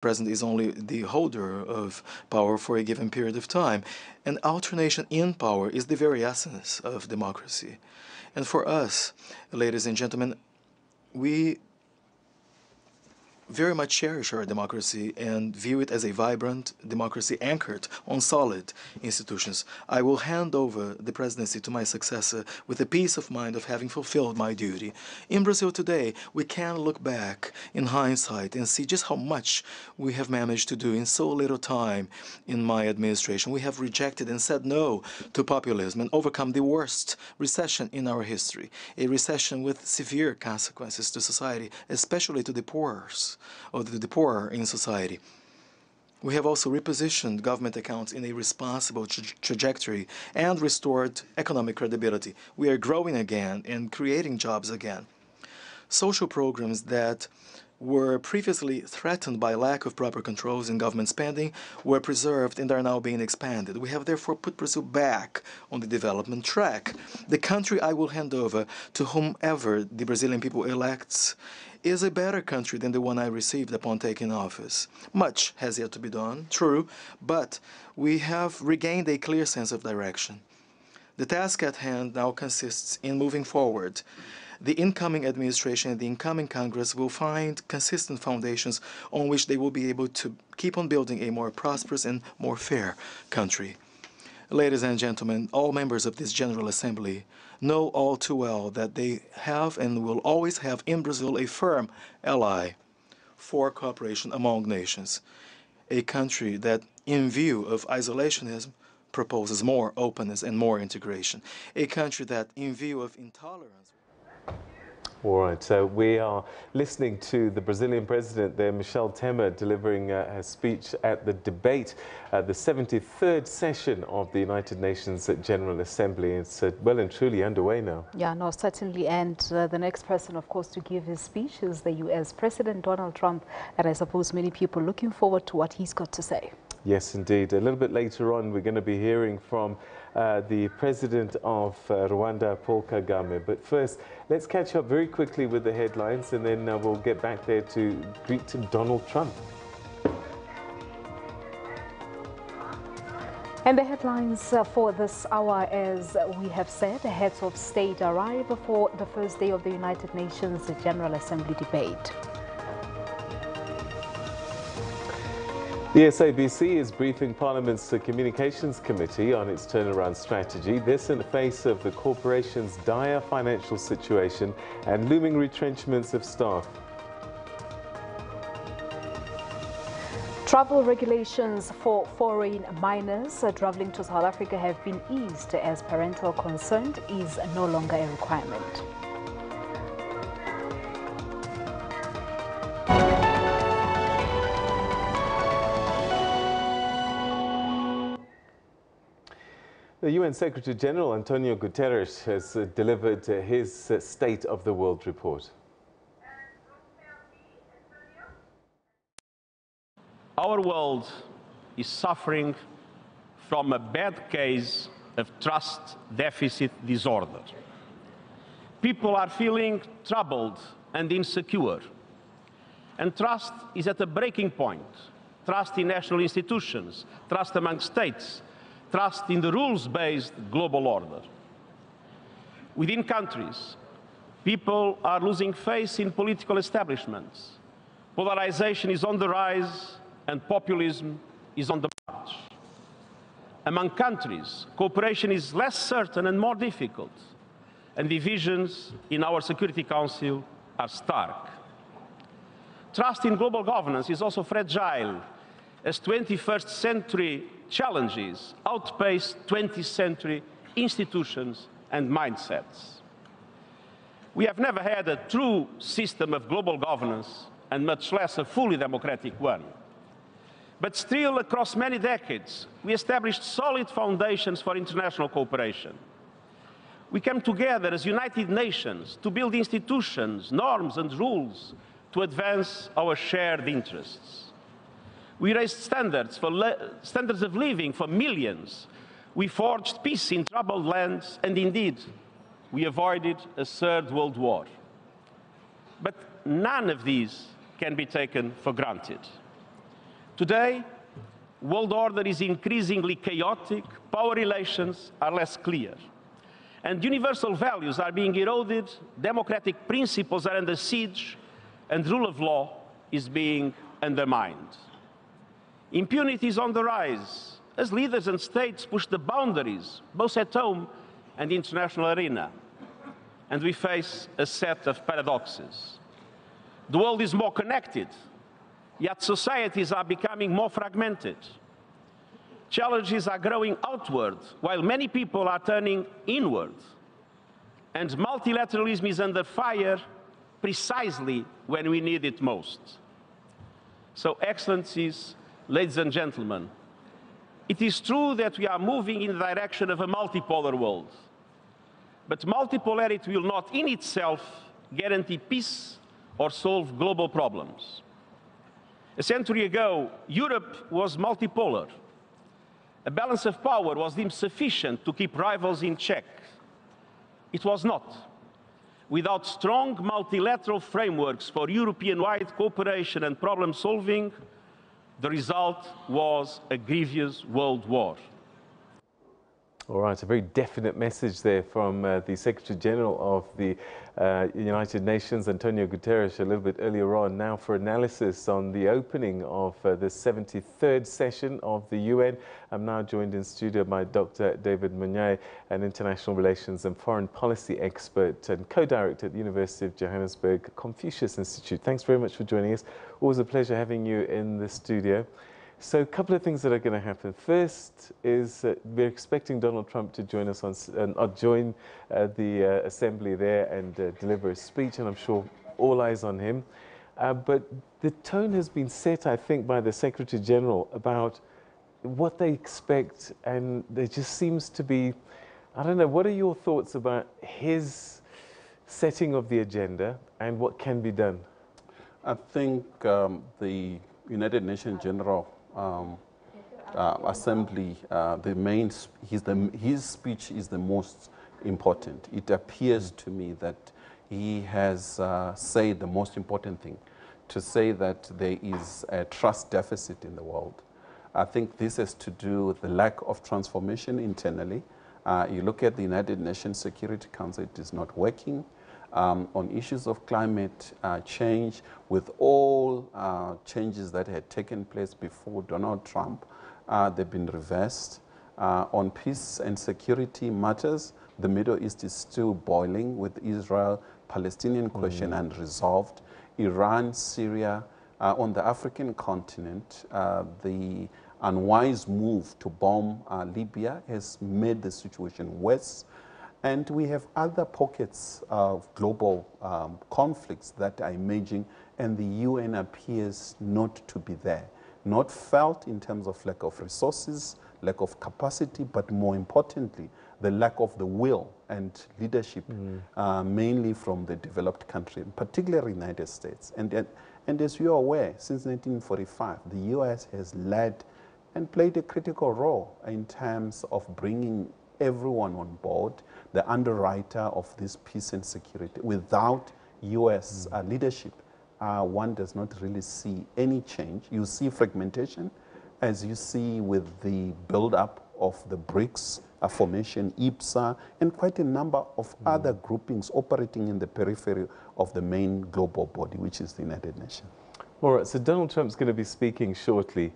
president is only the holder of power for a given period of time. And alternation in power is the very essence of democracy. And for us, ladies and gentlemen, we very much cherish our democracy and view it as a vibrant democracy anchored on solid institutions. I will hand over the presidency to my successor with the peace of mind of having fulfilled my duty. In Brazil today, we can look back in hindsight and see just how much we have managed to do in so little time in my administration. We have rejected and said no to populism and overcome the worst recession in our history, a recession with severe consequences to society, especially to the poor or the poorer in society. We have also repositioned government accounts in a responsible trajectory and restored economic credibility. We are growing again and creating jobs again. Social programs that were previously threatened by lack of proper controls in government spending were preserved and are now being expanded. We have therefore put Brazil back on the development track. The country I will hand over to whomever the Brazilian people elects is a better country than the one I received upon taking office. Much has yet to be done, true, but we have regained a clear sense of direction. The task at hand now consists in moving forward. The incoming administration and the incoming Congress will find consistent foundations on which they will be able to keep on building a more prosperous and more fair country. Ladies and gentlemen, all members of this General Assembly know all too well that they have and will always have in Brazil a firm ally for cooperation among nations. A country that, in view of isolationism, proposes more openness and more integration. A country that, in view of intolerance... All right, so we are listening to the Brazilian president there, Michel Temer, delivering her speech at the debate at the 73rd session of the United Nations General Assembly. It's well and truly underway now. Yeah, no, certainly. And the next person, of course, to give his speech is the U.S. President Donald Trump. And I suppose many people are looking forward to what he's got to say. Yes, indeed. A little bit later on, we're going to be hearing from the president of Rwanda, Paul Kagame. But first, let's catch up very quickly with the headlines, and then we'll get back there to greet Donald Trump. And the headlines for this hour, as we have said, heads of state arrive for the first day of the United Nations General Assembly debate. The SABC is briefing Parliament's Communications Committee on its turnaround strategy. This in the face of the corporation's dire financial situation and looming retrenchments of staff. Travel regulations for foreign minors traveling to South Africa have been eased as parental consent is no longer a requirement. The UN Secretary-General Antonio Guterres has delivered his State of the World report. Our world is suffering from a bad case of trust deficit disorder. People are feeling troubled and insecure. And trust is at a breaking point. Trust in national institutions, trust among states, trust in the rules-based global order. Within countries, people are losing faith in political establishments. Polarization is on the rise and populism is on the march. Among countries, cooperation is less certain and more difficult, and divisions in our Security Council are stark. Trust in global governance is also fragile, as 21st century challenges outpace 20th century institutions and mindsets. We have never had a true system of global governance, and much less a fully democratic one. But still, across many decades, we established solid foundations for international cooperation. We came together as United Nations to build institutions, norms and rules to advance our shared interests. We raised standards of living for millions. We forged peace in troubled lands, and indeed, we avoided a third world war. But none of these can be taken for granted. Today, world order is increasingly chaotic, power relations are less clear, and universal values are being eroded, democratic principles are under siege, and rule of law is being undermined. Impunity is on the rise as leaders and states push the boundaries, both at home and international arena. And we face a set of paradoxes. The world is more connected, yet societies are becoming more fragmented. Challenges are growing outward, while many people are turning inward. And multilateralism is under fire precisely when we need it most. So, Excellencies, ladies and gentlemen, it is true that we are moving in the direction of a multipolar world. But multipolarity will not in itself guarantee peace or solve global problems. A century ago, Europe was multipolar. A balance of power was deemed sufficient to keep rivals in check. It was not. Without strong multilateral frameworks for European-wide cooperation and problem-solving, the result was a grievous world war. All right, a very definite message there from the Secretary General of the United Nations, Antonio Guterres, a little bit earlier on. Now for analysis on the opening of the 73rd session of the UN. I'm now joined in studio by Dr. David Munyai, an international relations and foreign policy expert and co-director at the University of Johannesburg Confucius Institute. Thanks very much for joining us. Always a pleasure having you in the studio. So a couple of things that are going to happen. First is we're expecting Donald Trump to join us join the assembly there and deliver a speech, and I'm sure all eyes on him. But the tone has been set, I think, by the Secretary General about what they expect, and there just seems to be, I don't know, what are your thoughts about his setting of the agenda and what can be done? I think the United Nations General Assembly, his speech is the most important. It appears to me that he has said the most important thing, to say that there is a trust deficit in the world. I think this has to do with the lack of transformation internally. You look at the United Nations Security Council, it is not working. On issues of climate change, with all changes that had taken place before Donald Trump, they've been reversed. On peace and security matters, the Middle East is still boiling with Israel-Palestinian question unresolved. Iran, Syria, on the African continent, the unwise move to bomb Libya has made the situation worse. And we have other pockets of global conflicts that are emerging, and the UN appears not to be there. Not felt in terms of lack of resources, lack of capacity, but more importantly, the lack of the will and leadership, mainly from the developed country, particularly the United States. And as you are aware, since 1945, the US has led and played a critical role in terms of bringing everyone on board, the underwriter of this peace and security. Without US leadership, one does not really see any change. You see fragmentation, as you see with the build-up of the BRICS formation, IPSA, and quite a number of other groupings operating in the periphery of the main global body, which is the United Nations. All right, so Donald Trump's going to be speaking shortly.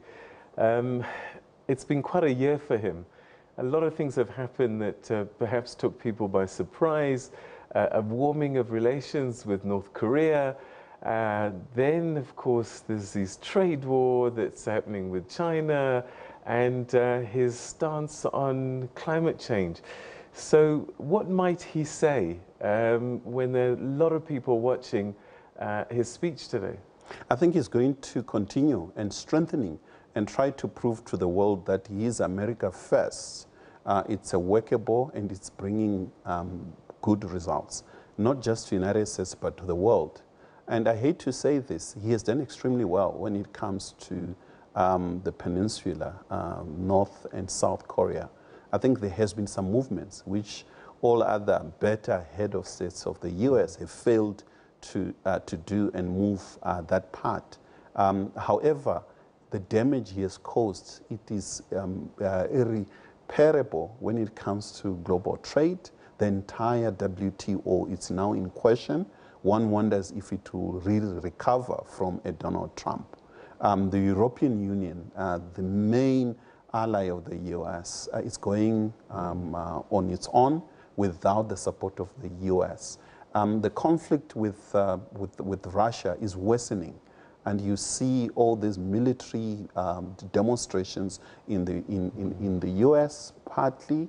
It's been quite a year for him. A lot of things have happened that perhaps took people by surprise. A warming of relations with North Korea. Then, of course, there's this trade war that's happening with China and his stance on climate change. So what might he say when there are a lot of people watching his speech today? I think he's going to continue and strengthening and try to prove to the world that he is America first. It's a workable and it's bringing good results, not just to the United States, but to the world. And I hate to say this, he has done extremely well when it comes to the peninsula, North and South Korea. I think there has been some movements which all other better head of states of the US have failed to do and move that part. However, the damage he has caused, it is irreparable when it comes to global trade. The entire WTO is now in question. One wonders if it will really recover from a Donald Trump. The European Union, the main ally of the US, is going on its own without the support of the US. The conflict with Russia is worsening, and you see all these military demonstrations in the US, partly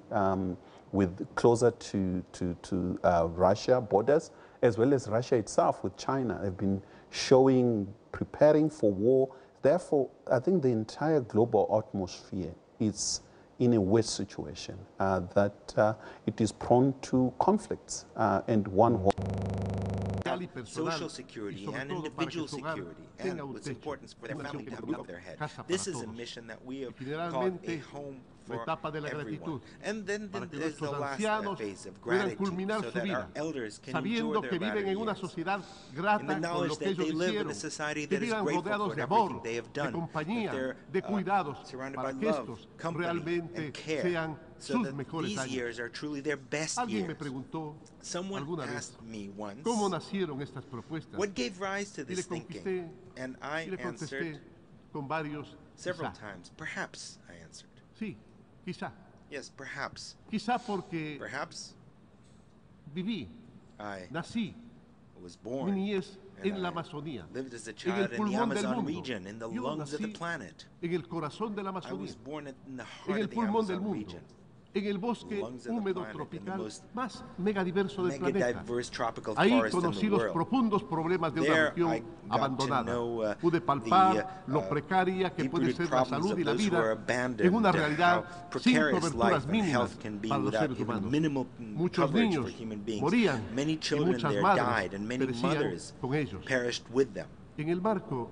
with closer to Russia borders, as well as Russia itself with China. They've been showing, preparing for war. Therefore, I think the entire global atmosphere is in a worse situation, that it is prone to conflicts, and one social security and individual security, and what's important for their family to have a roof over their head. This is a mission that we have called a home for everyone. And then there's the last phase of gratitude, so that our elders can enjoy their latter years in the knowledge that they live in a society that is grateful for everything they have done, that they're surrounded by love, company, and care, so that these years are truly their best years. Someone asked me once, what gave rise to this thinking? And I answered several times, perhaps, I answered. Sí, quizá. Yes, perhaps. Quizá porque Perhaps viví, I nací, was mi born niñez en and la I Amazonía, lived as a en el child in the pulmón del Amazon mundo. region, in the Yo lungs of the nací planet. en el corazón de la I Amazonía, was born in the en heart el of the pulmón del Amazon mundo, region, en el bosque lungs of the húmedo planet, in the tropical most más megadiverso del planeta. mega-diverse tropical Ahí forest in conocí the los world. profundos problemas de una There I región got to abandonada. know Pude palpar lo precaria que puede deep-rooted ser la problems salud of y la those who are vida abandoned, en una how realidad sin precarious coberturas life and mínimas health can be para los without seres even humanos. minimal Muchos coverage for niños human beings. morían Many y children muchas there madres died, and many perecían mothers con ellos. perished with them. En el marco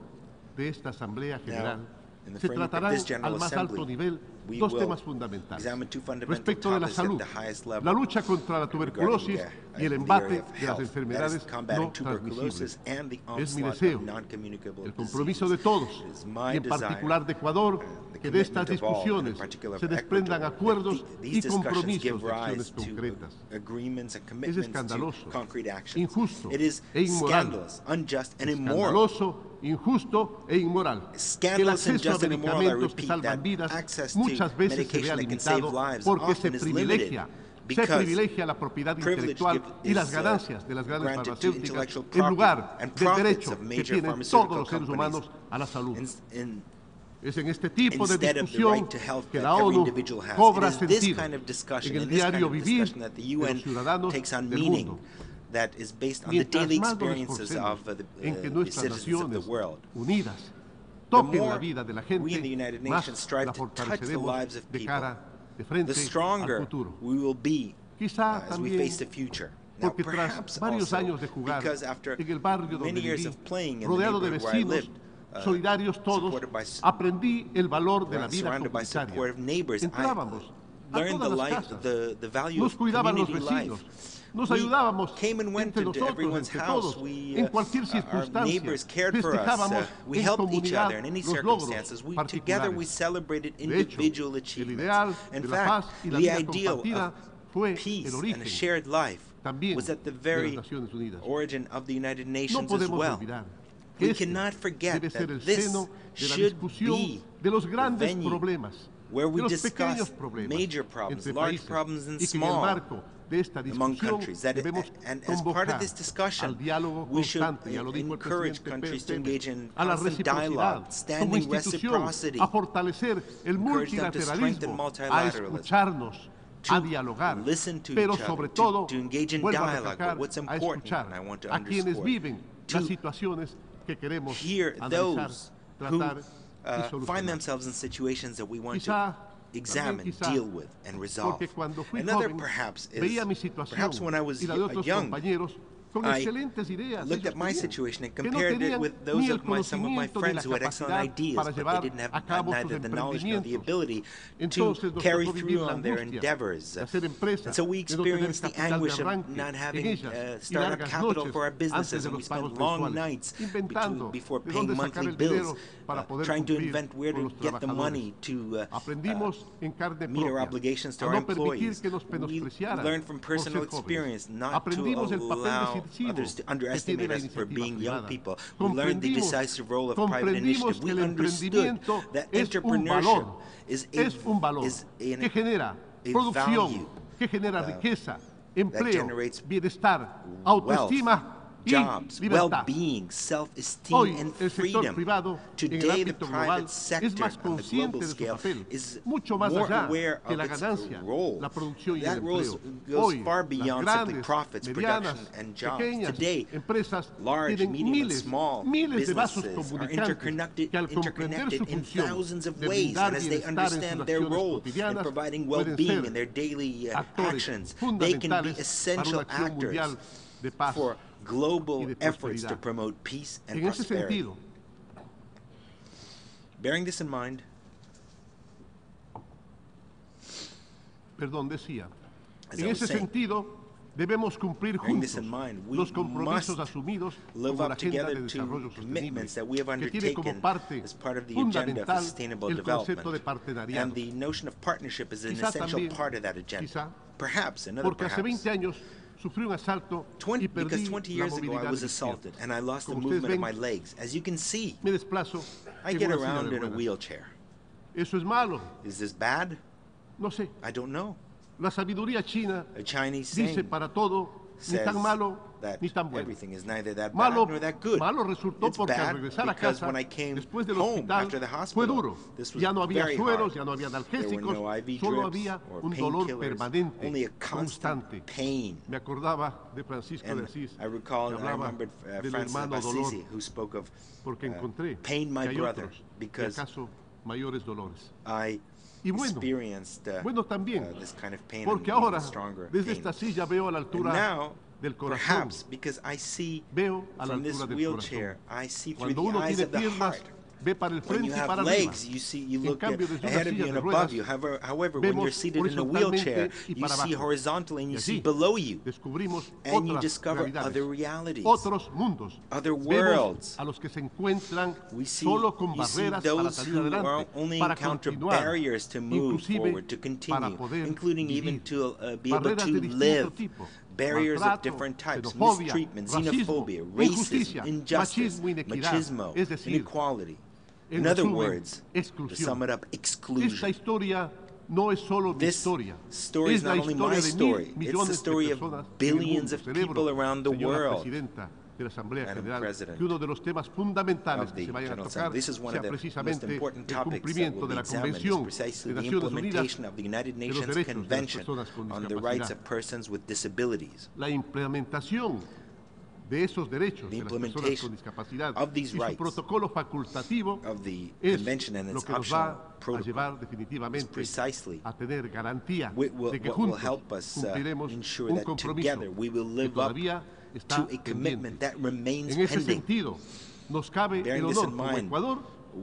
de esta Asamblea General in the se framework of tratarán this General al más Assembly, alto nivel we dos will temas fundamentales. examine two fundamental Respecto de la topics at salud, the highest level la lucha contra la tuberculosis y el the embate area of de las health, that enfermedades is combating no tuberculosis transmisibles. and the Es mi onslaught deseo, of non-communicable el compromiso diseases. de todos, It is my y en desire, particular de Ecuador, the que de estas commitment of all, and in discusiones particular se of desprendan Ecuador, acuerdos that y these discussions compromisos give de acciones rise to concretas. agreements and Es commitments to escandaloso, concrete actions. injusto It is e inmoral. scandalous, unjust, and immoral. Escandaloso, injusto e inmoral. Que el Scandalous, acceso a unjust, and immoral, I medicamentos que repeat, that salvan vidas access to muchas veces se medication vea that can save limitado lives porque se often is limited privilegia la propiedad privilege intelectual y las is ganancias de las grandes granted to intellectual farmacéuticas en lugar property and del profits derecho of que major tienen pharmaceutical todos los seres companies. humanos a la salud. In Es en este tipo de instead of the discusión right to health que that la every ONU individual has. cobra It is this sentido kind of discussion, en el and this kind diario of vivir discussion that the de los UN ciudadanos takes on del meaning, mundo. that is based on the Mientras daily más nos experiences esforcemos of the en que citizens nuestras of the naciones world. unidas The toquen la more vida de la we in the gente, United más Nations strive la to touch the fortaleceremos lives of de people, cara de frente the al stronger futuro. we will be Quizá as we también face the future. Now, porque tras perhaps varios also años de jugar because after en el barrio donde many years viví, of playing in the rodeado de neighborhood where I vecinos lived, solidarios todos, supported by aprendí el valor de la vida surrounded by comunitaria. supportive neighbors, I Entrábamos a learned the todas las life, casas, the value nos of cuidaban los community vecinos, life. nos We ayudábamos came and went entre into nosotros, everyone's entre house. todos, We, en cualquier our circunstancia, neighbors cared for us. festejábamos We en helped each comunidad other in any los logros circumstances. Together we particulares. celebrated De hecho, individual el achievements. ideal In de la fact, paz y la the vida ideal compartida of fue peace el and a origen shared life también was at the de las very Naciones Unidas. origin of the United No Nations as podemos well. olvidar que We este cannot forget debe ser el that this seno de la should discusión be de los the grandes venue problemas, where we de los discuss pequeños problemas major problems, entre large países, problems and y que en el small marco de esta among discusión countries. That debemos and as part of convocar this discussion, al diálogo we should constante, ya lo dijo el encourage presidente countries to Temer, engage in a la constant reciprocidad dialogue, como standing institución, reciprocity, a fortalecer el encourage them to strengthen multilateralismo, a multilateralism, escucharnos, to a dialogar, listen to pero each other, sobre to todo, engage in vuelvo a dialogue. But recalcar, what's a important, escuchar and I want to a quienes underscore, viven to las situaciones que queremos hear analizar, those who tratar y find solucionar. themselves in situations that we want Quizá, to examine, también quizá, deal with, and resolve. porque cuando fui Another joven, perhaps veía mi is situación perhaps when I was y la de otros young, compañeros I looked at my situation and compared it with those of some of my friends who had excellent ideas, but they didn't have neither the knowledge nor the ability to carry through on their endeavors. And so we experienced the anguish of not having startup capital for our businesses, and we spent long nights before paying monthly bills, trying to invent where to get the money to meet our obligations to our employees. We learned from personal experience not to allow others to underestimate us for being young people. We learned the decisive role of private initiative. We understood that entrepreneurship is a value that generates wealth, jobs, well-being, self-esteem, and freedom. Today, the private sector on the global scale is more aware of its role. That role goes far beyond simply profits, production, and jobs. Today, large, medium, and small businesses are interconnected in thousands of ways, and as they understand their role in providing well-being in their daily actions, they can be essential actors for global efforts to promote peace and prosperity. Bearing this in mind, en ese sentido, debemos cumplir juntos los compromisos asumidos como la agenda de desarrollo sostenible, que tiene como parte fundamental el concepto de partenariado. and the notion of partnership is an essential part of that agenda. Perhaps, porque hace 20 años sufrí un asalto y perdí because 20 years ago I was assaulted and I lost the movement of my legs. As you can see, me desplazo I get around in a wheelchair. ¿Eso es malo? Is this bad? No sé. I don't know. La sabiduría china A Chinese dice saying para todo, ni tan malo that ni tan bueno. everything is neither that bad Malo, nor that good. malo resultó It's porque al bad regresar a because casa, when I came después del home hospital, after the fue hospital, duro. this was Ya no había very sueros, hard. ya no había There were analgésicos, no IV solo drips había or un dolor painkillers, permanente, only a constant constante. pain. Me acordaba de Francisco de And Asís, I recall, que and I hablaba remembered del Francis of hermano dolor, Assisi, who spoke of porque encontré pain, my que hay brother, otros, because que acaso mayores dolores. I Y bueno, experienced bueno también, this kind of pain porque and ahora, stronger desde pain. esta silla veo a la And altura now, del corazón, perhaps because I see veo a la from this altura del wheelchair, corazón. I see through Cuando the uno eyes tiene of the piernas, heart. ve para el When frente you y have para arriba. legs, you En look cambio, desde una ahead of silla you and de above ruedas, you. However, when you're vemos seated in a wheelchair, horizontalmente y you para see abajo. horizontally and Y you see allí below you. descubrimos And you otras discover realidades, other realities, otros mundos. other Vemos worlds. a los que se encuentran We see, solo con you see barreras para those salir who adelante, only para encounter continuar, barriers to move inclusive forward, to para continue, poder including even vivir. to be able Barreras to de distinto live. tipo, Barriers of maltrato, different types, xenofobia, mistreatment, racismo, xenophobia, injusticia, racism, injustice, machismo, inequidad, machismo, es decir, inequality. en In other resumen, words, to exclusión. sum it up, Esta exclusion. historia no es solo mi This historia, story es is la not only my historia de story, mil it's the millones story de of personas billions en of el mundo. people around the Señora world. Presidenta de la Asamblea Madam General, President que uno de los temas fundamentales of que the se vayan a General tocar Assembly. This is one sea of the most precisamente important el topics that cumplimiento will de be la examined, is Convención precisely de the Naciones Unidas implementation of the United de los Nations derechos de las Convention personas con on the rights discapacidad. of persons with disabilities. La implementación de esos derechos The de las personas implementation con discapacidad of these y su rights protocolo facultativo of the es convention and lo its que nos optional va a protocol llevar is definitivamente precisely a tener garantía what de que will juntos help us cumpliremos ensure un that compromiso together we will que live up todavía to está a pendiente. commitment that remains En ese pending. sentido, nos cabe Bearing el this honor in como mind, Ecuador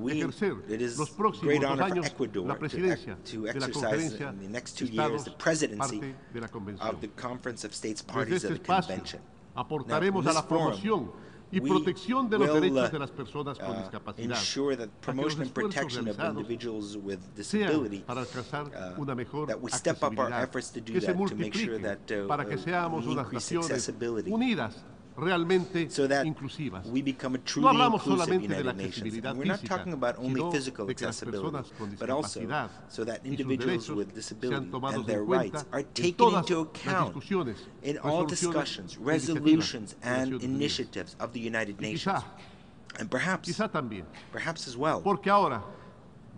ejercer it is los próximos great 2 honor for años Ecuador la presidencia to de la exercise conferencia in the next 2 de years the Estados presidency parte de la convención. of the Conference of States Desde Parties este of the espacio Convention. aportaremos Now, a la in this forum, promoción y we protección de los will, derechos de las personas con discapacidad, ensure that para que los promotion and esfuerzos protection of realizados individuals with sean disability, para alcanzar una mejor that we step up our accesibilidad, efforts to do que se that, to make sure multiplique that para que seamos we unas increase naciones accessibility, unidas, realmente so that inclusivas. we become a No truly hablamos inclusive solamente de la United Nations. accesibilidad And we're not física, talking about only sino physical de que las accessibility, personas con but also discapacidad so that y sus individuals derechos with disability sean tomados and their en rights cuenta are en taken todas into las account discusiones, in all resoluciones discussions, e resolutions, iniciativas de and Naciones Unidas. initiatives of the United Y Nations. And perhaps quizá también, as well, porque ahora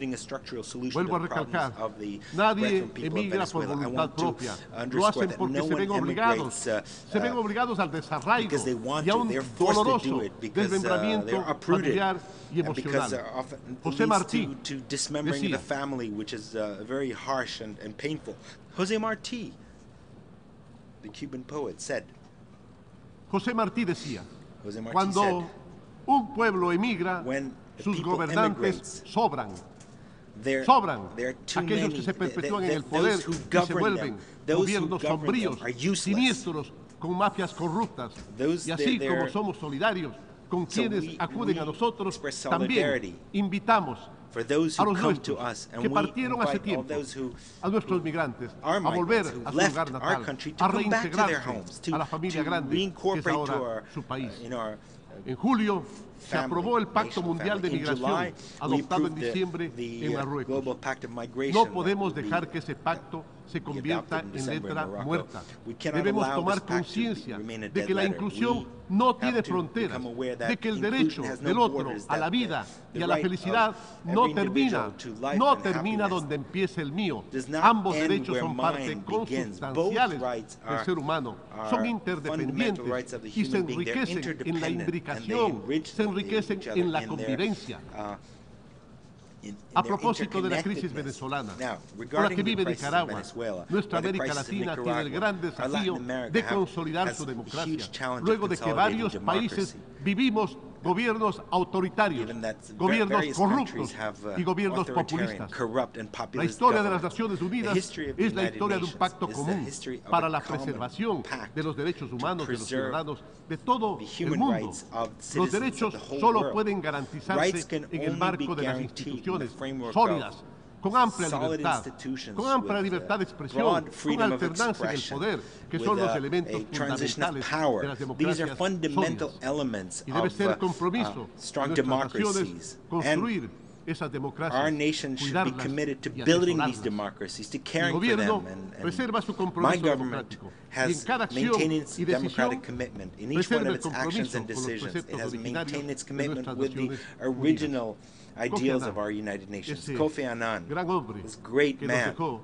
including a structural solution Vuelvo to a the problems recalcar, of the nadie brethren people of emigra por Venezuela. I want to Lo underscore hacen that porque no se one ven emigrates obligados al desarraigo because they want y a to. un They're forced to do doloroso it because they're desmembramiento uprooted familiar y and because emocional. often José leads Martí to dismembering of decía, the family, which is very harsh and painful. José Martí, the Cuban poet, said, José Martí decía, José Martí cuando said, un pueblo emigra, when sus people gobernantes emigrate, sobran. there Sobran are too aquellos many. que se perpetúan en el poder Those who y se govern vuelven them, those who gobiernos govern sombríos, them are useless. siniestros, con mafias corruptas. Those Y así they're- como somos solidarios con So quienes we acuden a nosotros, express también solidarity invitamos for those a who los come to nuestros us, and que we partieron hace invite all tiempo, those who a nuestros migrantes, are a volver migrants who a su left lugar our natal, country to a come back to their reintegrarse homes, a la familia to grande, que es reincorporate to ahora our, su país. in our En julio se aprobó el Pacto national Mundial de family. In July, Migración, we adoptado en approved diciembre the en Global Marruecos. Pact of Migration No that podemos we dejar que ese pacto se convierta adopted in en December in letra Morocco. muerta. We cannot Debemos allow tomar this pact to conciencia remain a de dead que la letter. inclusión We no have tiene to fronteras, become aware that de que el inclusion derecho has no del otro borders, a la that vida the y a la right of felicidad no every termina, individual to life no and termina happiness donde empieza el mío. does not Ambos end derechos where son parte mine begins. Both consustanciales rights del are- ser humano, are son fundamental rights interdependientes of the y se human being. They're enriquecen en la interdependent, and they imbricación, enrich se enriquecen each other en la in their, convivencia. in A their propósito de la crisis interconnectedness. venezolana, Now, por la regarding que the vive crisis in Nicaragua, Venezuela, nuestra or the América crisis in Latina tiene el Nicaragua, gran our Latin desafío America de have- consolidar has su a democracia, huge challenge of luego de que consolidating varios países democracy. vivimos gobiernos autoritarios, Given that gobiernos various corruptos countries have y gobiernos authoritarian, populistas. corrupt, and La populist historia de las governments. Naciones The Unidas history of the es la United historia de un Nations pacto is the común history of para a la common preservación pact de los derechos humanos de los preserve ciudadanos de todo the el human mundo. rights of Los citizens of derechos the whole solo world. pueden Rights garantizarse can en el only marco be de las guaranteed in the instituciones framework sólidas, of con amplia solid libertad, institutions con amplia with, libertad de expresión, broad con freedom of alternancia en el expression, poder, que with son los a elementos transition of fundamentales power. de las These democracias are fundamental sólidas. elements Y debe of ser compromiso strong de nuestras democracies. naciones construir esas democracias, Our nation should be cuidarlas committed to y building these atesorarlas. democracies, to Mi caring for gobierno them. reserva su My compromiso government democrático y en has cada acción maintained its y democratic decisión commitment. In each one reserva of el its actions compromiso and con los decisions, it preceptos has originarios maintained its de commitment nuestras with the Naciones original ideals Annan, of our United Nations. ese Kofi Annan, gran hombre this great que nos man, dejó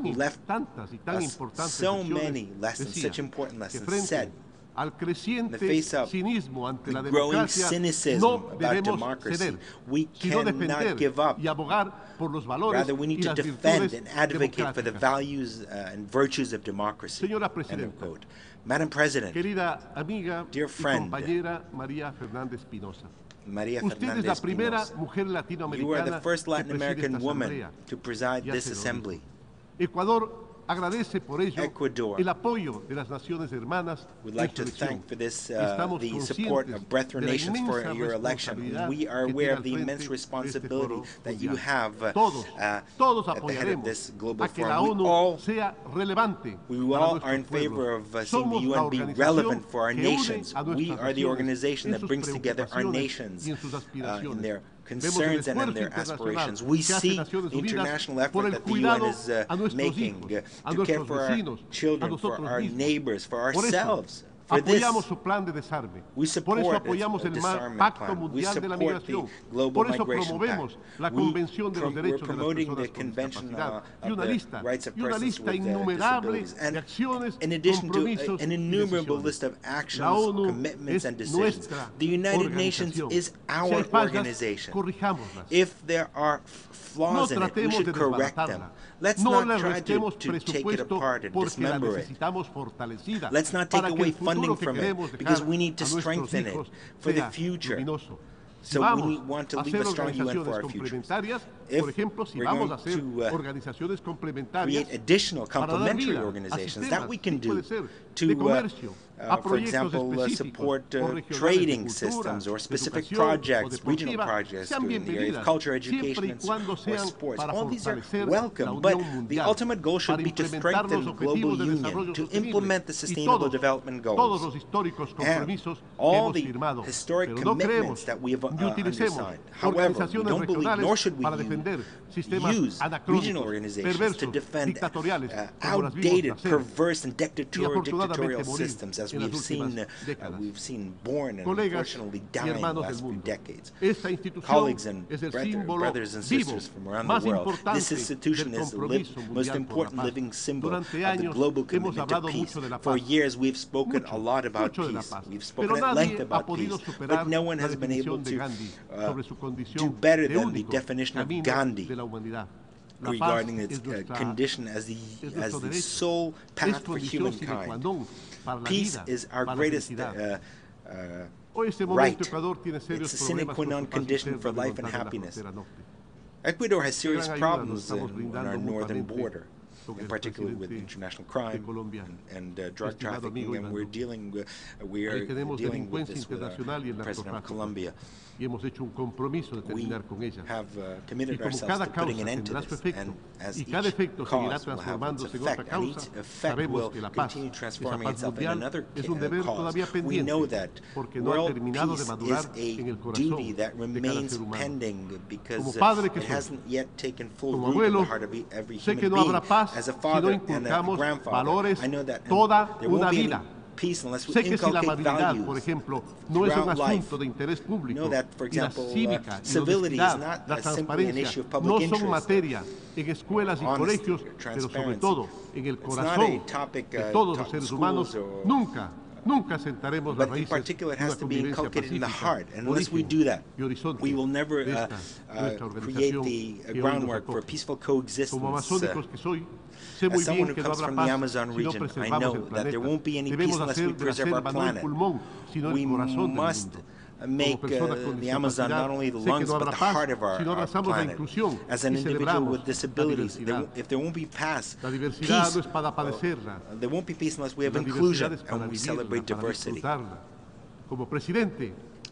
who left tantas y tan us importantes so lecciones, many lessons, decía such important que lessons, frente said, al creciente face of cinismo ante the la growing democracia, cynicism no about debemos democracy, ceder, we sino cannot defender give up. y abogar por los valores Rather, we need y to las defend virtudes and advocate for the democráticas. values and virtues of democracy. Señora End of Presidenta, quote. Madam President, Querida amiga Dear y friend, compañera María Fernández Espinosa, Maria usted es la Fernandez primera Espinosa, mujer you are latinoamericana the first que Latin preside American esta woman asamblea. to preside Ya this se lo assembly. dijo. Ecuador agradece por ello Ecuador el apoyo de las naciones hermanas We'd en like su to elección. thank for this Estamos the support conscientes of Brethren de la Nations for inmensa your election. responsabilidad We are que aware tiene of the al immense frente de este responsibility foro that you mundial. have Todos at the head of apoyaremos this global a que la forum. ONU sea relevante We para all are in nuestros favor pueblos. of seeing the Somos la UN be organización relevant for our que une nations. a We nuestras are the naciones organization en that sus brings together our preocupaciones nations y en sus in aspiraciones. their Vemos el concerns and in esfuerzo their internacional aspirations. We que hace see Naciones the Unidas international por effort el that the UN cuidado is a nuestros making hijos, a to care nuestros for our vecinos, a children, for nosotros our mismos. neighbors, for Por eso, ourselves. For this, apoyamos su plan de desarme. we Por support eso its apoyamos el disarmament Pacto plan. We Mundial de la support the Migración. Global Por eso Migration promovemos Pact. la Convención de los We're Derechos de las promoting the Personas con Convention Discapacidad y of una the lista, rights of persons with innumerable disabilities. de And acciones, in addition to compromisos an y innumerable decisiones. list of actions, La ONU commitments, es and decisions. nuestra The United Nations organización. is Si our hay fallas, organization. corrijámoslas. If there are flaws No in it, we tratemos should de correct them. desbaratarla. Let's No not le try restemos to take it presupuesto apart and porque la dismember it. necesitamos fortalecida. Let's not take para que away el futuro funding que from it, queremos because dejar we need to a nuestros strengthen it hijos for the sea future. luminoso. Si So we vamos want to a leave hacer a strong UN for organizaciones our future. complementarias, If por ejemplo, si we're vamos going a hacer to, organizaciones complementarias create additional para dar complementary vida a organizations sistemas, that we can sí, do puede ser, to, de comercio, a for proyectos example, específicos, support o regionales de trading cultura, systems or de specific educación, o projects, regional deportiva, projects sean in the area of bienvenidas, culture, siempre education, y cuando or sean sports. para All these are fortalecer la welcome, but Unión the Mundial, ultimate goal should para be to implementar strengthen los global objetivos de union, desarrollo to sostenible. implement the Y Sustainable Development todos Goals. los históricos And compromisos que all hemos the firmado, historic pero no commitments creemos, that we have undersigned. However, we don't believe, nor should we use regional organizations to defend outdated, perverse, and dictatorial systems, as we've seen born and unfortunately dying in the last few decades. Colleagues and brothers and sisters from around the world, this institution is the most important living symbol of the global commitment to peace. For years, we've spoken a lot about peace. We've spoken at length about peace, but no one has been able to do better than the definition of Gandhi regarding its condition as the sole path for humankind. Peace is our greatest right. It's a sine qua non condition for life and happiness. Ecuador has serious problems on our northern border, in particular with international crime and drug trafficking, and we are dealing with this with the President of Colombia. We have committed ourselves to putting an end to this, and as each cause will have its effect, and each effect will continue transforming itself in another cause, we know that world peace is a duty that remains pending because it hasn't yet taken full root in the heart of every human being. As a father and a grandfather, I know that there won't be any peace unless we inculcate values throughout life. Know that, for example, civility is not simply an issue of public interest. Honesty, transparency. It's not a topic taught in schools but in particular it has to be inculcated in the heart, and unless we do that, we will never create the groundwork for peaceful coexistence. As someone who comes from the Amazon region, I know that there won't be any peace unless we preserve our planet. We must make the Amazon not only the lungs but the heart of our planet. As an individual with disabilities, if there won't be peace, there won't be peace unless we have inclusion and we celebrate diversity.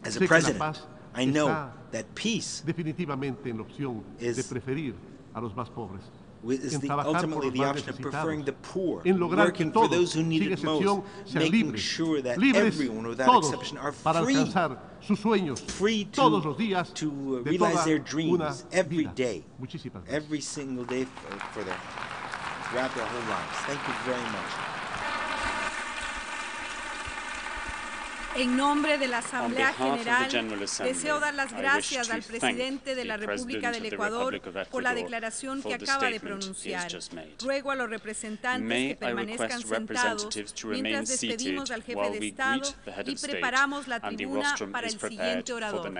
As a president, I know that peace is ultimately the option of preferring the poor, working for those who need it most, making sure that everyone, without exception, are free to realize their dreams every day, every single day throughout their whole lives. Thank you very much. En nombre de la Asamblea General, deseo dar las gracias al presidente de la República del Ecuador por la declaración que acaba de pronunciar. Ruego a los representantes que permanezcan sentados mientras despedimos al jefe de Estado y preparamos la tribuna para el siguiente orador.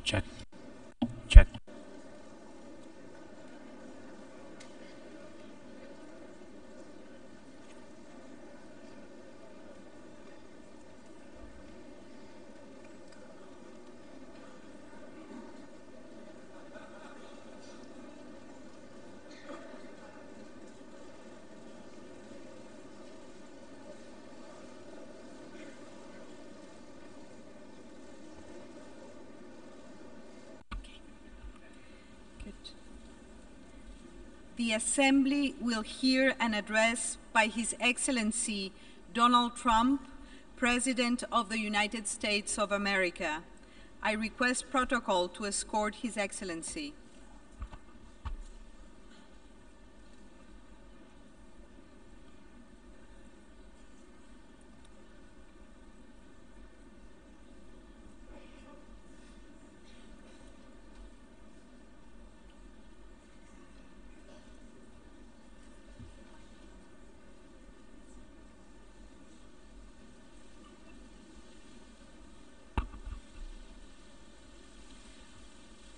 Check. Check. The Assembly will hear an address by His Excellency Donald Trump, President of the United States of America. I request protocol to escort His Excellency.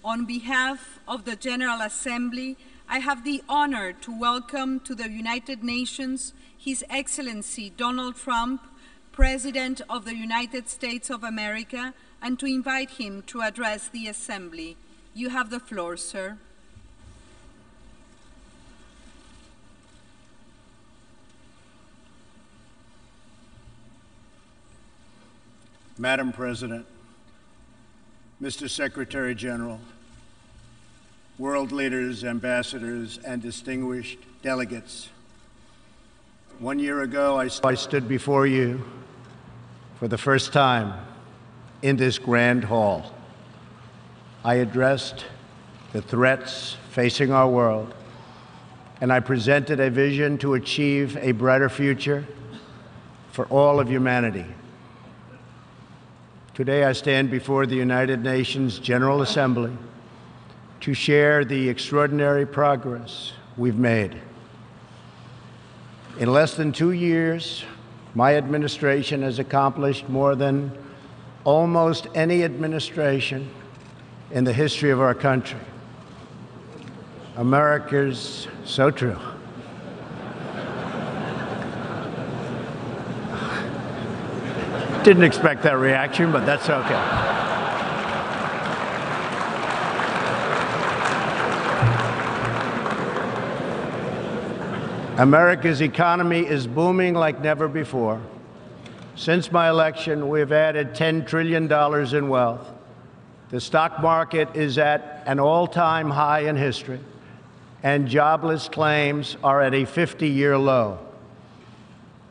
On behalf of the General Assembly, I have the honor to welcome to the United Nations His Excellency Donald Trump, President of the United States of America, and to invite him to address the Assembly. You have the floor, sir. Madam President, Mr. Secretary General, world leaders, ambassadors, and distinguished delegates. 1 year ago, I stood before you for the first time in this grand hall. I addressed the threats facing our world, and I presented a vision to achieve a brighter future for all of humanity. Today, I stand before the United Nations General Assembly to share the extraordinary progress we've made. In less than 2 years, my administration has accomplished more than almost any administration in the history of our country. America's so true. Didn't expect that reaction, but that's okay. America's economy is booming like never before. Since my election, we've added $10 trillion in wealth. The stock market is at an all-time high in history, and jobless claims are at a 50-year low.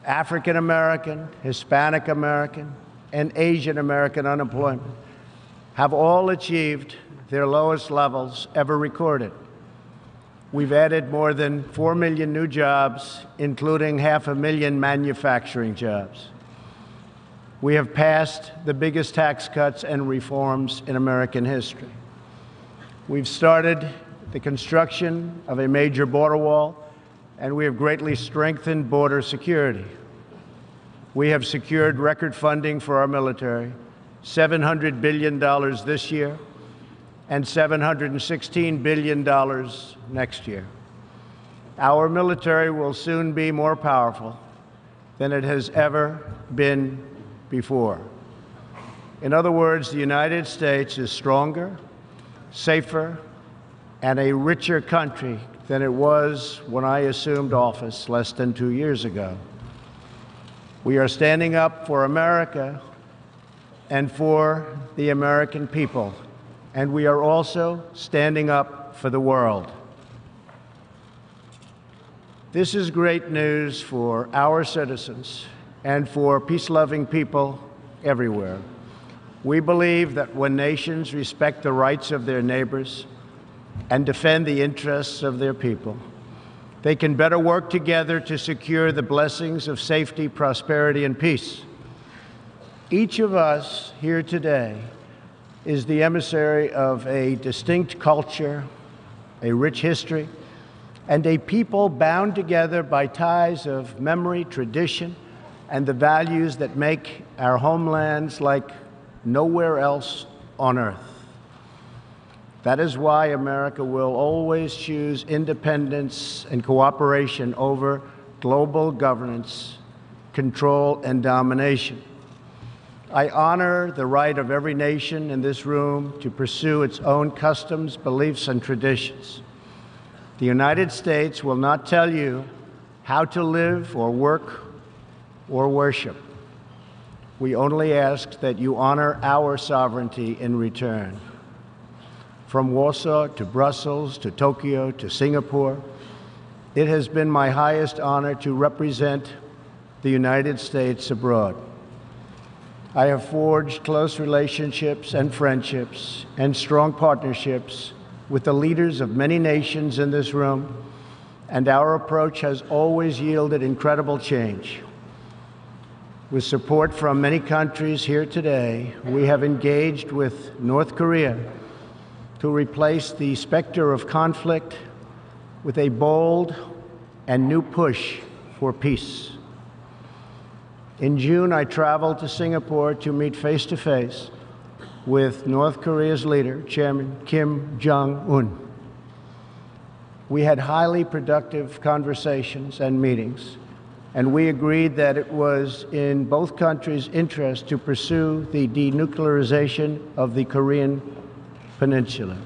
African American, Hispanic American, and Asian American unemployment have all achieved their lowest levels ever recorded. We've added more than 4 million new jobs, including 500,000 manufacturing jobs. We have passed the biggest tax cuts and reforms in American history. We've started the construction of a major border wall, and we have greatly strengthened border security. We have secured record funding for our military, $700 billion this year, and $716 billion next year. Our military will soon be more powerful than it has ever been before. In other words, the United States is stronger, safer, and a richer country than it was when I assumed office less than 2 years ago. We are standing up for America and for the American people. And we are also standing up for the world. This is great news for our citizens and for peace-loving people everywhere. We believe that when nations respect the rights of their neighbors and defend the interests of their people, they can better work together to secure the blessings of safety, prosperity, and peace. Each of us here today is the emissary of a distinct culture, a rich history, and a people bound together by ties of memory, tradition, and the values that make our homelands like nowhere else on earth. That is why America will always choose independence and cooperation over global governance, control, and domination. I honor the right of every nation in this room to pursue its own customs, beliefs, and traditions. The United States will not tell you how to live or work or worship. We only ask that you honor our sovereignty in return. From Warsaw to Brussels to Tokyo to Singapore, it has been my highest honor to represent the United States abroad. I have forged close relationships and friendships and strong partnerships with the leaders of many nations in this room, and our approach has always yielded incredible change. With support from many countries here today, we have engaged with North Korea to replace the specter of conflict with a bold and new push for peace. In June, I traveled to Singapore to meet face-to-face with North Korea's leader, Chairman Kim Jong-un. We had highly productive conversations and meetings, and we agreed that it was in both countries' interest to pursue the denuclearization of the Korean Peninsula.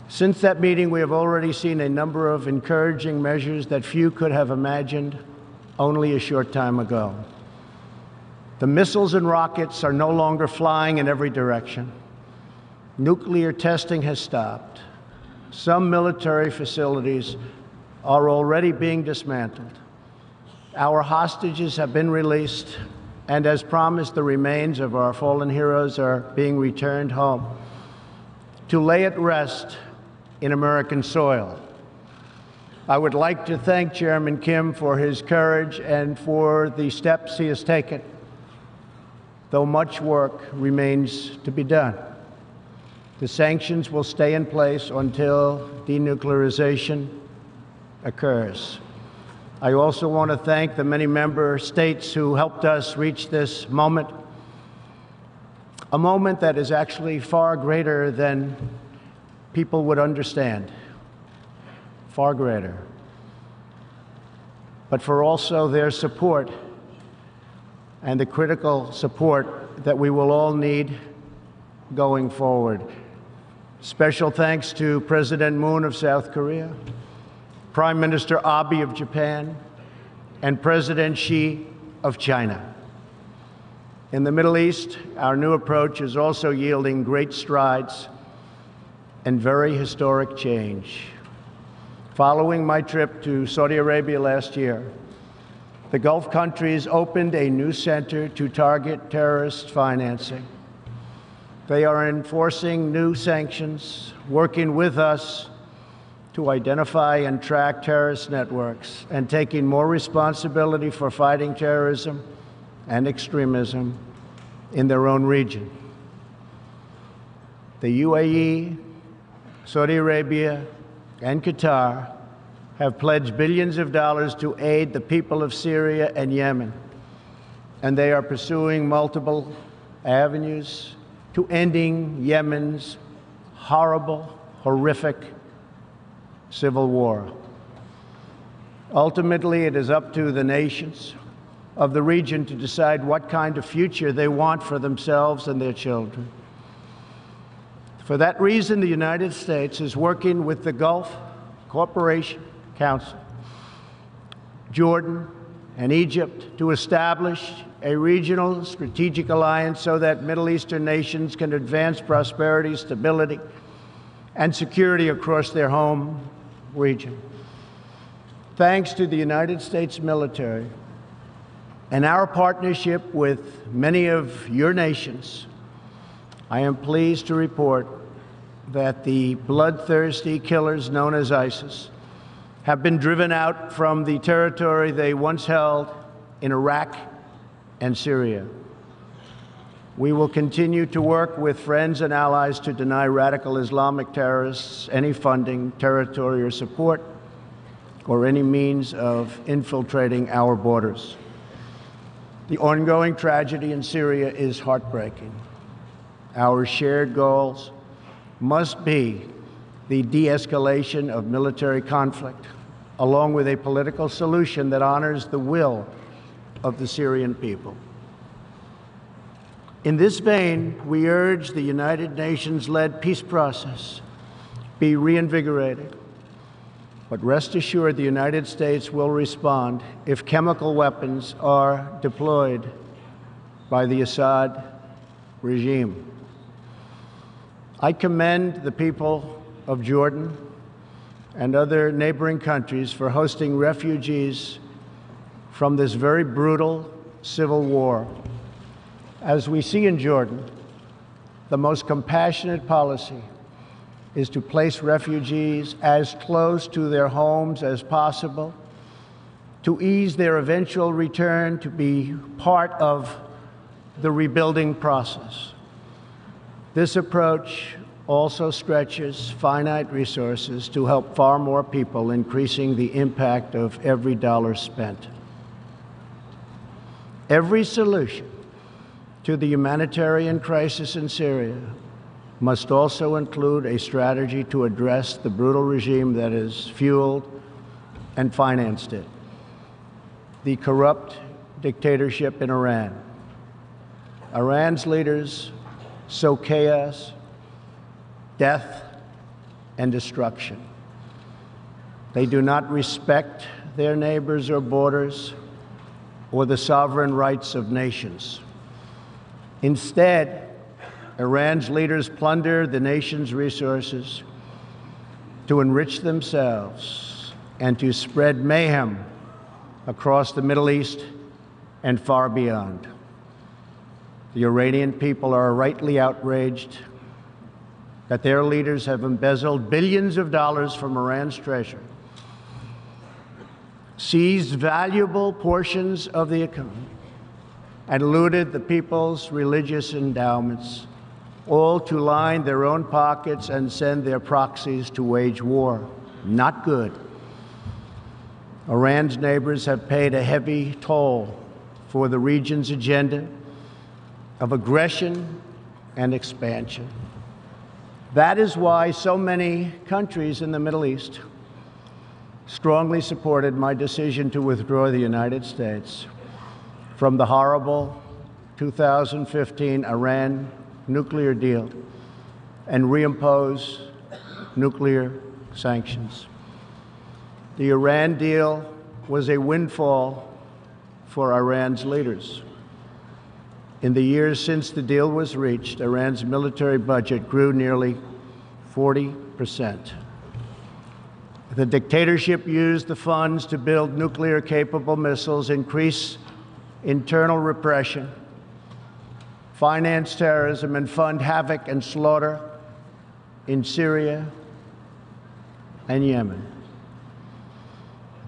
Since that meeting, we have already seen a number of encouraging measures that few could have imagined only a short time ago. The missiles and rockets are no longer flying in every direction. Nuclear testing has stopped. Some military facilities are already being dismantled. Our hostages have been released, and as promised, the remains of our fallen heroes are being returned home to lay at rest in American soil. I would like to thank Chairman Kim for his courage and for the steps he has taken, though much work remains to be done. The sanctions will stay in place until denuclearization occurs. I also want to thank the many member states who helped us reach this moment, a moment that is actually far greater than people would understand. Far greater, but for also their support and the critical support that we will all need going forward. Special thanks to President Moon of South Korea, Prime Minister Abe of Japan, and President Xi of China. In the Middle East, our new approach is also yielding great strides and very historic change. Following my trip to Saudi Arabia last year, the Gulf countries opened a new center to target terrorist financing. They are enforcing new sanctions, working with us to identify and track terrorist networks, and taking more responsibility for fighting terrorism and extremism in their own region. The UAE, Saudi Arabia, and Qatar have pledged billions of dollars to aid the people of Syria and Yemen, and they are pursuing multiple avenues to ending Yemen's horrible, horrific civil war. Ultimately, it is up to the nations of the region to decide what kind of future they want for themselves and their children. For that reason, the United States is working with the Gulf Cooperation Council, Jordan, and Egypt to establish a regional strategic alliance so that Middle Eastern nations can advance prosperity, stability, and security across their home region. Thanks to the United States military and our partnership with many of your nations, I am pleased to report that the bloodthirsty killers known as ISIS have been driven out from the territory they once held in Iraq and Syria. We will continue to work with friends and allies to deny radical Islamic terrorists any funding, territory, or support, or any means of infiltrating our borders. The ongoing tragedy in Syria is heartbreaking. Our shared goals must be the de-escalation of military conflict, along with a political solution that honors the will of the Syrian people. In this vein, we urge the United Nations-led peace process be reinvigorated. But rest assured, the United States will respond if chemical weapons are deployed by the Assad regime. I commend the people of Jordan and other neighboring countries for hosting refugees from this very brutal civil war. As we see in Jordan, the most compassionate policy is to place refugees as close to their homes as possible, to ease their eventual return, to be part of the rebuilding process. This approach also stretches finite resources to help far more people, increasing the impact of every dollar spent. Every solution to the humanitarian crisis in Syria must also include a strategy to address the brutal regime that has fueled and financed it, the corrupt dictatorship in Iran. Iran's leaders sow chaos, death, and destruction. They do not respect their neighbors or borders or the sovereign rights of nations. Instead, Iran's leaders plunder the nation's resources to enrich themselves and to spread mayhem across the Middle East and far beyond. The Iranian people are rightly outraged that their leaders have embezzled billions of dollars from Iran's treasury, seized valuable portions of the economy, and looted the people's religious endowments, all to line their own pockets and send their proxies to wage war. Not good. Iran's neighbors have paid a heavy toll for the region's agenda of aggression and expansion. That is why so many countries in the Middle East strongly supported my decision to withdraw the United States from the horrible 2015 Iran nuclear deal and reimpose nuclear sanctions. The Iran deal was a windfall for Iran's leaders. In the years since the deal was reached, Iran's military budget grew nearly 40%. The dictatorship used the funds to build nuclear-capable missiles, increase internal repression, finance terrorism, and fund havoc and slaughter in Syria and Yemen.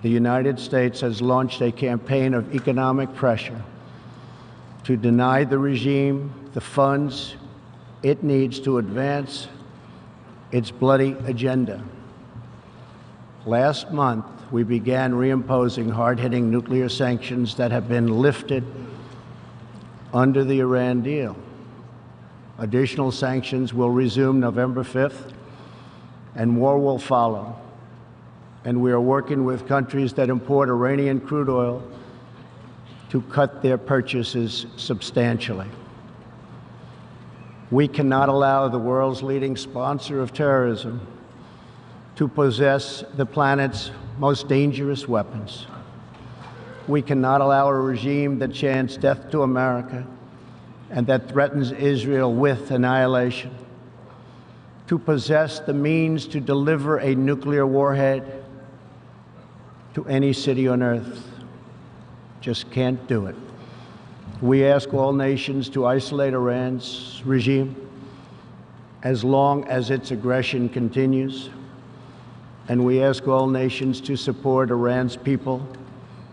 The United States has launched a campaign of economic pressure to deny the regime the funds it needs to advance its bloody agenda. Last month, we began reimposing hard-hitting nuclear sanctions that have been lifted under the Iran deal. Additional sanctions will resume November 5th, and more will follow. And we are working with countries that import Iranian crude oil to cut their purchases substantially. We cannot allow the world's leading sponsor of terrorism to possess the planet's most dangerous weapons. We cannot allow a regime that chants death to America and that threatens Israel with annihilation to possess the means to deliver a nuclear warhead to any city on earth. Just can't do it. We ask all nations to isolate Iran's regime as long as its aggression continues. And we ask all nations to support Iran's people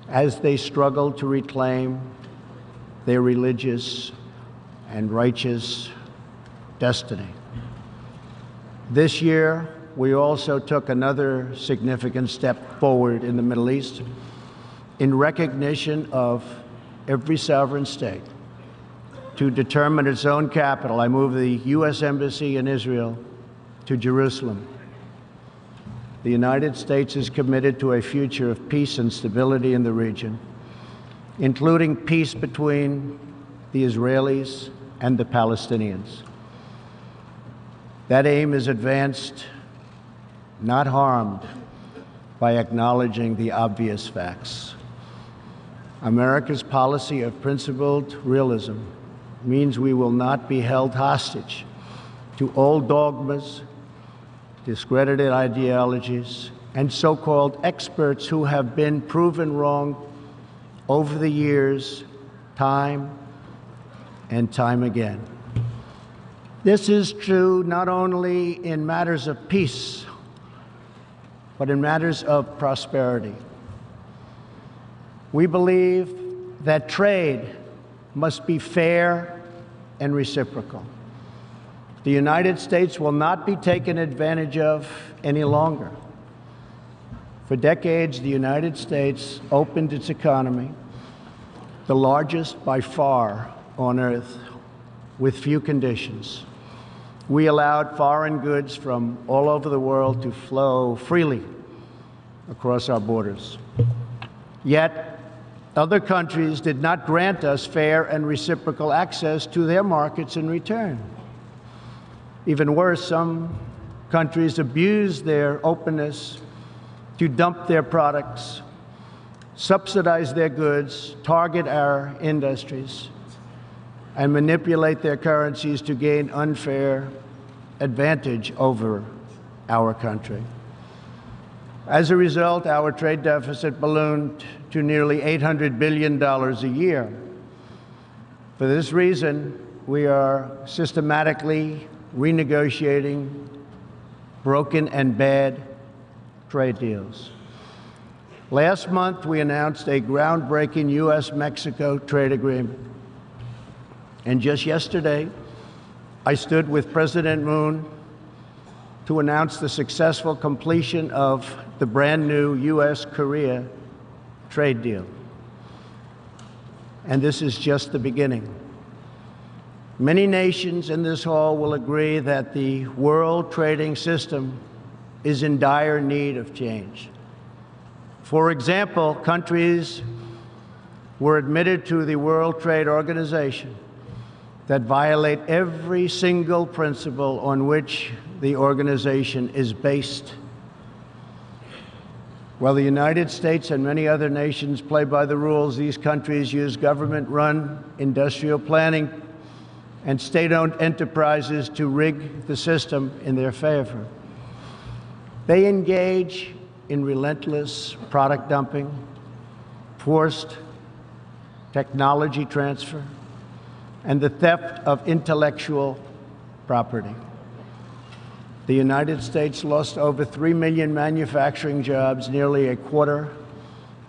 as they struggle to reclaim their religious and righteous destiny. This year, we also took another significant step forward in the Middle East in recognition of every sovereign state to determine its own capital. I moved the U.S. Embassy in Israel to Jerusalem. The United States is committed to a future of peace and stability in the region, including peace between the Israelis and the Palestinians. That aim is advanced, not harmed, by acknowledging the obvious facts. America's policy of principled realism means we will not be held hostage to old dogmas, discredited ideologies, and so-called experts who have been proven wrong over the years, time and time again. This is true not only in matters of peace, but in matters of prosperity. We believe that trade must be fair and reciprocal. The United States will not be taken advantage of any longer. For decades, the United States opened its economy, the largest by far on earth, with few conditions. We allowed foreign goods from all over the world to flow freely across our borders. Yet, other countries did not grant us fair and reciprocal access to their markets in return. Even worse, some countries abused their openness to dump their products, subsidize their goods, target our industries, and manipulate their currencies to gain unfair advantage over our country. As a result, our trade deficit ballooned to nearly $800 billion a year. For this reason, we are systematically renegotiating broken and bad trade deals. Last month, we announced a groundbreaking U.S.-Mexico trade agreement. And just yesterday, I stood with President Moon to announce the successful completion of the brand new U.S.-Korea trade deal. And this is just the beginning. Many nations in this hall will agree that the world trading system is in dire need of change. For example, countries were admitted to the World Trade Organization that violate every single principle on which the organization is based. While the United States and many other nations play by the rules, these countries use government-run industrial planning and state-owned enterprises to rig the system in their favor. They engage in relentless product dumping, forced technology transfer, and the theft of intellectual property. The United States lost over 3 million manufacturing jobs, nearly a quarter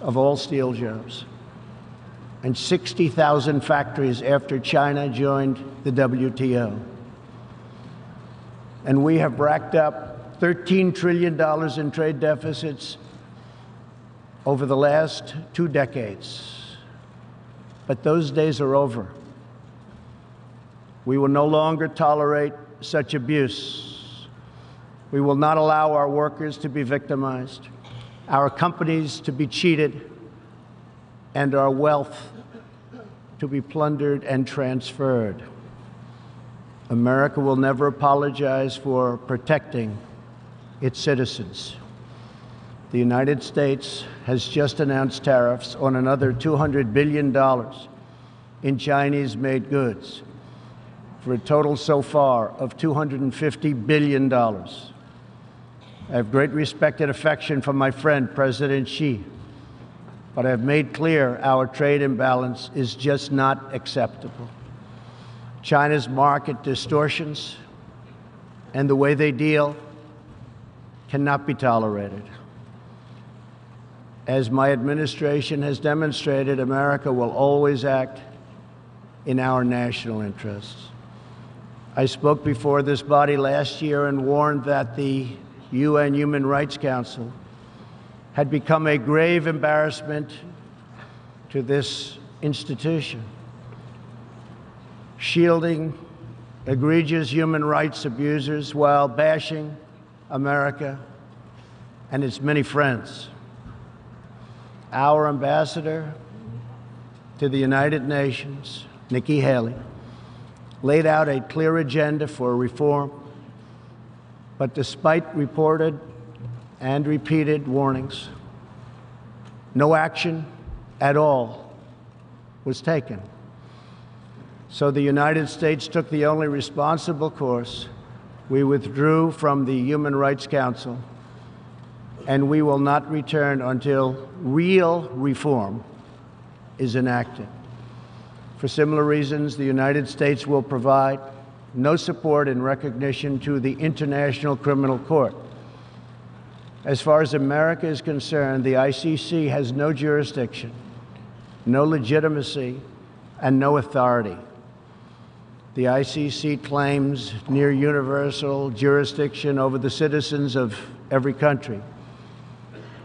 of all steel jobs, and 60,000 factories after China joined the WTO. And we have racked up $13 trillion in trade deficits over the last 2 decades. But those days are over. We will no longer tolerate such abuse. We will not allow our workers to be victimized, our companies to be cheated, and our wealth to be plundered and transferred. America will never apologize for protecting its citizens. The United States has just announced tariffs on another $200 billion in Chinese-made goods, for a total so far of $250 billion. I have great respect and affection for my friend, President Xi, but I have made clear our trade imbalance is just not acceptable. China's market distortions and the way they deal cannot be tolerated. As my administration has demonstrated, America will always act in our national interests. I spoke before this body last year and warned that the UN Human Rights Council had become a grave embarrassment to this institution, shielding egregious human rights abusers while bashing America and its many friends. Our ambassador to the United Nations, Nikki Haley, laid out a clear agenda for reform, but despite reported and repeated warnings, no action at all was taken. So the United States took the only responsible course. We withdrew from the Human Rights Council, and we will not return until real reform is enacted. For similar reasons, the United States will provide no support in recognition to the International Criminal Court. As far as America is concerned, the ICC has no jurisdiction, no legitimacy, and no authority. The ICC claims near universal jurisdiction over the citizens of every country,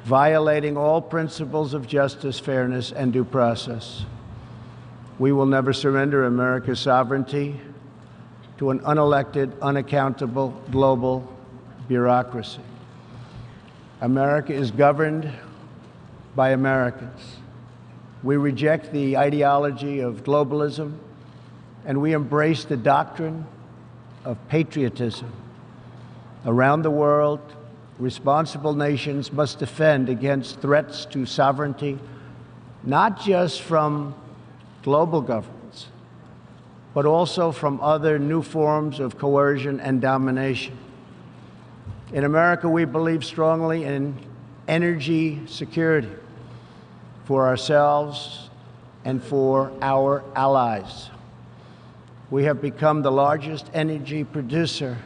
violating all principles of justice, fairness, and due process. We will never surrender America's sovereignty to an unelected, unaccountable global bureaucracy. America is governed by Americans. We reject the ideology of globalism, and we embrace the doctrine of patriotism. Around the world, responsible nations must defend against threats to sovereignty, not just from global governments, but also from other new forms of coercion and domination. In America, we believe strongly in energy security for ourselves and for our allies. We have become the largest energy producer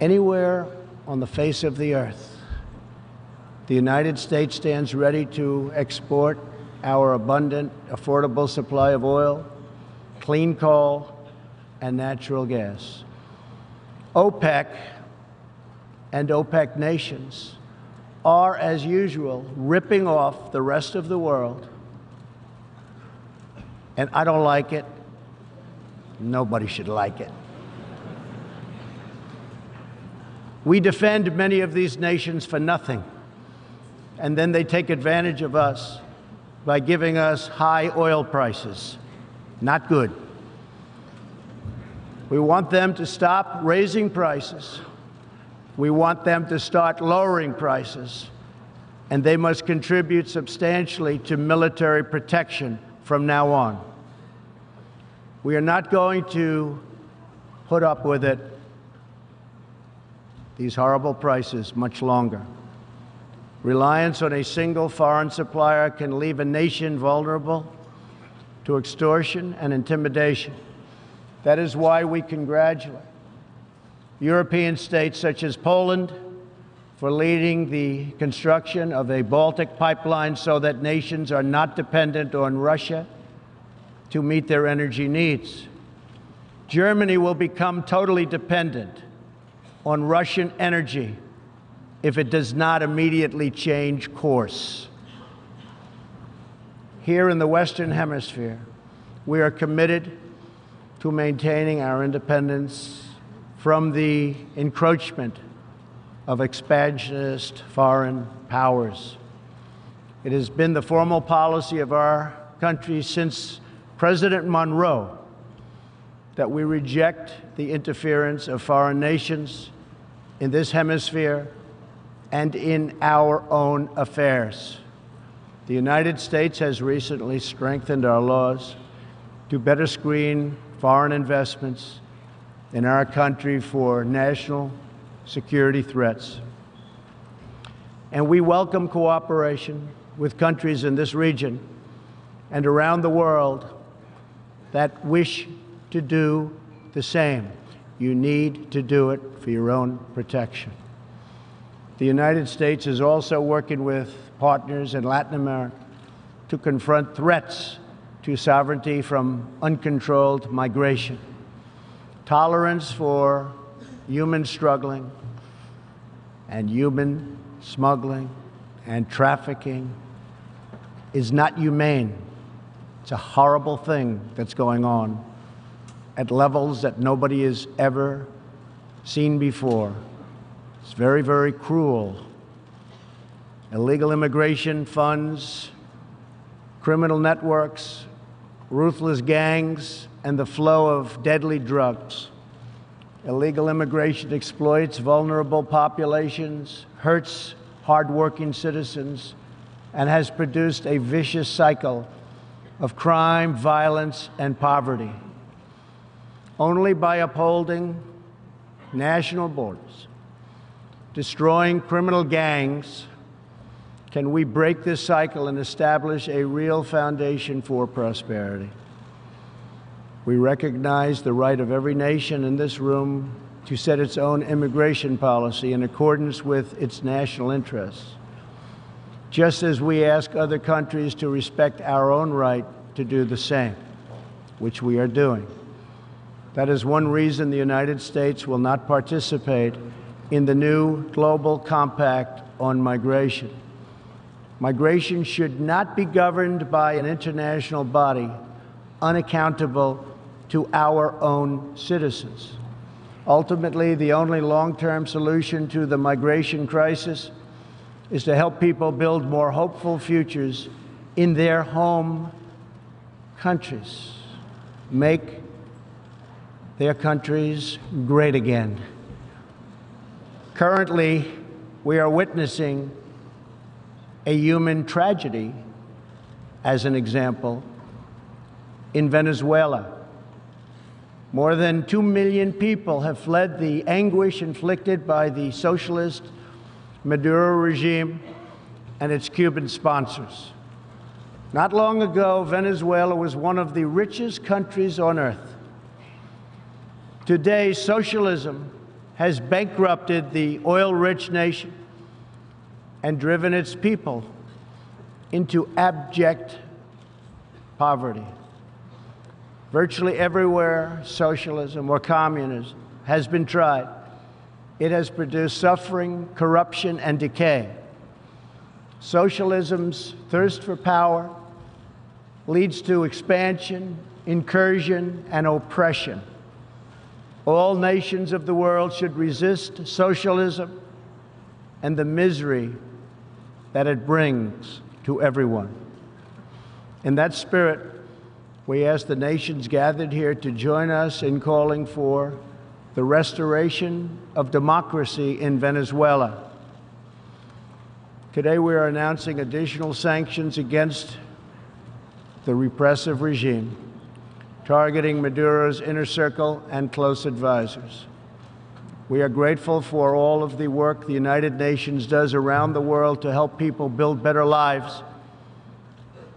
anywhere on the face of the earth. The United States stands ready to export our abundant, affordable supply of oil, clean coal, and natural gas. OPEC and OPEC nations are, as usual, ripping off the rest of the world. And I don't like it. Nobody should like it. We defend many of these nations for nothing, and then they take advantage of us by giving us high oil prices. Not good. We want them to stop raising prices. We want them to start lowering prices, and they must contribute substantially to military protection from now on. We are not going to put up with it, these horrible prices, much longer. Reliance on a single foreign supplier can leave a nation vulnerable to extortion and intimidation. That is why we congratulate European states such as Poland for leading the construction of a Baltic pipeline so that nations are not dependent on Russia to meet their energy needs. Germany will become totally dependent on Russian energy if it does not immediately change course. Here in the Western Hemisphere, we are committed to maintaining our independence from the encroachment of expansionist foreign powers. It has been the formal policy of our country since President Monroe that we reject the interference of foreign nations in this hemisphere and in our own affairs. The United States has recently strengthened our laws to better screen foreign investments in our country for national security threats. And we welcome cooperation with countries in this region and around the world that wish to do the same. You need to do it for your own protection. The United States is also working with partners in Latin America to confront threats to sovereignty from uncontrolled migration. Tolerance for human struggling and human smuggling and trafficking is not humane. It's a horrible thing that's going on at levels that nobody has ever seen before. It's very, very cruel. Illegal immigration funds, criminal networks, ruthless gangs, and the flow of deadly drugs. Illegal immigration exploits vulnerable populations, hurts hardworking citizens, and has produced a vicious cycle of crime, violence, and poverty. Only by upholding national borders, destroying criminal gangs, can we break this cycle and establish a real foundation for prosperity. We recognize the right of every nation in this room to set its own immigration policy in accordance with its national interests, just as we ask other countries to respect our own right to do the same, which we are doing. That is one reason the United States will not participate in the new Global Compact on Migration. Migration should not be governed by an international body unaccountable to our own citizens. Ultimately, the only long-term solution to the migration crisis is to help people build more hopeful futures in their home countries, make their countries great again. Currently, we are witnessing a human tragedy, as an example, in Venezuela. More than 2 million people have fled the anguish inflicted by the socialist Maduro regime and its Cuban sponsors. Not long ago, Venezuela was one of the richest countries on earth. Today, socialism has bankrupted the oil-rich nation and driven its people into abject poverty. Virtually everywhere socialism or communism has been tried, it has produced suffering, corruption, and decay. Socialism's thirst for power leads to expansion, incursion, and oppression. All nations of the world should resist socialism and the misery that it brings to everyone. In that spirit, we ask the nations gathered here to join us in calling for the restoration of democracy in Venezuela. Today, we are announcing additional sanctions against the repressive regime, targeting Maduro's inner circle and close advisors. We are grateful for all of the work the United Nations does around the world to help people build better lives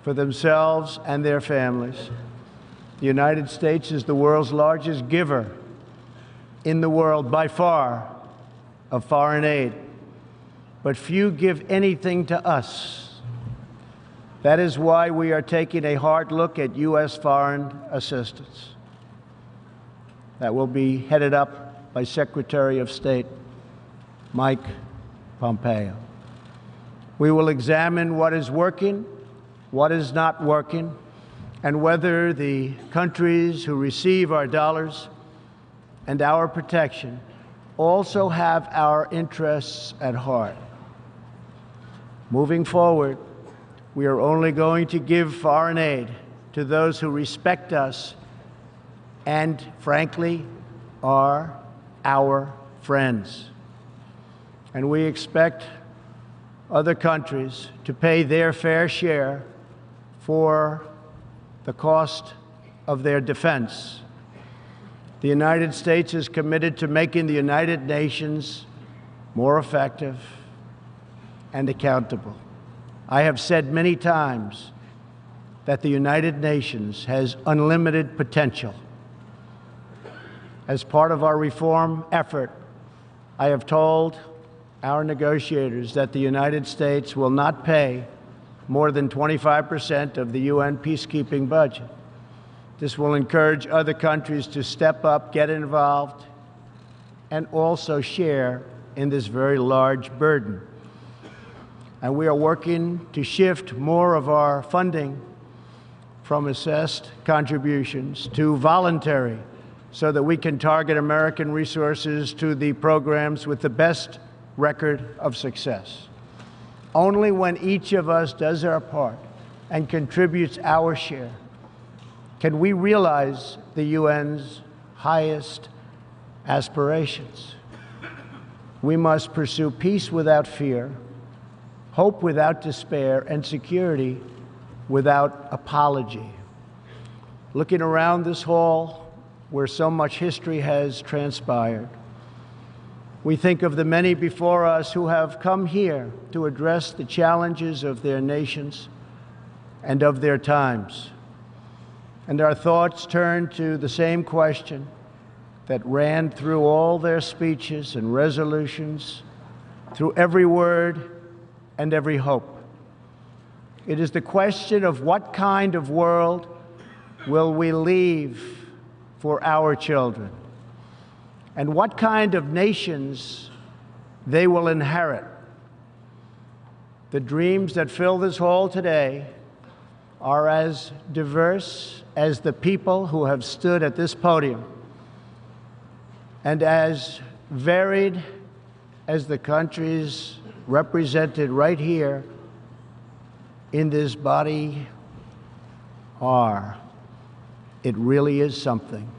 for themselves and their families. The United States is the world's largest giver in the world by far of foreign aid, but few give anything to us. That is why we are taking a hard look at U.S. foreign assistance. That will be headed up by Secretary of State Mike Pompeo. We will examine what is working, what is not working, and whether the countries who receive our dollars and our protection also have our interests at heart. Moving forward, we are only going to give foreign aid to those who respect us and, frankly, are our friends. And we expect other countries to pay their fair share for the cost of their defense. The United States is committed to making the United Nations more effective and accountable. I have said many times that the United Nations has unlimited potential. As part of our reform effort, I have told our negotiators that the United States will not pay more than 25% of the UN peacekeeping budget. This will encourage other countries to step up, get involved, and also share in this very large burden. And we are working to shift more of our funding from assessed contributions to voluntary, so that we can target American resources to the programs with the best record of success. Only when each of us does our part and contributes our share can we realize the UN's highest aspirations. We must pursue peace without fear, hope without despair, and security without apology. Looking around this hall, where so much history has transpired, we think of the many before us who have come here to address the challenges of their nations and of their times. And our thoughts turn to the same question that ran through all their speeches and resolutions, through every word and every hope. It is the question of what kind of world will we leave for our children, and what kind of nations they will inherit. The dreams that fill this hall today are as diverse as the people who have stood at this podium, and as varied as the countries represented right here in this body are. It really is something.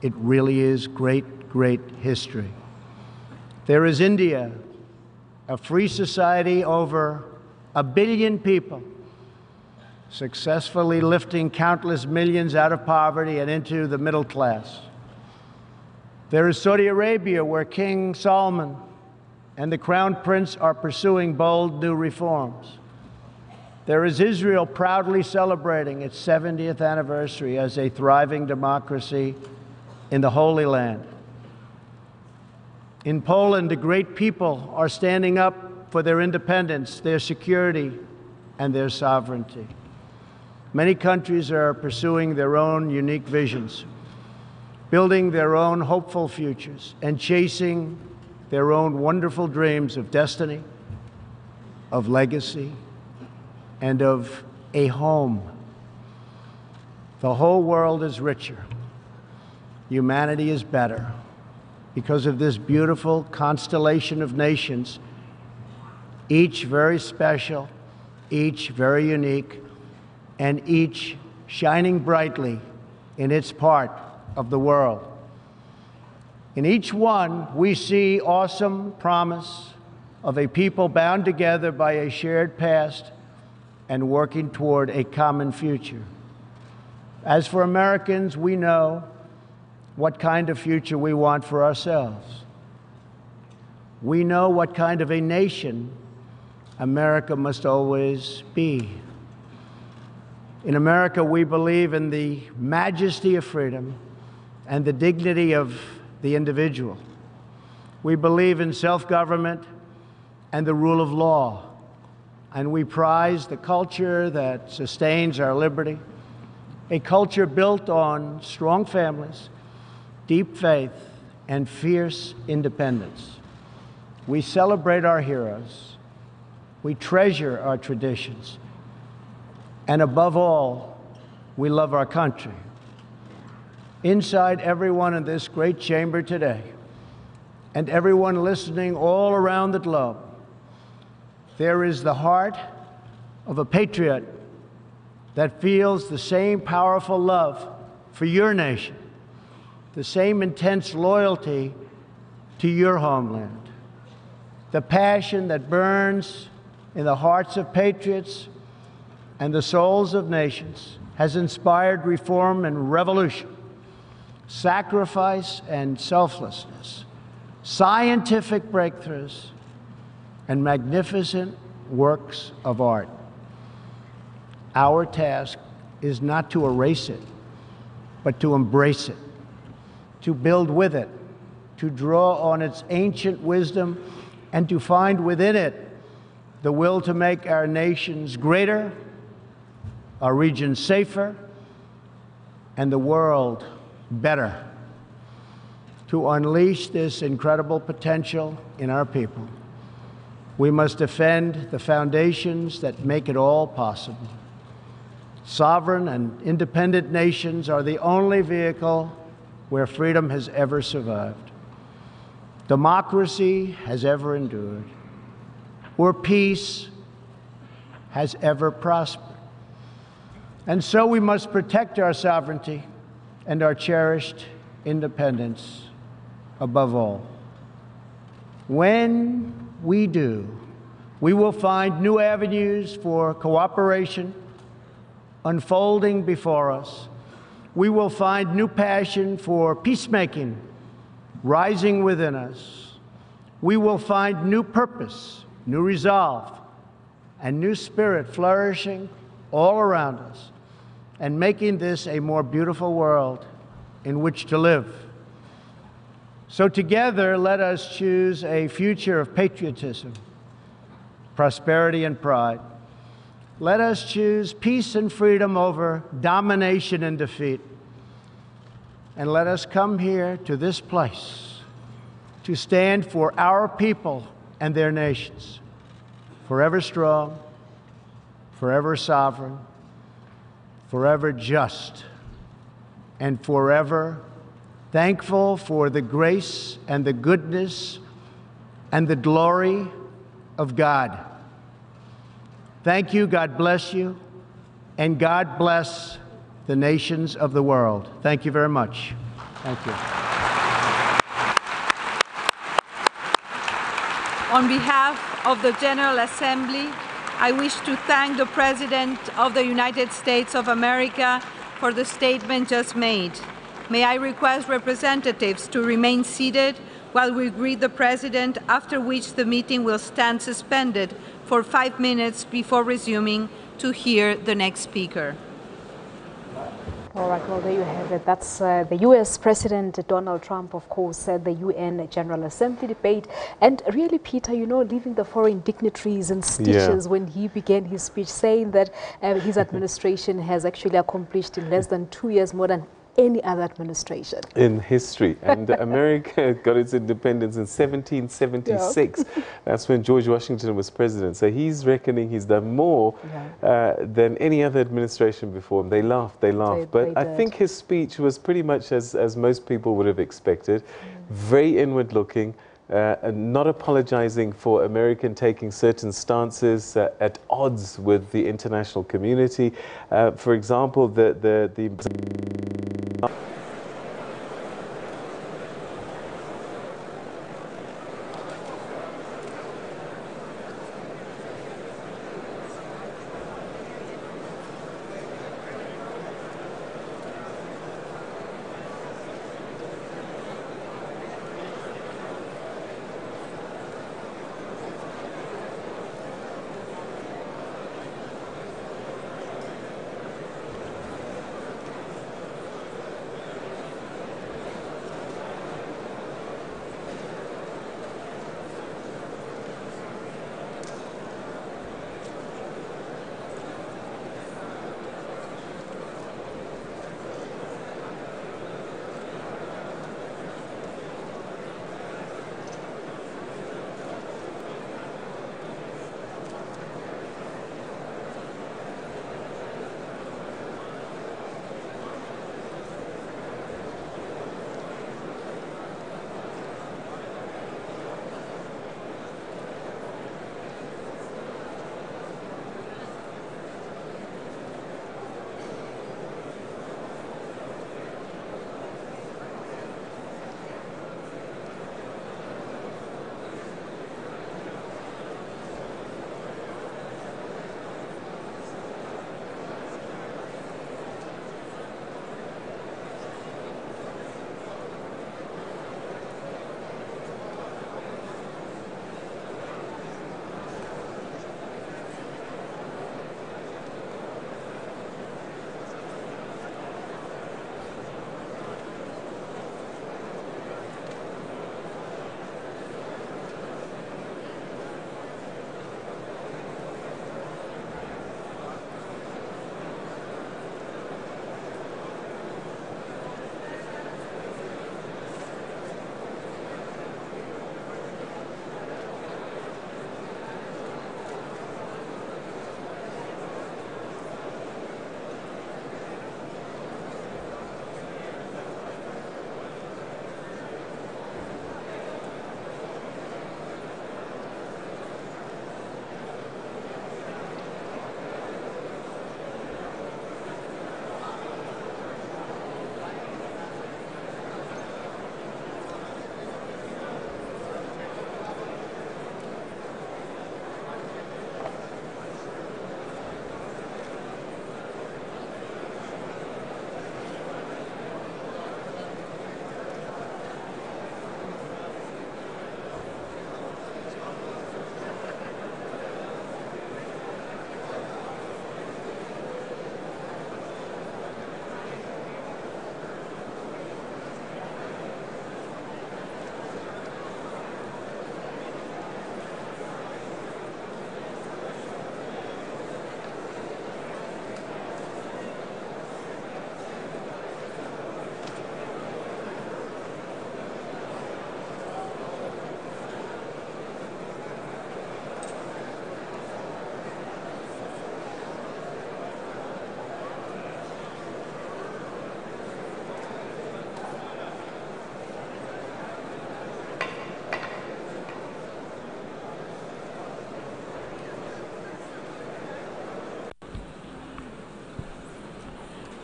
It really is great, great history. There is India, a free society, over 1 billion people, successfully lifting countless millions out of poverty and into the middle class. There is Saudi Arabia, where King Salman and the Crown Prince are pursuing bold new reforms. There is Israel, proudly celebrating its 70th anniversary as a thriving democracy in the Holy Land. In Poland, the great people are standing up for their independence, their security, and their sovereignty. Many countries are pursuing their own unique visions, building their own hopeful futures, and chasing their own wonderful dreams of destiny, of legacy, and of a home. The whole world is richer. Humanity is better because of this beautiful constellation of nations, each very special, each very unique, and each shining brightly in its part of the world. In each one, we see awesome promise of a people bound together by a shared past and working toward a common future. As for Americans, we know what kind of future we want for ourselves. We know what kind of a nation America must always be. In America, we believe in the majesty of freedom and the dignity of the individual. We believe in self-government and the rule of law. And we prize the culture that sustains our liberty, a culture built on strong families, deep faith, and fierce independence. We celebrate our heroes. We treasure our traditions. And above all, we love our country. Inside everyone in this great chamber today, and everyone listening all around the globe, there is the heart of a patriot that feels the same powerful love for your nation, the same intense loyalty to your homeland, the passion that burns in the hearts of patriots and the souls of nations has inspired reform and revolution, sacrifice and selflessness, scientific breakthroughs, and magnificent works of art. Our task is not to erase it, but to embrace it, to build with it, to draw on its ancient wisdom, and to find within it the will to make our nations greater, our region safer, and the world better, to unleash this incredible potential in our people. We must defend the foundations that make it all possible. Sovereign and independent nations are the only vehicle where freedom has ever survived, democracy has ever endured, or peace has ever prospered. And so we must protect our sovereignty and our cherished independence above all. When we do, we will find new avenues for cooperation unfolding before us. We will find new passion for peacemaking rising within us. We will find new purpose, new resolve, and new spirit flourishing all around us. and making this a more beautiful world in which to live. So together, let us choose a future of patriotism, prosperity and pride. Let us choose peace and freedom over domination and defeat. And let us come here to this place to stand for our people and their nations, forever strong, forever sovereign, forever just, and forever thankful for the grace and the goodness and the glory of God. Thank you, God bless you, and God bless the nations of the world. Thank you very much. Thank you. On behalf of the General Assembly, I wish to thank the President of the United States of America for the statement just made. May I request representatives to remain seated while we greet the President, after which the meeting will stand suspended for 5 minutes before resuming to hear the next speaker. All right, well, there you have it. That's the U.S. President Donald Trump, of course, at the UN General Assembly debate. And really, Peter, you know, leaving the foreign dignitaries in stitches when he began his speech, saying that his administration has actually accomplished in less than 2 years more than any other administration in history. And America got its independence in 1776. Yeah. That's when George Washington was president. So he's reckoning he's done more than any other administration before him. They laughed. But I think his speech was pretty much as most people would have expected. Very inward looking. And not apologizing for American taking certain stances at odds with the international community. For example, the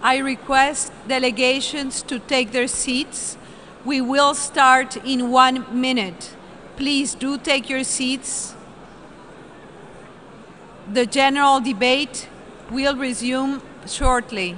I request delegations to take their seats. We will start in 1 minute. Please do take your seats. The general debate will resume shortly.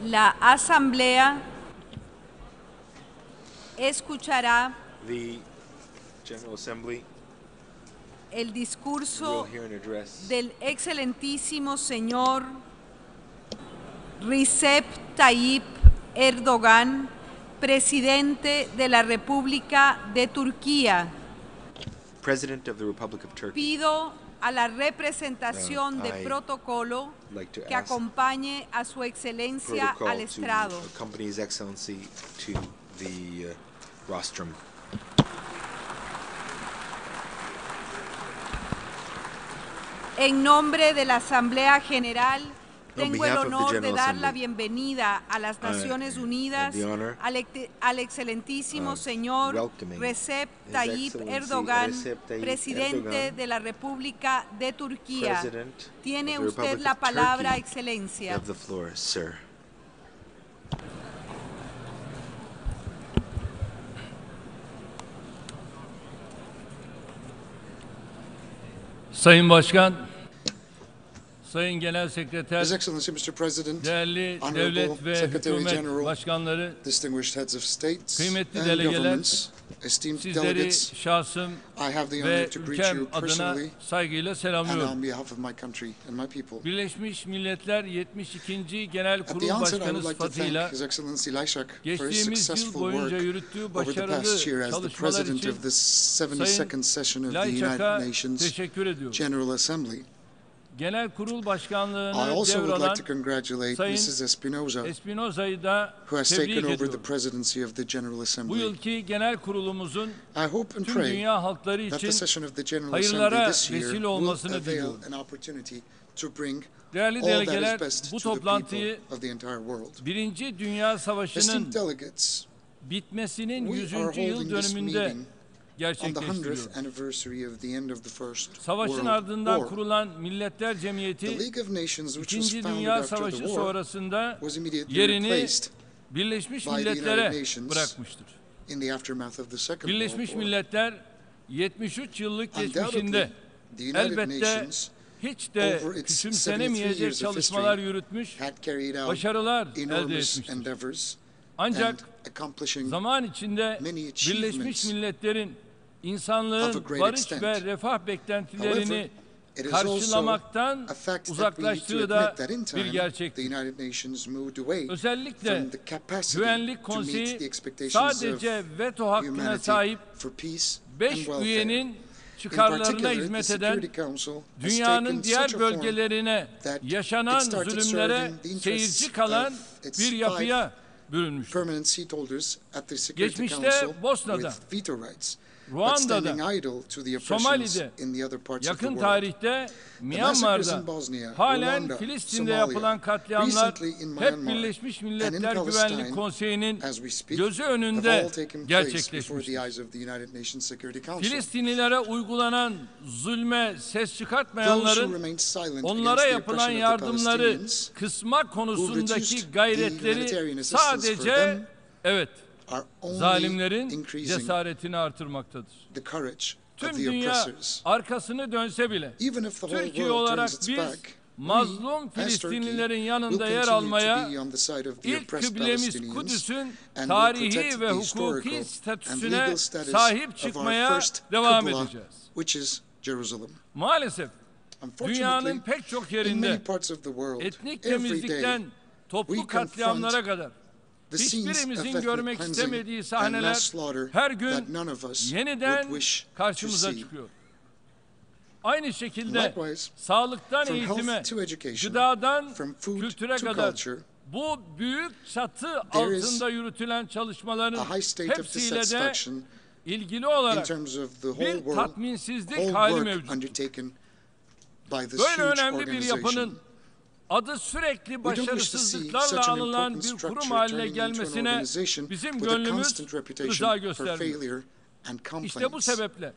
La Asamblea escuchará the General Assembly el discurso del excelentísimo señor Recep Tayyip Erdogan, presidente de la República de Turquía. President of the Republic of Turkey. Pido a la representación de protocolo que acompañe a su excelencia al estrado. Accompany His Excellency to the rostrum. En nombre de la Asamblea General, tengo el honor de dar la bienvenida a las Naciones Unidas al excelentísimo señor Recep Tayyip Erdogan, presidente de la República de Turquía. Tiene usted la palabra, excelencia. Sayın Başkan, Sayın Genel Sekreter, His Excellency Mr. President, değerli Honorable devlet ve Secretary hükümet General, başkanları, distinguished heads of states kıymetli and delegeler, governments, esteemed sizleri delegates, şahsım I have the ve honor to greet ülkem you adına personally saygıyla and selamlıyorum. on behalf of my country and my people. Birleşmiş Milletler 72. Genel At the Kurul onset, I Başkanı would like to thank sıfatıyla His Excellency Lajčák for his geçtiğimiz yıl successful boyunca work yürüttüğü over the başarılı past year as the çalışmalar President için of the 72nd session of the Lajčák'a United Nations teşekkür ediyorum. General Assembly. Genel Kurul Başkanlığı'nı I also would devralan like to congratulate Sayın Mrs. Espinoza'yı da who has tebrik taken over the ediyorum. presidency of the General Bu Assembly. yılki genel kurulumuzun I hope and tüm pray dünya halkları that the için session of the General hayırlara Assembly this year vesile will olmasını avail diliyorum. an opportunity to bring Değerli all that is delegeler, best bu to the toplantıyı people of the entire world. Birinci Dünya Savaşı'nın Esteemed delegates, bitmesinin we are 100. yıl holding this dönümünde meeting on the 100th gerçekleştiriyoruz. anniversary of the end of the First Savaşın World ardından War. kurulan Milletler Cemiyeti, The League of Nations, which was İkinci founded Dünya after the Savaşı war, sonrasında was immediately yerini replaced Birleşmiş by the Milletler'e United Nations bırakmıştır. in the aftermath of the Second Birleşmiş World War. Milletler 73 yıllık Undoubtedly, geçmişinde the United elbette Nations, hiç de over its 73 küçümsenemeyecek years of çalışmalar history, yürütmüş, had carried out başarılar elde enormous etmiştir. endeavors Ancak and accomplishing zaman içinde many Birleşmiş achievements Milletler'in of a insanlığın great barış extent. ve refah beklentilerini However, it is karşılamaktan also a fact that we need to uzaklaştığı da admit that in bir time the gerçektir. United Nations moved away Özellikle from the capacity Güvenlik to meet Konseyi the expectations sadece of veto hakkına humanity sahip for peace and 5 welfare. üyenin In çıkarlarına particular, the hizmet eden, Security Council has dünyanın taken diğer such a form bölgelerine that yaşanan it started zulümlere serving the interests seyirci kalan of its bir yapıya bürünmüştür. permanent seat holders at the Security Geçmişte Council Bosna'da, with veto rights, but Ruanda'da, standing idle to the oppressions Somali'de, in the other parts of the yakın world. tarihte Myanmar'da, halen Filistin'de yapılan katliamlar hep Birleşmiş Milletler Güvenlik Konseyi'nin gözü önünde gerçekleşmiştir. Filistinlilere uygulanan zulme ses çıkartmayanların onlara yapılan yardımları kısma konusundaki gayretleri sadece, evet, are only zalimlerin increasing cesaretini artırmaktadır. the courage Tüm of the dünya oppressors. arkasını dönse bile Even if the whole Türkiye world olarak turns its biz back, mazlum we, as Turkey, Filistinlilerin will yanında yer continue almaya, to be on the side of the ilk oppressed kıblemiz Palestinians Kudüs'ün and will tarihi protect ve the hukuki historical and statüsüne legal status sahip of our çıkmaya first devam Qibla, edeceğiz. which is Jerusalem. Maalesef dünyanın Unfortunately, pek çok in many yerinde parts of the world, etnik every day, temizlikten toplu we katliamlara confront kadar the scenes of hiçbirimizin ethnic görmek cleansing istemediği and sahneler mass slaughter her that gün none of us yeniden would wish to karşımıza see. çıkıyor. Aynı şekilde Likewise, sağlıktan from eğitime, health to education, gıdadan from food kültüre to kadar culture, bu büyük çatı there is altında yürütülen çalışmaların a high state of hepsiyle de dissatisfaction ilgili in olarak terms of the whole bir world, tatminsizlik whole hali work mevcut. undertaken by this Böyle huge önemli bir yapının organization. adı sürekli We don't wish to see başarısızlıklarla such an anılan important bir structure kurum haline turning into an gelmesine organization bizim with a gönlümüz constant rıza reputation for göstermiyor. failure and İşte bu complaints. sebeple her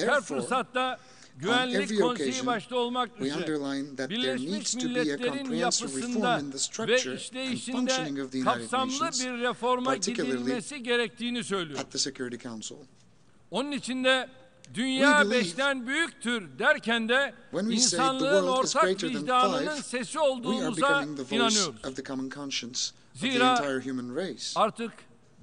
Therefore, fırsatta on Güvenlik every Konseyi occasion, başta olmak we üzere underline that there Birleşmiş needs to be a Milletler'in comprehensive yapısında reform in the ve structure and işleyişinde functioning of the United kapsamlı Nations, bir reforma particularly gidilmesi gerektiğini söylüyor. at the Security Council. Onun için de dünya We believe, beşten büyüktür derken de when we say the insanlığın world is ortak greater than vicdanının five, sesi we are olduğumuza becoming the voice inanıyoruz. of the common conscience of the Zira entire human race. artık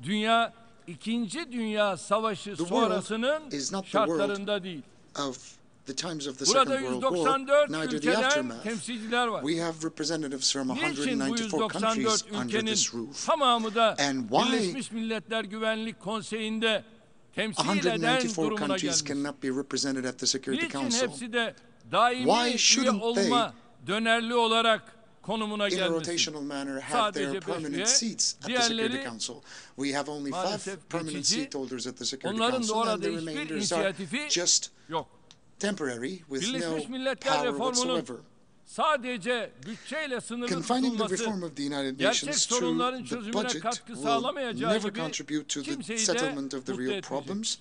dünya İkinci Dünya Savaşı The sonrasının world is not the şartlarında değil. Of the times of the Burada Second World War, 194 neither the ülkeden aftermath. temsilciler var. We have representatives from Niçin bu 194 countries 194 under ülkenin this roof. tamamı da And why Birleşmiş Milletler Güvenlik Konseyi'nde temsil eden 194 durumuna countries gelmiş? cannot be represented at the Security Niçin Council? hepsi de daimi Why üye shouldn't olma dönerli olarak konumuna in a gelmesin? rotational manner have their Sadece permanent üye, seats at the diğerleri Security Council. We have only 5 maalesef permanent geçici, seat holders at the Security onların da Council, and orada the hiçbir remainders are inisiyatifi just yok. temporary with no Birleşmiş Milletler power reformunun whatsoever. sadece bütçeyle sınırlı Confining the tutulması reform of the United gerçek Nations to sorunların the çözümüne budget katkı will sağlamayacağı never gibi contribute to the kimseyi de settlement of the mutlu real etmeyecek. problems,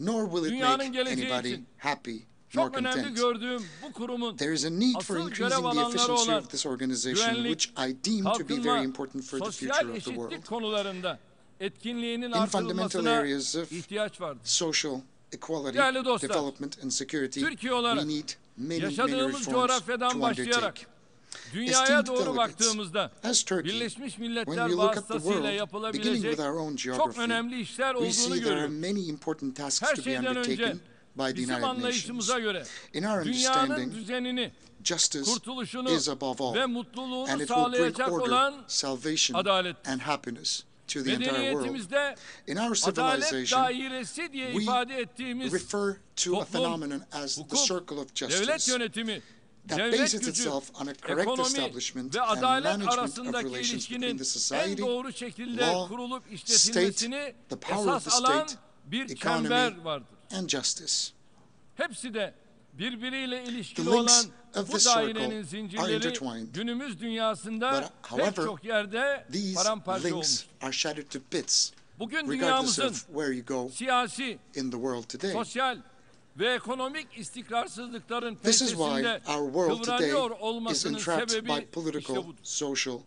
nor will it Dünyanın make geleceği anybody için happy nor çok önemli content. gördüğüm bu kurumun There is a need for asıl görev increasing the alanları efficiency olan of this organization, güvenlik, which I deem to be very kalkınma, important for the sosyal future of the world. eşitlik konularında etkinliğinin In fundamental artırılmasına areas of ihtiyaç vardır. social equality, Değerli dostlar, development and security, Türkiye we olarak need many yaşadığımız reforms coğrafyadan to başlayarak undertake. dünyaya Esteemed doğru delegates, baktığımızda as Turkey, Birleşmiş when Milletler we look at the vasıtasıyla world, beginning yapılabilecek with our own çok geography, önemli işler we olduğunu see there are görüyoruz. many important tasks Her to be şeyden önce undertaken by the bizim United Nations. anlayışımıza göre In our dünyanın understanding, düzenini, justice kurtuluşunu is above all, ve mutluluğunu and it will bring sağlayacak order, olan salvation, adalet. and happiness to the entire world. Medeniyetimizde In our adalet civilization, dairesi diye we ifade ettiğimiz refer to a toplum, phenomenon as the hukuk, circle of devlet justice yönetimi, that devlet bases gücü, itself on a correct ekonomi establishment ve and adalet management of arasındaki relations between ilişkinin the en society, doğru şekilde law, kurulup state, işletilmesini the power of the esas alan state, bir economy, çember vardır. and justice. Hepsi de birbiriyle ilişkili The links olan of bu this dairenin circle are zincirleri intertwined. günümüz dünyasında But, pek however, çok yerde These paramparça olmuş. links are shattered to bits, Bugün regardless dünyamızın of where you go siyasi, in the world today. sosyal ve ekonomik istikrarsızlıkların This is why pençesinde our world today kıvranıyor is olmasının entrapped sebebi by işte political, budur. social,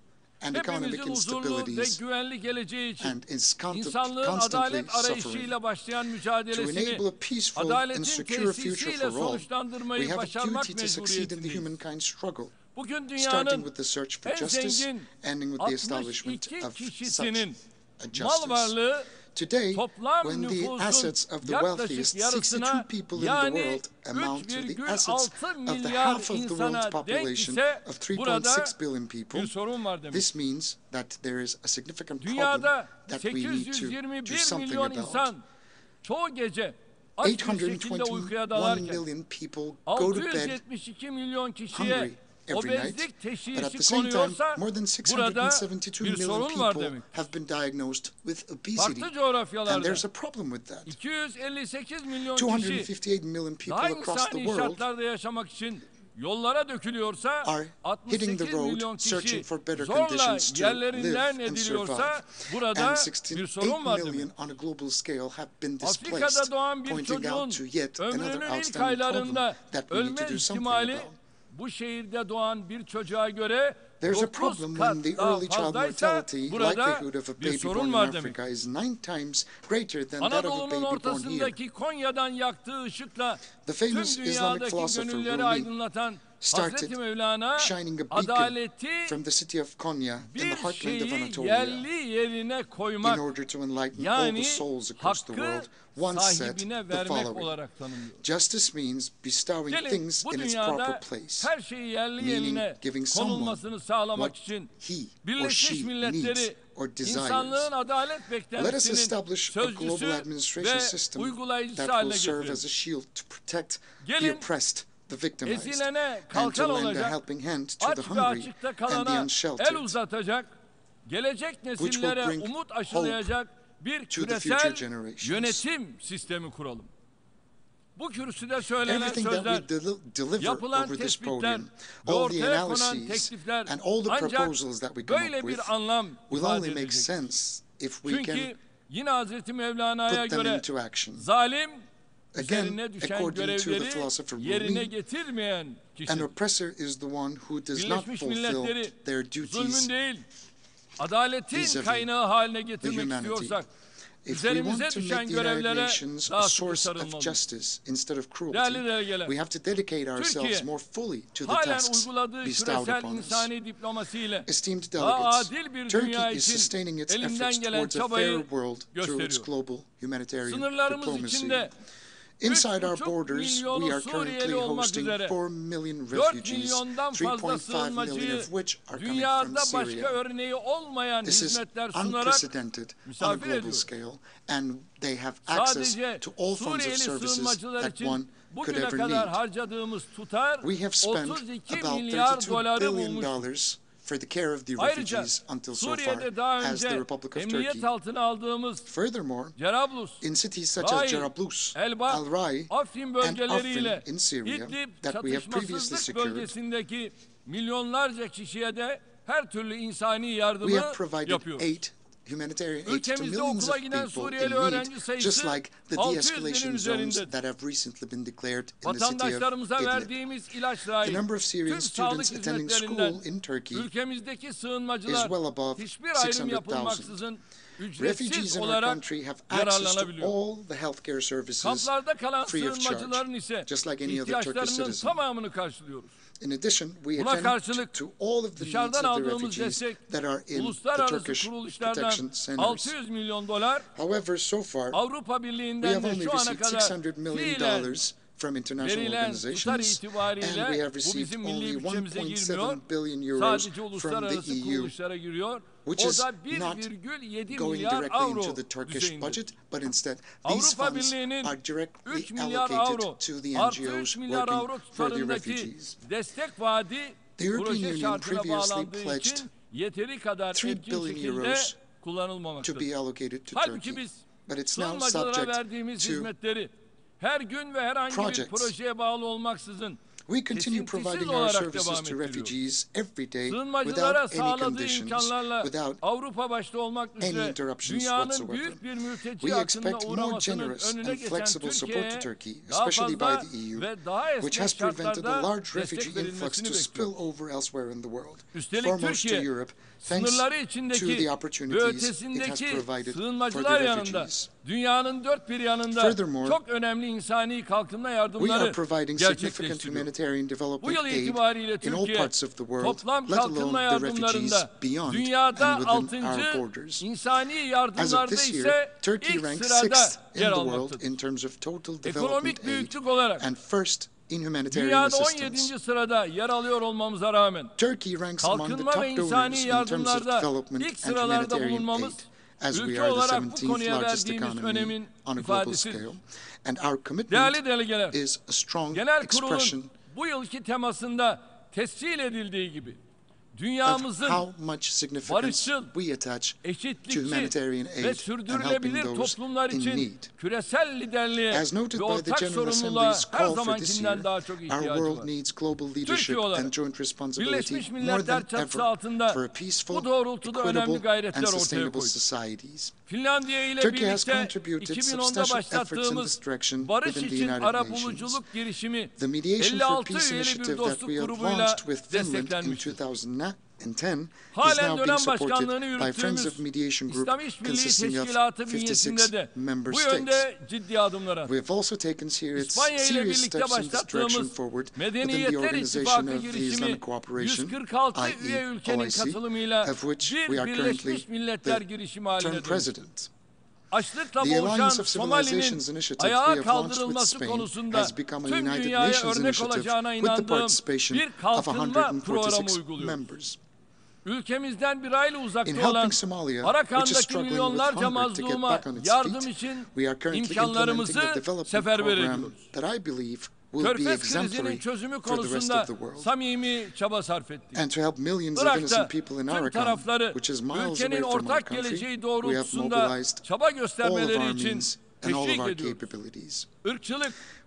and economic Hepimizin huzurlu ve instabilities, güvenli geleceği için and is insanlığın constantly adalet suffering. arayışıyla başlayan To mücadelesini enable a peaceful and adaletin secure future tesisiyle for all, sonuçlandırmayı we have a başarmak duty to succeed in the mecburiyetindeyiz. humankind struggle, Bugün starting dünyanın with the search for en justice, zengin ending with the establishment 62 of such kişisinin a mal justice. varlığı Today, toplam when the nüfusun assets of the yaklaşık wealthiest yarısına 62 people in the yani world amount to the assets 3,6 of the milyar half of the world's insana denk population ise of burada 3.6 billion people, bir sorun var demek. this means that there is a significant problem Dünyada that we need to do 821 something milyon about. insan çoğu gece aç bir şekilde 821 uykuya dalarken million people go to bed 672 milyon kişiye hungry every night, obezlik but at the teşhisi same time, konuyorsa more than burada 672 bir million sorun var people demek. have been diagnosed with obesity, Farklı and coğrafyalarda there's a problem with that. 258 milyon kişi 258 million people daha across the insani world şartlarda yaşamak için yollara dökülüyorsa are hitting the 68 road, milyon kişi searching for better zorla conditions to yerlerinden live and ediliyorsa survive. burada And bir 68 sorun var demek. million on a global scale have been displaced, Afrika'da doğan bir pointing out to çocuğun yet another ömrünün ilk outstanding problem aylarında that we need ölme to do something ihtimali about. bu şehirde doğan bir çocuğa göre There's a 9 problem kat when the daha early child fazlaysa mortality burada likelihood of a bir baby born sorun in var demek. Africa is 9 times greater than that of a Anadolu'nun baby born here. ortasındaki Konya'dan yaktığı ışıkla The tüm famous Islamic dünyadaki philosopher gönülleri Rumi aydınlatan started Hazreti Mevlana shining a beacon adaleti from the city of Konya in the bir heartland of şeyi Anatolia yerli yerine in koymak, order to enlighten all yani the souls across the world. hakkı Once said sahibine the vermek following: olarak tanımlıyor. justice means bestowing Gelin things bu in its dünyada proper place, her şeyi yerli meaning yerine giving someone konulmasını sağlamak what için he or Birleşmiş she Milletleri needs or desires. insanlığın adalet Let us beklentisinin establish a global sözcüsü administration ve system uygulayıcısı that haline will serve getirelim. as a shield to protect the Gelin oppressed, the victimized, ezilene and kalkan to lend a olacak, helping hand to aç the ve hungry açıkta and the kalana el unsheltered, uzatacak, gelecek will nesillere bring umut aşılayacak bir to the future küresel generations. yönetim sistemi kuralım. Bu kürsüde söylenen Everything that sözler, we deliver yapılan over this tespitler podium, ve all the ortaya konan analyses teklifler and all the ancak proposals that we come up böyle with bir anlam will ifade only make edecek. sense if we Çünkü can yine Hazreti Mevlana'ya put them göre into action. zalim, Again, üzerine düşen according to the görevleri philosopher yerine Rumi, getirmeyen an kişi. oppressor is the one who does not Birleşmiş fulfill Milletleri their zulmün duties değil, adaletin vis-a-vis kaynağı haline the getirmek humanity. istiyorsak, If we üzerimize want to düşen make the United görevlere Nations a daha sıkı source of sarılmalıyız. justice instead of cruelty, Değerli delegeler, we have to dedicate ourselves Türkiye more fully to the halen tasks uyguladığı bestowed küresel upon us. insani diplomasiyle Esteemed daha delegates, adil bir Turkey dünya is için sustaining its elinden efforts gelen towards a çabayı fairer world through its gösteriyor. global humanitarian Sınırlarımız diplomacy. içinde Inside our 3,5 borders, we milyonu are Suriyeli currently olmak hosting üzere 4 million 4 refugees, milyondan fazla 3.5 million sığınmacıyı of which are coming from dünyada başka Syria. örneği olmayan This is hizmetler sunarak unprecedented on a misafir global ediyor. scale, and they have access Sadece to all forms of Suriyeli services sığınmacılar that için one could bugüne ever kadar need. harcadığımız tutar We have spent 32 about milyar $32 doları billion bulmuş. for the care of the Ayrıca refugees until so far Suriye'de daha as the önce Republic of emniyet Turkey. altına aldığımız Furthermore, Cerablus, in cities such as Rai, Jarablus, Elbap, Al-Rai, Afrin and bölgeleriyle Afrin in Syria İdlib that we have previously çatışmasızlık secured, bölgesindeki milyonlarca kişiye de her türlü insani yardımı we have provided yapıyoruz. humanitarian aid to Ülkemizde millions okula of giden people Suriyeli in öğrenci need, sayısı just like the 600 binin de-escalation zones üzerindedir. that have recently been declared in the city of Vatandaşlarımıza Idlib. verdiğimiz ilaç The dahil number of Syrian tüm sağlık students attending hizmetlerinden school in Turkey ülkemizdeki is sığınmacılar well above hiçbir ayrım 600,000. yapılmaksızın Refugees ücretsiz in our olarak country have access to yararlanabiliyor. all the healthcare services Kamplarda kalan free of sığınmacıların charge, ise just like any other Turkish ihtiyaçlarının citizen. tamamını karşılıyoruz. In addition, we Buna attend karşılık to all of the needs dışarıdan of the aldığımız refugees destek that are in the uluslararası Turkish kuruluşlardan protection centers. 600 milyon dolar, However, so far, Avrupa we Birliği'nden have de only şu ana received kadar $600 million fiilen from international verilen tutar organizations, and itibariyle we have bu received bizim only milli bütçemize 1.7 girmiyor. billion euros Sadece from the uluslararası EU, kuruluşlara giriyor. which O is da not 1,7 going milyar directly into avro the Turkish düzeyinde. budget, but instead these Avrupa funds Birliği'nin are 3 directly milyar allocated avro to the artı NGOs 3 milyar avro working for the tutarındaki refugees. destek vaadi The European proje Union şartına previously bağlandığı pledged için yeteri kadar 3 etkin billion şekilde euros to kullanılmamaktadır. be allocated to Halbuki Turkey, biz but it's now sığınmacılara subject verdiğimiz to hizmetleri her gün ve herhangi bir projects. projeye bağlı olmaksızın We continue kesintisiz providing our olarak services devam to ettiriyoruz. refugees every day Sığınmacılara without any sağladığı conditions, imkanlarla without Avrupa başta olmak any üzere interruptions dünyanın whatsoever. büyük bir mülteci We akınına expect more uğramasının generous önüne and geçen flexible support to Türkiye'ye Turkey, daha especially by fazla the EU, ve daha which esnek has prevented a şartlarda large refugee destek influx verilmesini to spill bekliyoruz. over elsewhere in the world, Üstelik foremost to Türkiye, Europe, thanks sınırları to içindeki the ve opportunities it has ötesindeki provided for sığınmacılar the yanında refugees. dünyanın dört bir yanında Furthermore, çok önemli insani kalkınma We are yardımları providing significant gerçekleştiriyor. humanitarian Bu development yıl aid itibariyle in all Türkiye parts of the world, toplam let alone kalkınma the refugees yardımlarında beyond dünyada and within 6. our borders. insani As of yardımlarda this ise year, Turkey ilk ranks sırada 6th in yer the world almaktadır. in terms of total development Ekonomik aid büyüklük olarak and first in humanitarian dünyada assistance. 17. sırada yer alıyor olmamıza rağmen Turkey ranks among the kalkınma ve top insani donors in terms of yardımlarda development ilk and sıralarda humanitarian bulunmamız aid, as we ülke are the olarak bu 17th konuya largest verdiğimiz economy önemin on a global ifadesidir. scale. And our commitment Değerli delegeler, is a strong genel expression kurulun bu yılki temasında tescil edildiği gibi of how much significance we attach to humanitarian aid and helping those in need. As noted by the General Assembly's call for this year, our world needs global leadership and joint responsibility more than ever for a peaceful, equitable, and sustainable societies. Turkey has contributed substantial efforts in this direction within the United Nations. The Mediation for Peace initiative that we have launched with Finland in 2010 is now being supported by Friends of Mediation Group consisting of 56 member states. We have also taken serious steps in this direction forward within the Organization of the Islamic Cooperation, i.e. OIC, of which we are currently the term president. The Alliance of Civilizations initiative we have launched with Spain has become a United Nations initiative with the participation of 146 members. In helping Somalia, which is struggling with hunger to get back on its feet, we are currently implementing a development program that I believe will be exemplary for the rest of the world. And to help millions of innocent people in Arakan, which is miles away from our country, we have mobilized all of our means and all of our capabilities.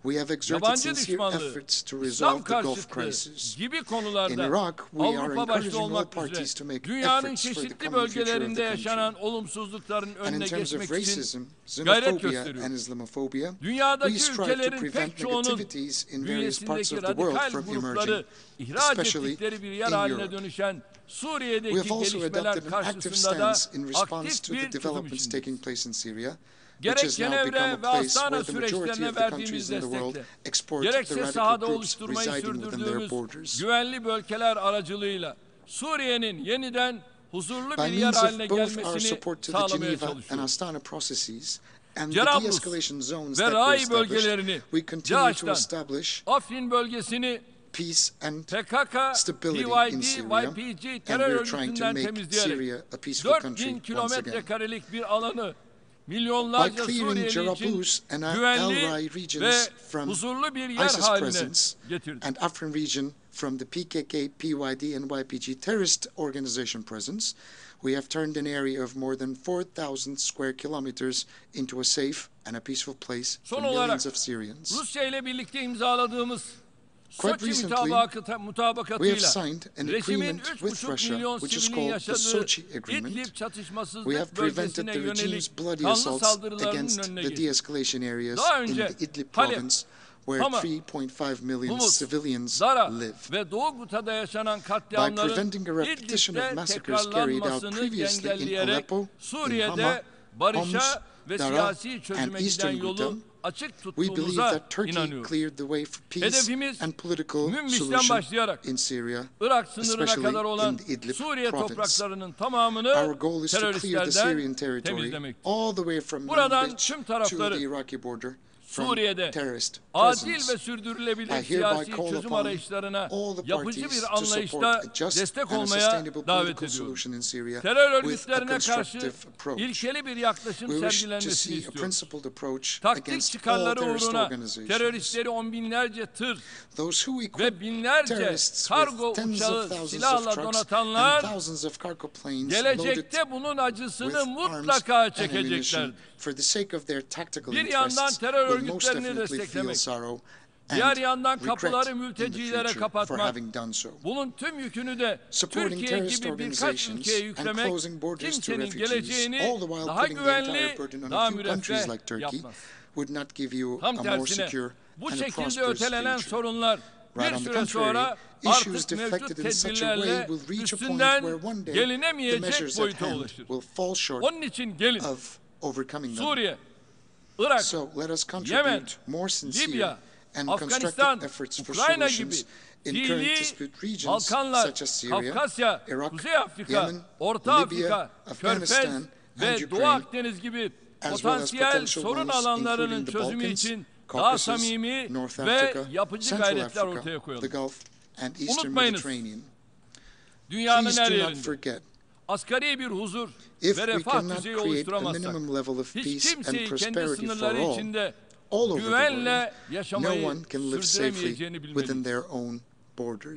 We have exerted sincere efforts to resolve the Gulf crisis. In Iraq, we are encouraging all parties to make efforts for the common future of the country. And in terms of racism, xenophobia, and Islamophobia, we strive to prevent negativities in various parts of the world from emerging, especially in Europe. We have also adopted an active stance in response to the developments taking place in Syria, which has now become a place where the majority of the countries in the world export the radical groups residing within their borders. By means of both our support to the Geneva and Astana processes and the de-escalation zones that we established, we continue to establish peace and stability in Syria, and we are trying to make Syria a peaceful country once again. By clearing Jarablus and El-Rai regions from ISIS presence and Afrin region from the PKK, PYD, and YPG terrorist organization presence, we have turned an area of more than 4,000 square kilometers into a safe and a peaceful place for millions of Syrians. Quite recently, we have signed an agreement with Russia, which is called the Sochi Agreement. We have prevented the regime's bloody assaults against the de-escalation areas in the Idlib province, where 3.5 million civilians live. By preventing a repetition of massacres carried out previously in Aleppo, in Hama, Homs, Dara, and eastern Ghouta, we believe that Turkey cleared the way for peace and political solution in Syria, especially in the Idlib province. Our goal is to clear the Syrian territory all the way from Manbij to the Iraqi border from terrorist presence. I hereby call upon all the parties to support a just and a sustainable political solution in Syria with a constructive approach. We wish to see a principled approach against all terrorist organizations. Those who equip terrorists with tens of thousands of trucks and thousands of cargo planes loaded with arms and ammunition for the sake of their tactical interests will most definitely feel sorrow and regret in the future for having done so. Supporting terrorist organizations and closing borders to refugees, all the while putting the entire burden on a few countries like Turkey, would not give you a more secure and a prosperous future. Right on the contrary, issues deflected in such a way will reach a point where one day the measures at hand will fall short of overcoming them. So let us contribute more sincere and constructive efforts for solutions in current dispute regions such as Syria, Iraq, Yemen, Libya, Afghanistan, and Ukraine, as well as potential ones including the Balkans, Caucasus, North Africa, Central Africa, the Gulf, and Eastern Mediterranean. Please do not forget, if we cannot create a minimum level of peace and prosperity for all over the world, no one can live safely within their own borders.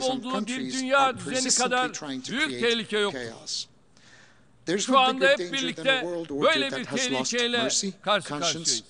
olduğu bir dünya düzeni kadar büyük tehlike yoktur. Şu anda hep birlikte böyle bir tehlikeyle karşı karşıyayız.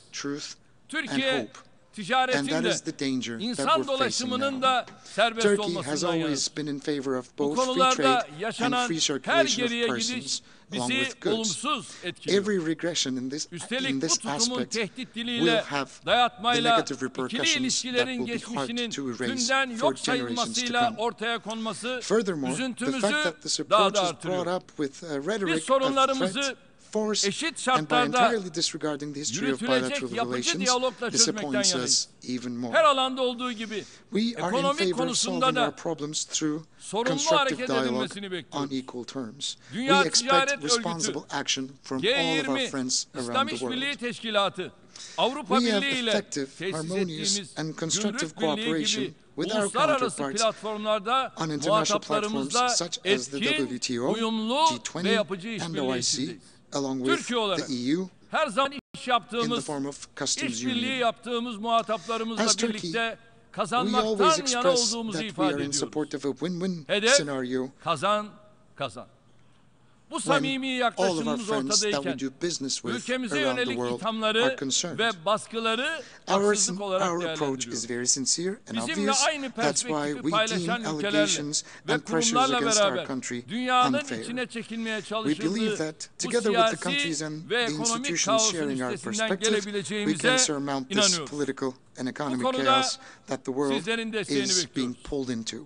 Türkiye ticaretin that de, is the danger that insan we're facing dolaşımının now. da serbest Turkey has olmasından always yanayız. been in favor of Bu both free konularda trade and yaşanan free her circulation geriye of gidiş persons along bizi with goods. olumsuz etkiliyor. Every regression in Üstelik bu this tutumun aspect tehdit will diliyle, have the dayatmayla, negative ikili repercussions that ilişkilerin will be hard geçmişinin to erase tümden for yok generations to sayılmasıyla come. ortaya konması Furthermore, the üzüntümüzü fact that this daha approach da is artırıyor. brought up with Biz rhetoric of sorunlarımızı threat, force, eşit and by şartlarda entirely disregarding the history of yürütülecek bilateral yapıcı relations, diyalogla çözmekten disappoints yanayız. us even more. Her alanda olduğu gibi We are in ekonomi favor of konusunda solving our da problems through sorumlu constructive hareket dialogue edilmesini on bekliyoruz. equal terms. Dünya We expect Ticaret responsible Örgütü, action from all of our G20, friends around İslam the İşbirliği world. Teşkilatı, Avrupa We have Birliği ile effective, tesis harmonious, ettiğimiz and constructive Gümrük Birliği cooperation gibi with our uluslararası counterparts platformlarda on international platforms muhataplarımızla such as the etkin, WTO, uyumlu ve G20, yapıcı and işbirliği OIC, içindeyiz. along with Türkiye olarak the EU, her zaman iş in the yaptığımız, form of customs işbirliği union. yaptığımız muhataplarımızla As Turkey, birlikte we kazanmaktan always yana express olduğumuzu that we ifade are in ediyoruz. support of a win-win Hedef scenario kazan kazan. Bu when samimi all of our yaklaşımımız friends that we ortadayken do business with ülkemize around the yönelik world are ithamları concerned. ve baskıları haksızlık olarak Our approach is değerlendiriyoruz. very sincere and Bizimle obvious. aynı That's why perspektifi we deem paylaşan ülkelerle allegations ve and pressures kurumlarla against our beraber country dünyanın unfair. içine çekilmeye We believe çalışıldığı that bu together with the countries siyasi and ve the ekonomik institutions kaosun sharing our üstesinden perspective, we gelebileceğimize can surmount this inanıyoruz. political and Bu economic konuda chaos that the world sizlerin desteğini is being bekliyoruz. pulled into.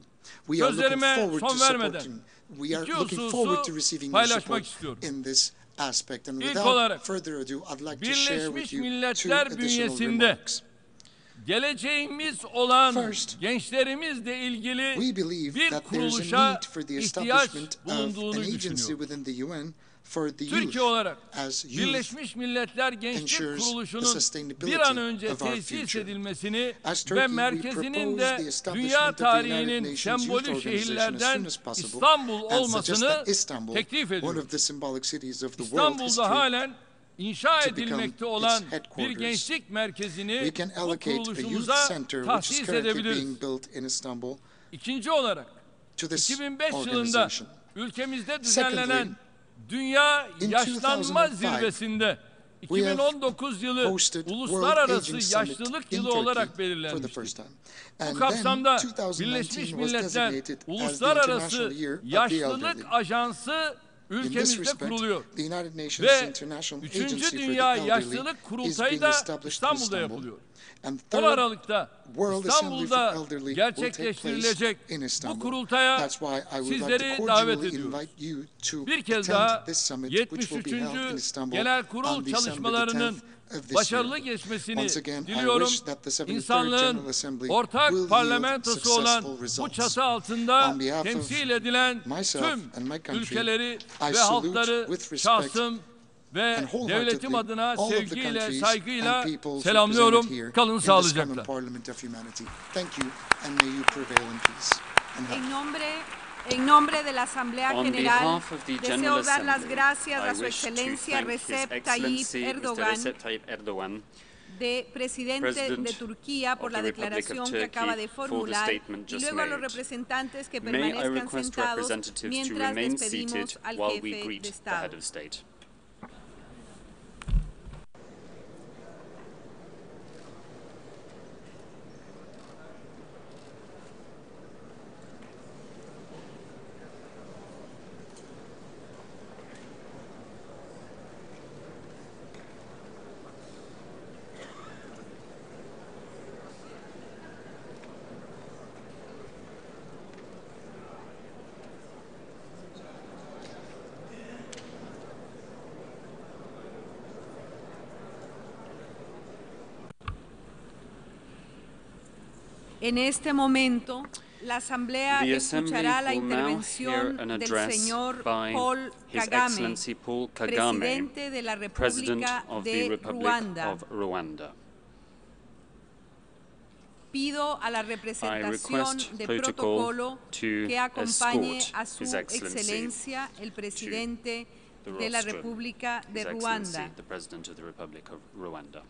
We are looking Sözlerime forward to son vermeden supporting. We are iki looking forward to hususu receiving your paylaşmak support istiyorum. in this aspect. And İlk without olarak further ado, I'd like to share with Birleşmiş you two Milletler additional bünyesinde remarks. geleceğimiz olan First, gençlerimizle ilgili we believe bir that there is a kuruluşa need for the ihtiyaç establishment of bulunduğunu an agency düşünüyorum. within the UN for the youth, Türkiye olarak as youth Birleşmiş Milletler Gençlik ensures the Kuruluşu'nun sustainability bir an önce of our tesis future. edilmesini As Turkey, ve we merkezinin propose the de establishment dünya of the United tarihinin Nations Youth sembolü Organization as şehirlerden soon as possible, İstanbul and suggest olmasını that Istanbul, teklif one ediyoruz. of the symbolic cities of the world İstanbul'da history, halen inşa to become edilmekte its olan bir headquarters. gençlik merkezini we can bu allocate a youth kuruluşumuza center which is tahsis currently edebiliriz. being built in Istanbul İkinci olarak to this 2005 yılında organization. ülkemizde Secondly, düzenlenen Dünya in Yaşlanma 2005, Zirvesi'nde we have 2019 yılı hosted World Uluslararası Aging Summit Yaşlılık in Yılı Turkey olarak for the belirlenmiştir. first time. Bu And kapsamda then 2019 Birleşmiş was Milletler designated as the Uluslararası International Year of the Yaşlılık Elderly. Ajansı In this ülkemizde respect, kuruluyor. the United Nations Ve International 3. Agency for the Dünya Elderly Yaşlılık is Kurultayı being da established in İstanbul'da Istanbul. yapılıyor. And 10 third, Aralık'ta World Assembly for İstanbul'da Elderly will take place gerçekleştirilecek in bu Istanbul. kurultaya That's why I would like to sizleri davet cordially ediyoruz. invite you to Bir kez attend daha this summit, which will 73. be held in Istanbul Genel on Kurul December the 10th çalışmalarının of this başarılı year. geçmesini Once again, I diliyorum. wish that the 73rd İnsanlığın General Assembly ortak will yield parlamentosu olan successful bu results. çatı altında On behalf of temsil edilen myself tüm and my country, ülkeleri I ve salute halkları with respect şahsım ve and wholeheartedly devletim adına all of the sevgiyle, countries saygıyla and peoples selamlıyorum. represented here Kalın in this common sağlıcakla. parliament of humanity. Thank you, and may you prevail in peace and health. En nombre de la Asamblea On General, behalf of the deseo General dar las Assembly, gracias I a Su wish to Excelencia thank His Recep Tayyip Excellency Mr. Erdogan, Recep Tayyip Erdogan, de Presidente President de Turquía, por of la the Republic of declaración que Turkey, acaba de for the formular, statement y just luego a los made. representantes que May I permanezcan request sentados representatives to mientras remain despedimos seated al while we jefe greet de the Estado. head of state. En este momento, la Asamblea The escuchará la Assembly will now intervención hear an del address señor by Paul His Kagame, Excellency Paul Kagame, presidente de la President República of the de Republic Ruanda. of Rwanda. Pido a la I representación request de protocol protocolo to que acompañe escort a Su His Excellency Excelencia, el presidente the de la rostrum, República de His Excellency, Ruanda. the President of the Republic of Rwanda.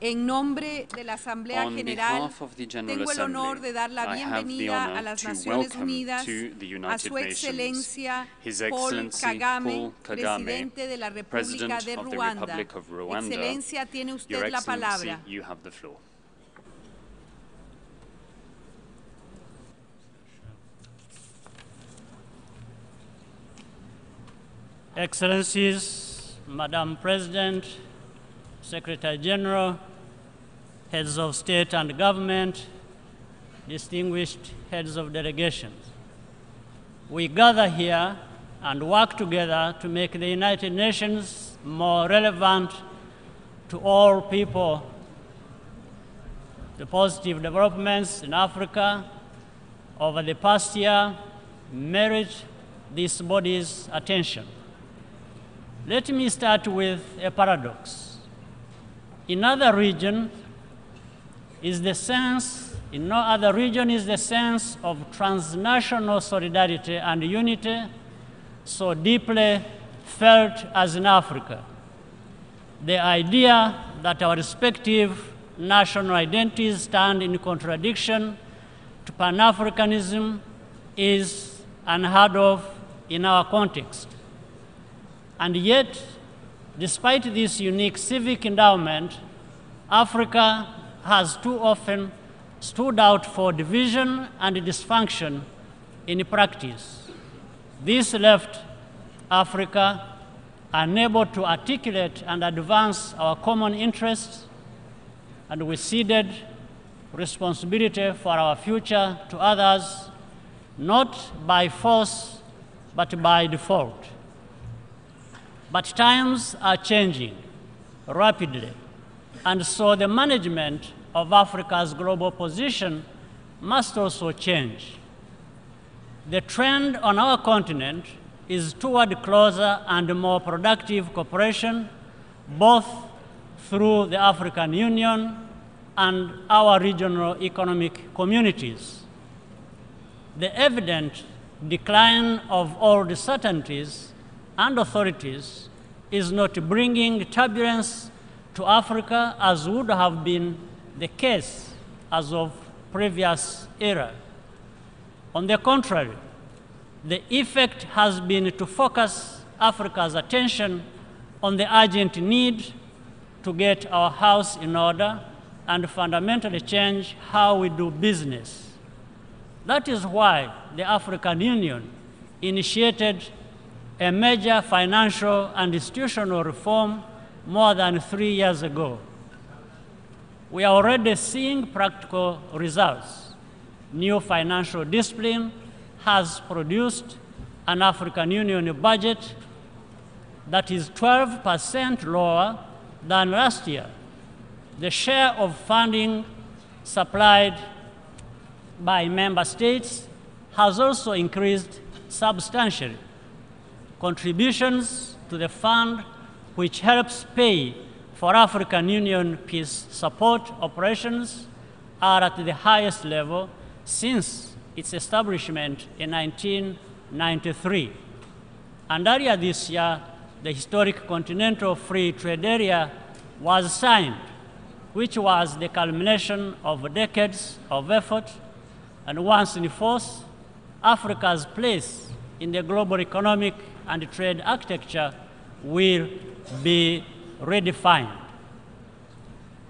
En nombre de la Asamblea On General, behalf of the General tengo el honor Assembly, de dar la I have the bienvenida honor a las to Naciones welcome Unidas to the a United Su Nations Excelencia His Paul Excellency Kagame, Paul Kagame, Presidente de la República President de of the Rwanda. Republic of Rwanda. Excelencia, tiene Your usted la Excellency, palabra. you have the floor. Excellencies, Madam President, Secretary General, heads of state and government, distinguished heads of delegations. We gather here and work together to make the United Nations more relevant to all people. The positive developments in Africa over the past year merit this body's attention. Let me start with a paradox. In no other region is the sense of transnational solidarity and unity so deeply felt as in Africa. The idea that our respective national identities stand in contradiction to Pan-Africanism is unheard of in our context. And yet, despite this unique civic endowment, Africa has too often stood out for division and dysfunction in practice. This left Africa unable to articulate and advance our common interests, and we ceded responsibility for our future to others, not by force, but by default. But times are changing rapidly, and so the management of Africa's global position must also change. The trend on our continent is toward closer and more productive cooperation, both through the African Union and our regional economic communities. The evident decline of all the certainties and authorities is not bringing turbulence to Africa as would have been the case as of previous era. On the contrary, the effect has been to focus Africa's attention on the urgent need to get our house in order and fundamentally change how we do business. That is why the African Union initiated a major financial and institutional reform more than 3 years ago. We are already seeing practical results. New financial discipline has produced an African Union budget that is 12% lower than last year. The share of funding supplied by member states has also increased substantially. Contributions to the fund, which helps pay for African Union peace support operations, are at the highest level since its establishment in 1993. And earlier this year, the historic Continental Free Trade Area was signed, which was the culmination of decades of effort, and once in force, Africa's place in the global economic and trade architecture will be redefined.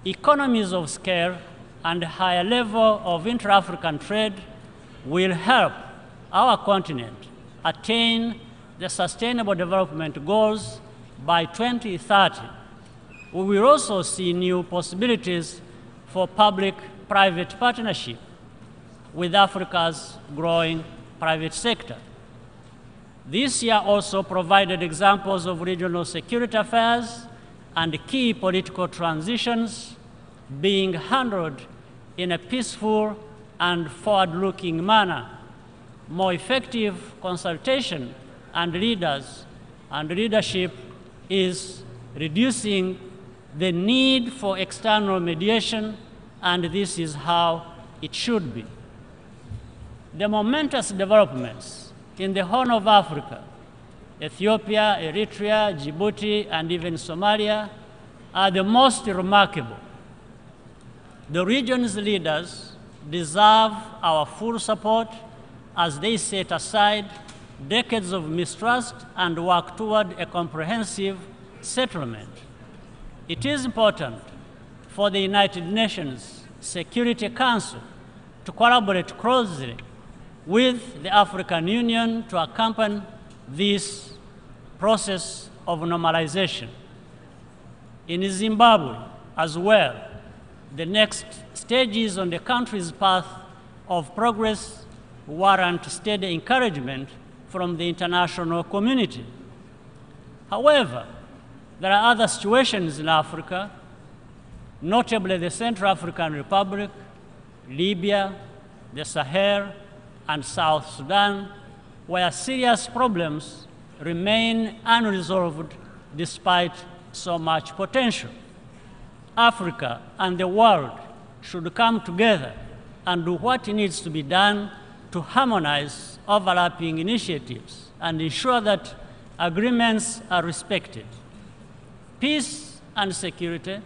Economies of scale and higher level of intra-African trade will help our continent attain the Sustainable Development Goals by 2030. We will also see new possibilities for public-private partnership with Africa's growing private sector. This year also provided examples of regional security affairs and key political transitions being handled in a peaceful and forward-looking manner. More effective consultation and leadership is reducing the need for external mediation, and this is how it should be. The momentous developments in the Horn of Africa, Ethiopia, Eritrea, Djibouti, and even Somalia, are the most remarkable. The region's leaders deserve our full support as they set aside decades of mistrust and work toward a comprehensive settlement. It is important for the United Nations Security Council to collaborate closely with the African Union to accompany this process of normalization. In Zimbabwe as well, the next stages on the country's path of progress warrant steady encouragement from the international community. However, there are other situations in Africa, notably the Central African Republic, Libya, the Sahel, and South Sudan, where serious problems remain unresolved despite so much potential. Africa and the world should come together and do what needs to be done to harmonize overlapping initiatives and ensure that agreements are respected. Peace and security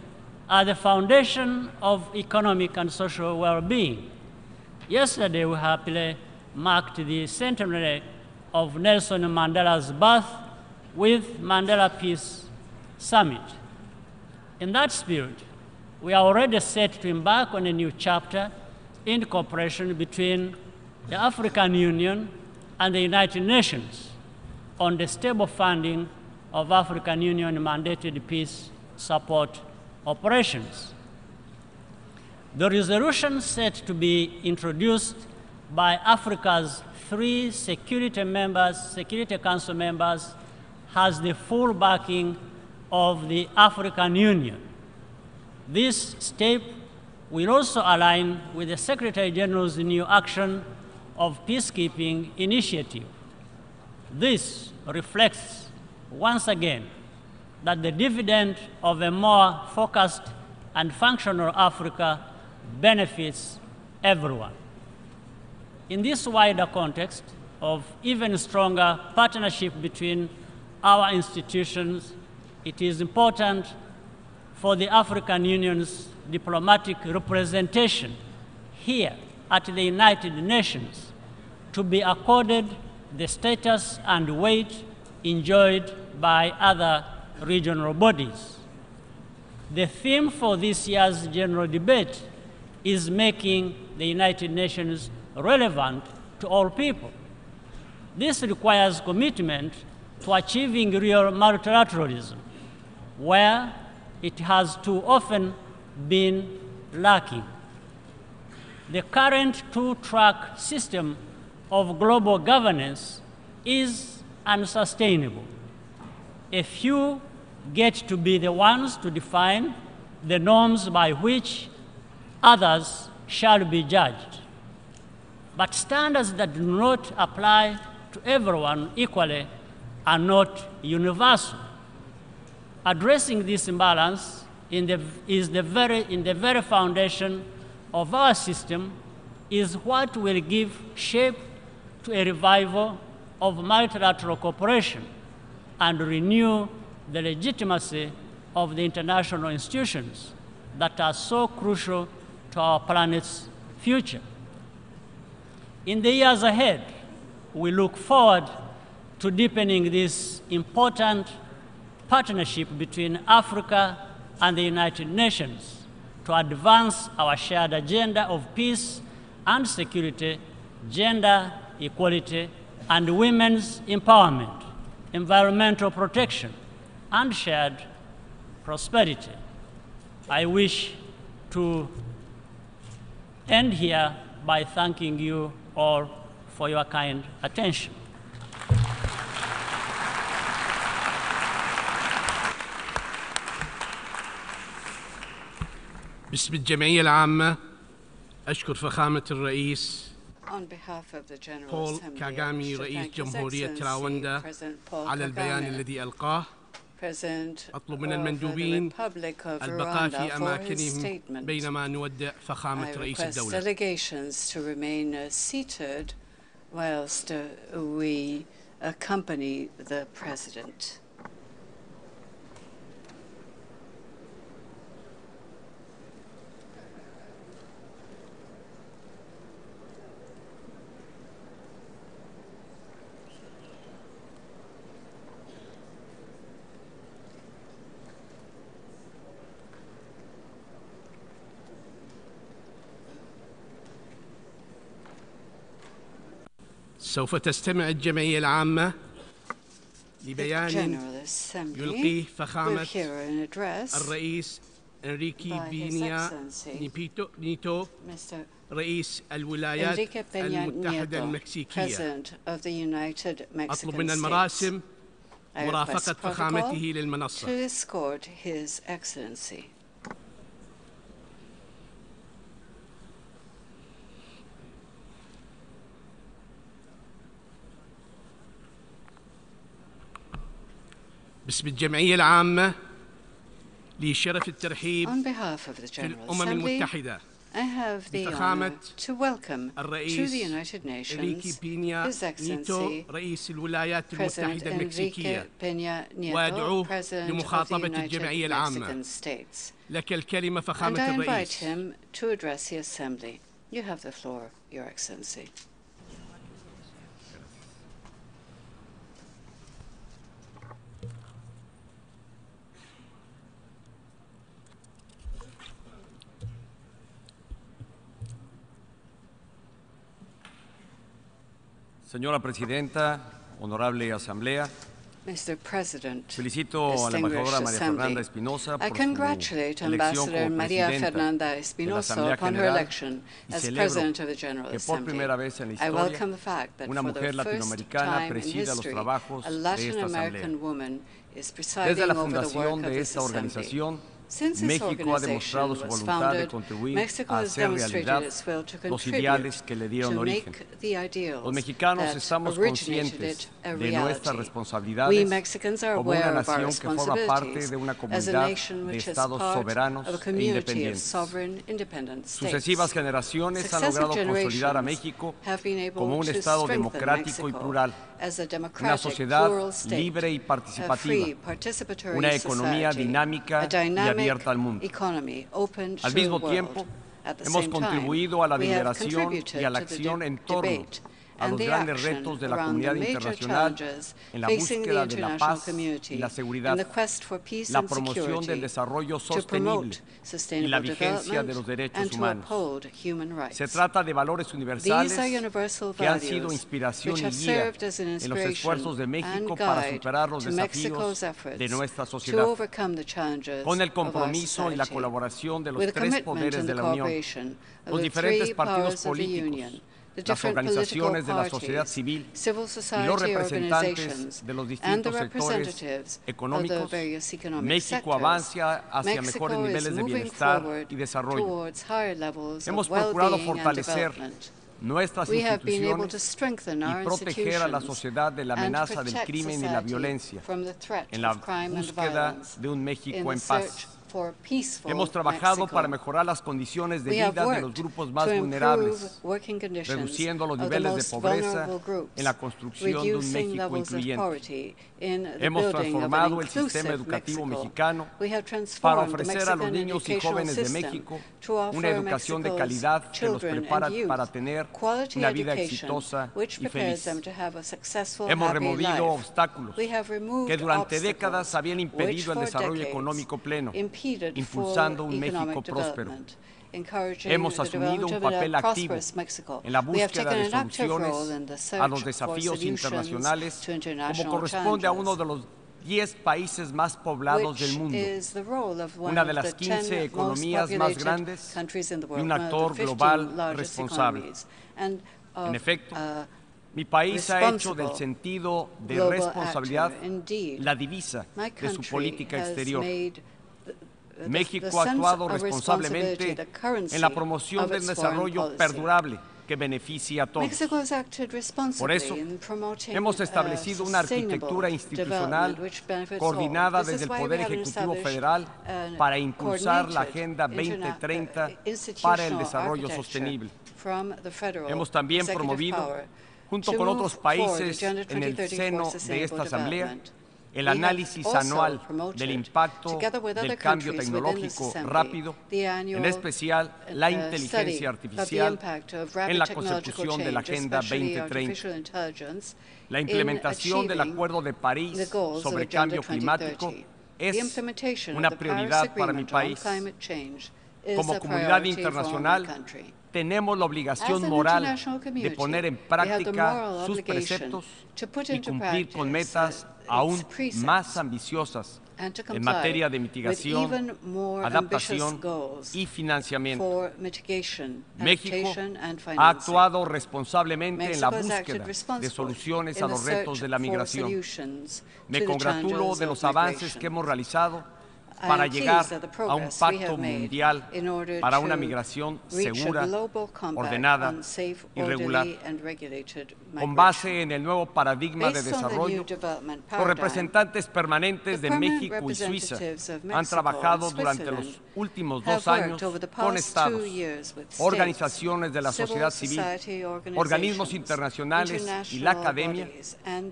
are the foundation of economic and social well-being. Yesterday, we happily marked the centenary of Nelson Mandela's birth with Mandela Peace Summit. In that spirit, we are already set to embark on a new chapter in cooperation between the African Union and the United Nations on the stable funding of African Union-mandated peace support operations. The resolution set to be introduced by Africa's 3 Security Council members has the full backing of the African Union. This step will also align with the Secretary General's new action of peacekeeping initiative. This reflects, once again, that the dividend of a more focused and functional Africa benefits everyone. In this wider context of even stronger partnership between our institutions, it is important for the African Union's diplomatic representation here at the United Nations to be accorded the status and weight enjoyed by other regional bodies. The theme for this year's general debate is making the United Nations relevant to all people. This requires commitment to achieving real multilateralism, where it has too often been lacking. The current 2-track system of global governance is unsustainable. A few get to be the ones to define the norms by which others shall be judged. But standards that do not apply to everyone equally are not universal. Addressing this imbalance in the very foundation of our system is what will give shape to a revival of multilateral cooperation and renew the legitimacy of the international institutions that are so crucial to our planet's future. In the years ahead, we look forward to deepening this important partnership between Africa and the United Nations to advance our shared agenda of peace and security, gender equality, and women's empowerment, environmental protection, and shared prosperity. I wish to end here by thanking you all for your kind attention. باسم الجمعية العامة أشكر فخامة الرئيس بول كاغامي رئيس جمهورية رواندا على البيان الذي ألقاه. أطلب من المندوبين البقاء في أماكنهم بينما نودع فخامة رئيس الدولة. Delegations to remain seated whilst we accompany the President. سوف تستمع الجمعية العامة لبيان يلقيه فخامة الرئيس إنريكي بينيا نيتو رئيس الولايات المتحدة المكسيكية. أطلب من المراسم مرافقة فخامته للمنصة. باسم الجمعية العامة لشرف الترحيب في الأمم المتحدة بفخامة الرئيس إنريكي بينيا نيتو رئيس الولايات المتحدة المكسيكية، وأدعوه لمخاطبة الجمعية العامة. لك الكلمة فخامة الرئيس. Señora Presidenta, honorable Asamblea, felicito a la embajadora María Fernanda Espinosa por su elección como presidenta de la Asamblea General y celebro que por primera vez en la historia una mujer latinoamericana presida los trabajos de esta Asamblea. Desde la fundación de esta organización, México ha demostrado su voluntad de contribuir a hacer realidad los ideales que le dieron origen. Los mexicanos estamos conscientes de nuestras responsabilidades como una nación que forma parte de una comunidad de estados soberanos e independientes. Sucesivas generaciones han logrado consolidar a México como un estado democrático y plural, una sociedad libre y participativa, una economía dinámica y abierta al mundo. Al mismo tiempo, hemos contribuido a la deliberación y a la acción en torno a los grandes retos de la comunidad internacional en la búsqueda de la paz y la seguridad, la promoción del desarrollo sostenible y la vigencia de los derechos humanos. Se trata de valores universales que han sido inspiración y guía en los esfuerzos de México para superar los desafíos de nuestra sociedad. Con el compromiso y la colaboración de los tres poderes de la Unión, los diferentes partidos políticos, las organizaciones de la sociedad civil y los representantes de los distintos sectores económicos, México avanza hacia mejores niveles de bienestar y desarrollo. Hemos procurado fortalecer nuestras instituciones y proteger a la sociedad de la amenaza del crimen y la violencia en la búsqueda de un México en paz. Hemos trabajado para mejorar las condiciones de vida de los grupos más vulnerables, reduciendo los niveles de pobreza en la construcción de un México incluyente. Hemos transformado el sistema educativo mexicano para ofrecer a los niños y jóvenes de México una educación de calidad que los prepara para tener una vida exitosa y feliz. Hemos removido obstáculos que durante décadas habían impedido el desarrollo económico pleno, impulsando un México próspero. Hemos asumido un papel activo en la búsqueda de soluciones a los desafíos internacionales, como corresponde a uno de los 10 países más poblados del mundo, una de las 15 economías más grandes y un actor global responsable. En efecto, mi país ha hecho del sentido de responsabilidad la divisa de su política exterior. México ha actuado responsablemente en la promoción del desarrollo perdurable que beneficia a todos. Por eso, hemos establecido una arquitectura institucional coordinada desde el Poder Ejecutivo Federal para impulsar la Agenda 2030 para el desarrollo sostenible. Hemos también promovido, junto con otros países en el seno de esta Asamblea, el análisis anual del impacto del cambio tecnológico rápido, en especial la inteligencia artificial, en la consecución de la Agenda 2030. La implementación del Acuerdo de París sobre cambio climático es una prioridad para mi país. como comunidad internacional, tenemos la obligación moral de poner en práctica sus preceptos y cumplir con metas aún más ambiciosas en materia de mitigación, adaptación y financiamiento. México ha actuado responsablemente en la búsqueda de soluciones a los retos de la migración. Me congratulo de los avances que hemos realizado para llegar a un pacto mundial para una migración segura, ordenada y regular. Con base en el nuevo paradigma de desarrollo, los representantes permanentes de México y Suiza han trabajado durante los últimos 2 años con estados, organizaciones de la sociedad civil, organismos internacionales y la academia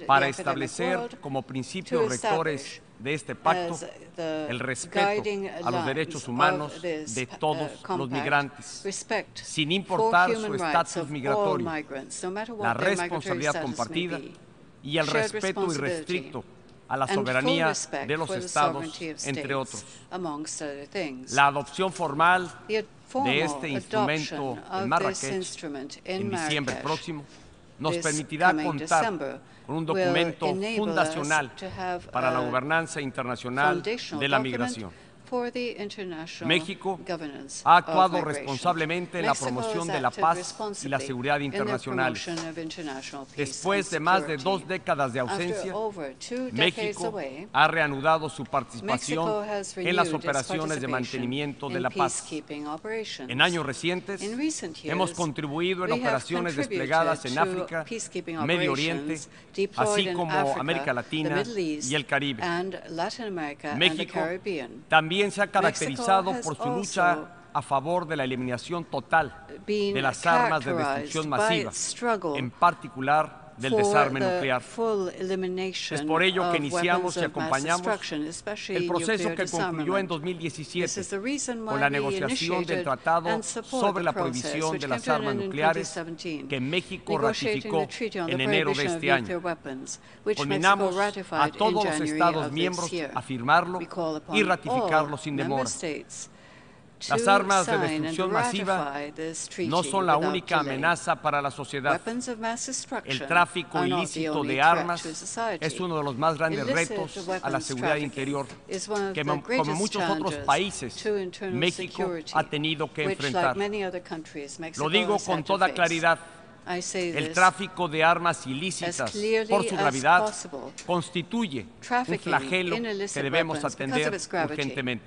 para establecer como principios rectores de este pacto el respeto a los derechos humanos de todos los migrantes, sin importar su estatus migratorio, la responsabilidad compartida y el respeto irrestricto a la soberanía de los estados, entre otros. La adopción formal de este instrumento en Marrakech en diciembre próximo nos permitirá contar con un documento fundacional para la gobernanza internacional de la migración. México ha actuado responsablemente en la promoción de la paz y la seguridad internacional. Después de más de 2 décadas de ausencia, México ha reanudado su participación en las operaciones de mantenimiento de la paz. En años recientes, hemos contribuido en operaciones desplegadas en África, Medio Oriente, así como América Latina y el Caribe. México también se ha caracterizado por su lucha a favor de la eliminación total de las armas de destrucción masiva, en particular del desarme nuclear. Es por ello que iniciamos y acompañamos el proceso que concluyó en 2017 con la negociación del Tratado sobre la prohibición de las armas nucleares que México ratificó en enero de este año. Conminamos a todos los Estados miembros a firmarlo y ratificarlo sin demora. Las armas de destrucción masiva no son la única amenaza para la sociedad. El tráfico ilícito de armas es uno de los más grandes retos a la seguridad interior que, como muchos otros países, México ha tenido que enfrentar. Lo digo con toda claridad. El tráfico de armas ilícitas, por su gravedad, constituye un flagelo que debemos atender urgentemente.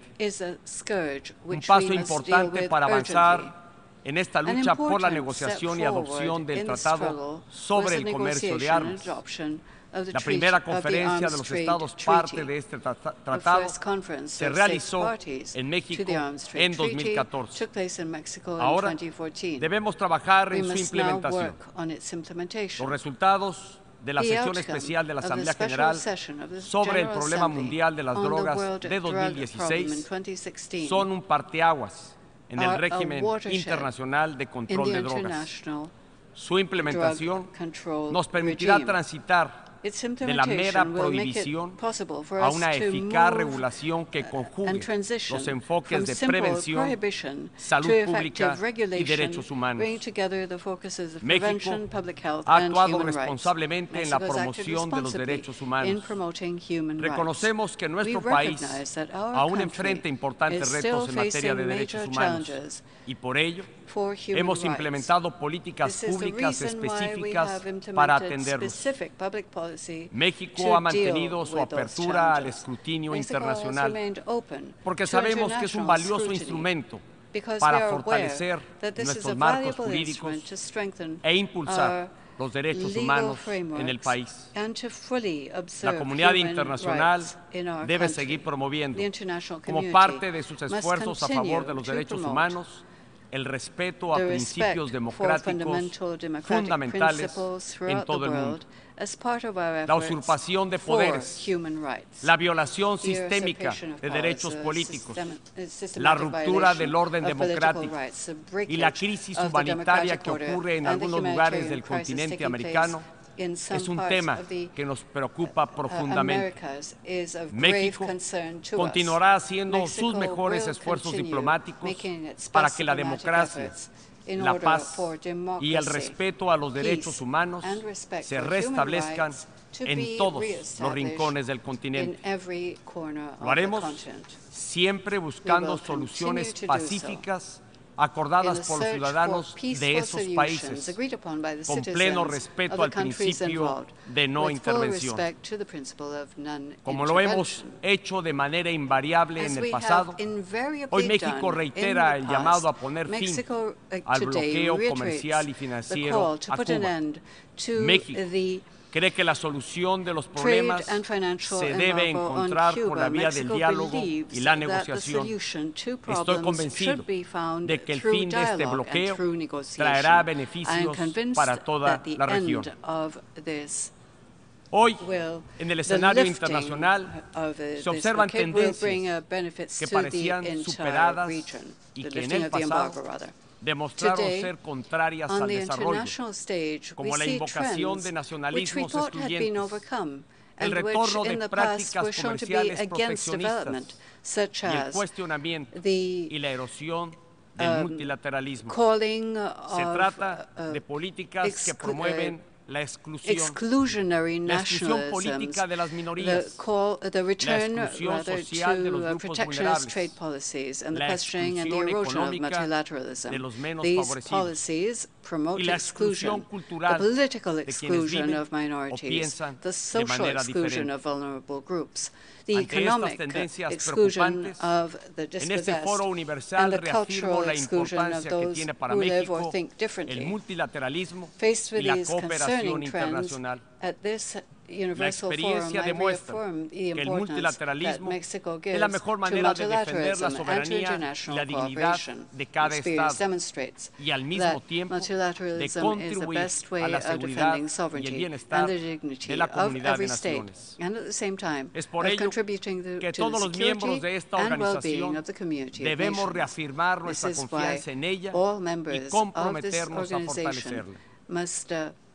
Un paso importante para avanzar en esta lucha por la negociación y adopción del Tratado sobre el comercio de armas. La primera conferencia de los Estados parte de este tratado se realizó en México en 2014. Ahora debemos trabajar en su implementación. Los resultados de la sesión especial de la Asamblea General sobre el problema mundial de las drogas de 2016 son un parteaguas en el régimen internacional de control de drogas. Su implementación nos permitirá transitar de la mera prohibición a una eficaz regulación que conjugue los enfoques de prevención, salud pública y derechos humanos. México ha actuado responsablemente en la promoción de los derechos humanos. Reconocemos que nuestro país aún enfrenta importantes retos en materia de derechos humanos y por ello hemos implementado políticas públicas específicas para atenderlos. México ha mantenido su apertura al escrutinio internacional porque sabemos que es un valioso instrumento para fortalecer nuestros marcos jurídicos e impulsar los derechos humanos en el país. La comunidad internacional debe seguir promoviendo, como parte de sus esfuerzos a favor de los derechos humanos, el respeto a principios democráticos fundamentales en todo el mundo. La usurpación de poderes, la violación sistémica de derechos políticos, la ruptura del orden democrático y la crisis humanitaria que ocurre en algunos lugares del continente americano es un tema que nos preocupa profundamente. México continuará haciendo sus mejores esfuerzos diplomáticos para que la democracia, la paz y el respeto a los derechos humanos se restablezcan en todos los rincones del continente. Lo haremos siempre buscando soluciones pacíficas acordadas por los ciudadanos de esos países, con pleno respeto al principio de no intervención. Como lo hemos hecho de manera invariable en el pasado, hoy México reitera el llamado a poner fin al bloqueo comercial y financiero a Cuba. México cree que la solución de los problemas se debe encontrar por la vía del diálogo y la negociación. Estoy convencido de que el fin de este bloqueo traerá beneficios para toda la región. Hoy, en el escenario internacional, se observan tendencias que parecían superadas y que en el pasado demostraron ser contrarias al desarrollo, como la invocación de nacionalismos excluyentes, el retorno de prácticas comerciales proteccionistas y el cuestionamiento y la erosión del multilateralismo. Se trata de políticas que promueven la exclusión política de las minorías, la exclusión social de los grupos vulnerables, la exclusión económica de los menos favorecidos y la exclusión cultural de quienes viven o piensan de manera diferente. Ante estas tendencias preocupantes, en este foro universal reafirmo la importancia que tiene para México el multilateralismo y la cooperación internacional. La experiencia demuestra que el multilateralismo es la mejor manera de defender la soberanía y la dignidad de cada Estado y al mismo tiempo de contribuir a la seguridad y el bienestar de la comunidad de naciones. Es por ello que todos los miembros de esta organización debemos reafirmar nuestra confianza en ella y comprometernos a fortalecerla.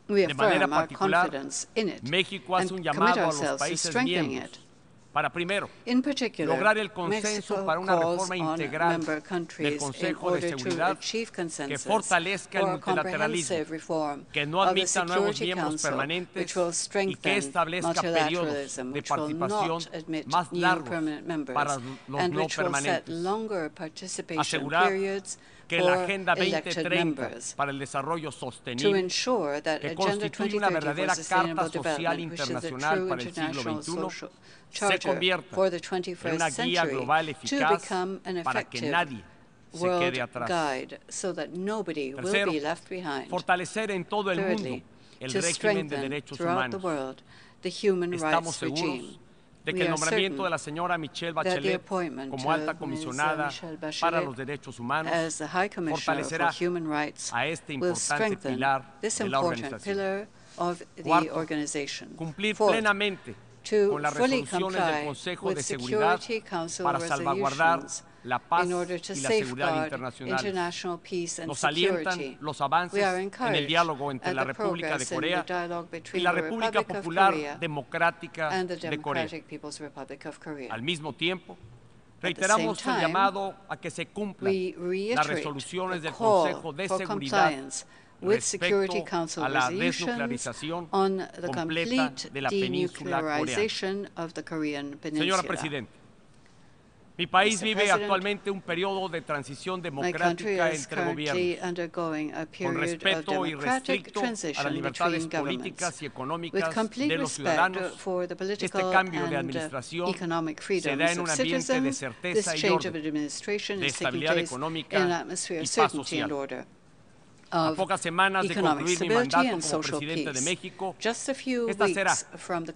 De manera particular, México hace un llamado a los países miembros para, primero, lograr el consenso para una reforma integral del Consejo de Seguridad que fortalezca el multilateralismo, que no admita nuevos miembros permanentes y que establezca periodos de participación más largos para los no permanentes. Asegurar que la Agenda 2030 para el desarrollo sostenible, que constituye una verdadera Carta Social Internacional para el siglo XXI, se convierta en una guía global eficaz para que nadie se quede atrás. Tercero, fortalecer en todo el mundo el régimen de derechos humanos. Estamos seguros de que el nombramiento de la señora Michelle Bachelet como alta comisionada para los derechos humanos fortalecerá a este importante pilar de la organización. Cuarto, cumplir plenamente con las resoluciones del Consejo de Seguridad para salvaguardar la paz y la seguridad internacional. Nos alientan los avances en el diálogo entre la República de Corea y la República Popular Democrática de Corea. Al mismo tiempo, reiteramos el llamado a que se cumplan las resoluciones del Consejo de Seguridad respecto a la desnuclearización completa de la península coreana. Señora Presidenta, mi país vive actualmente un periodo de transición democrática entre gobiernos, con respeto irrestricto a las libertades políticas y económicas de los ciudadanos. Este cambio de administración se da en un ambiente de certeza y orden, de estabilidad económica y paz social. A pocas semanas de concluir mi mandato como presidente de México, esta será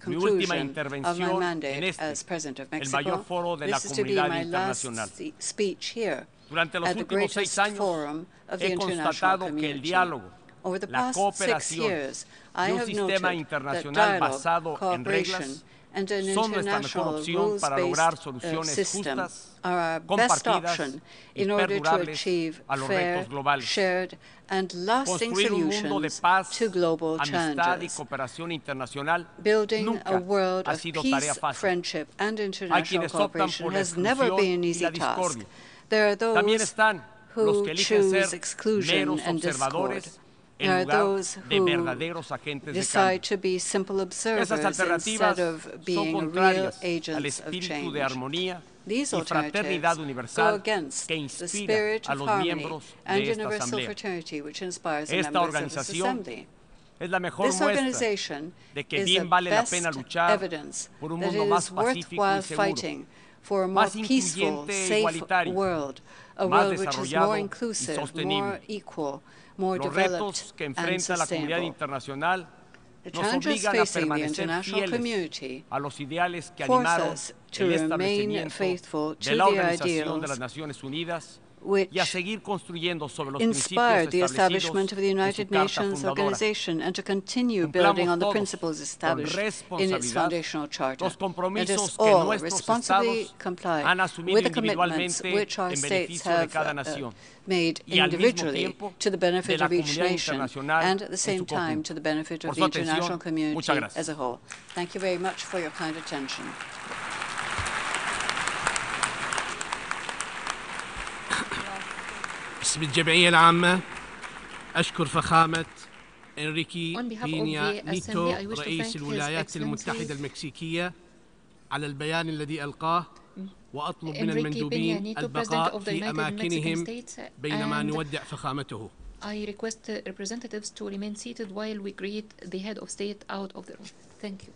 mi última intervención en el mayor foro de la comunidad internacional. Durante los últimos 6 años he constatado que el diálogo, la cooperación y un sistema internacional basado en reglas and an international rules-based system are our best option in order to achieve fair, shared, and lasting solutions to global challenges. Building a world of peace, friendship, and international cooperation has never been an easy task. There are those who choose exclusion and discord. There are those who decide to be simple observers instead of being real agents of change. These alternatives go against the spirit of harmony and universal fraternity which inspires the members of this assembly. This organization is the best evidence that it is worthwhile fighting for a more peaceful, safe world, a world which is more inclusive, more equal, more developed and sustainable. The challenges facing the international community force us to remain faithful to the ideals which inspired the establishment of the United Nations Organization and to continue building on the principles established in its foundational charter. Let us all responsibly comply with the commitments which our states have made individually to the benefit of each nation and at the same time to the benefit of the international community as a whole. Thank you very much for your kind attention. باسم الجمعية العامة أشكر فخامة إنريكي بينيا نيتو رئيس الولايات المتحدة المكسيكية على البيان الذي ألقاه وأطلب من المندوبين البقاء في أماكنهم بينما نودع فخامته. I request representatives to remain seated while we greet the head of state out of the room. Thank you.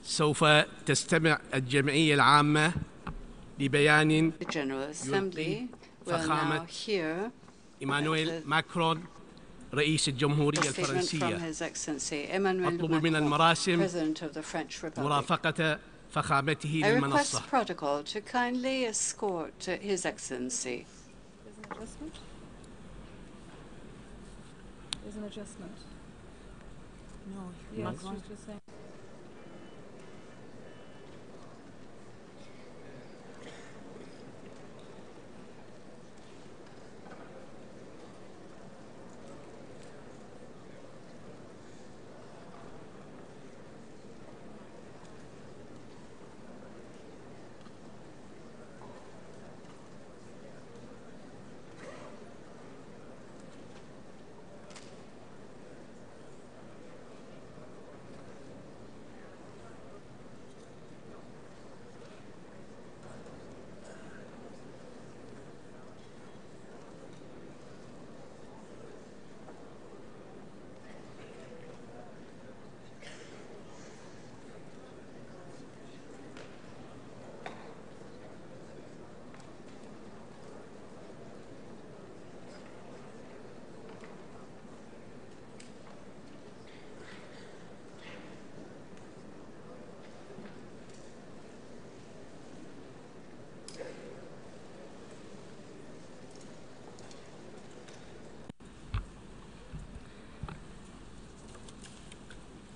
سوف تستمع الجمعية العامة لبيان فخامة إيمانويل ماكرون رئيس الجمهورية الفرنسية. أطلب من المراسم مرافقة فخامته للمنصة.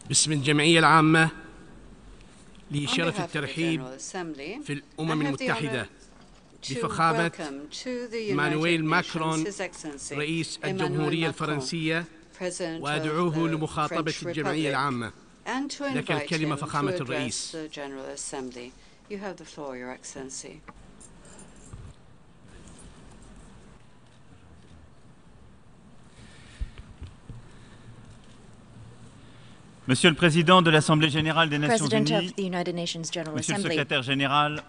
باسم الجمعية العامة لشرف الترحيب في الأمم المتحدة بفخامة مانويل ماكرون رئيس الجمهورية الفرنسية وأدعوه لمخاطبة الجمعية العامة. لك الكلمة فخامة الرئيس. Monsieur le Président de l'Assemblée générale des Nations Unies, Monsieur le Secrétaire général,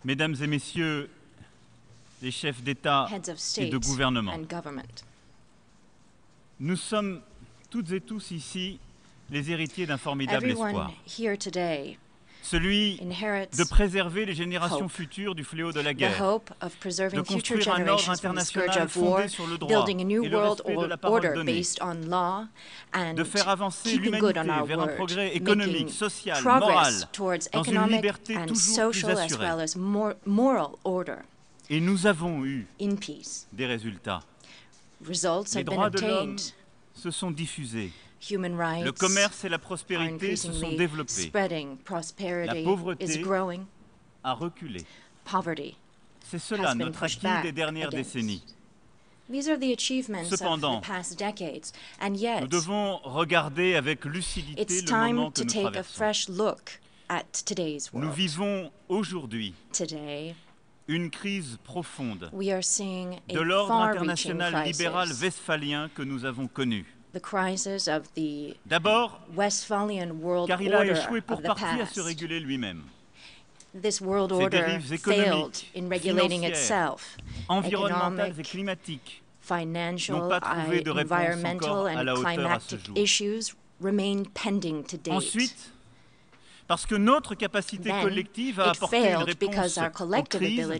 Mesdames et Messieurs les chefs d'État et de gouvernement, nous sommes toutes et tous ici les héritiers d'un formidable Everyone espoir. here today Celui de préserver les générations futures du fléau de la guerre, de construire un ordre international fondé sur le droit et le respect de la parole donnée, de faire avancer l'humanité vers un progrès économique, social, moral, dans une liberté toujours plus assurée. Et nous avons eu des résultats. Les droits de l'homme se sont diffusés. Le commerce et la prospérité se sont développés. La pauvreté a reculé. C'est cela notre acquis des dernières décennies. Cependant, nous devons regarder avec lucidité le moment que nous traversons. Nous vivons aujourd'hui une crise profonde de l'ordre international libéral westphalien que nous avons connu. D'abord, car il a échoué pour partie à se réguler lui-même. Ses dérives économiques, financières, environnementales et climatiques n'ont pas trouvé de réponse encore à la hauteur à ce jour. Ensuite, parce que notre capacité collective à apporter une réponse aux crises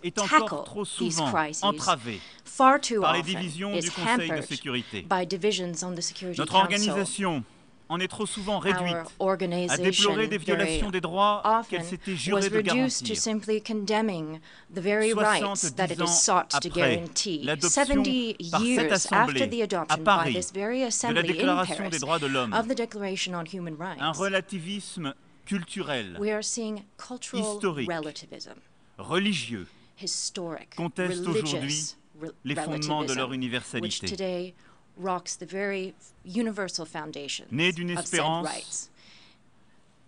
est encore trop souvent entravée par les divisions du Conseil de sécurité. Notre organisation en est trop souvent réduite à déplorer des violations des droits qu'elle s'était jurée de garantir. 70 ans après l'adoption par cette Assemblée à Paris de la Déclaration des droits de l'homme, un relativisme culturel, historique, religieux, conteste aujourd'hui les fondements de leur universalité. Né d'une espérance,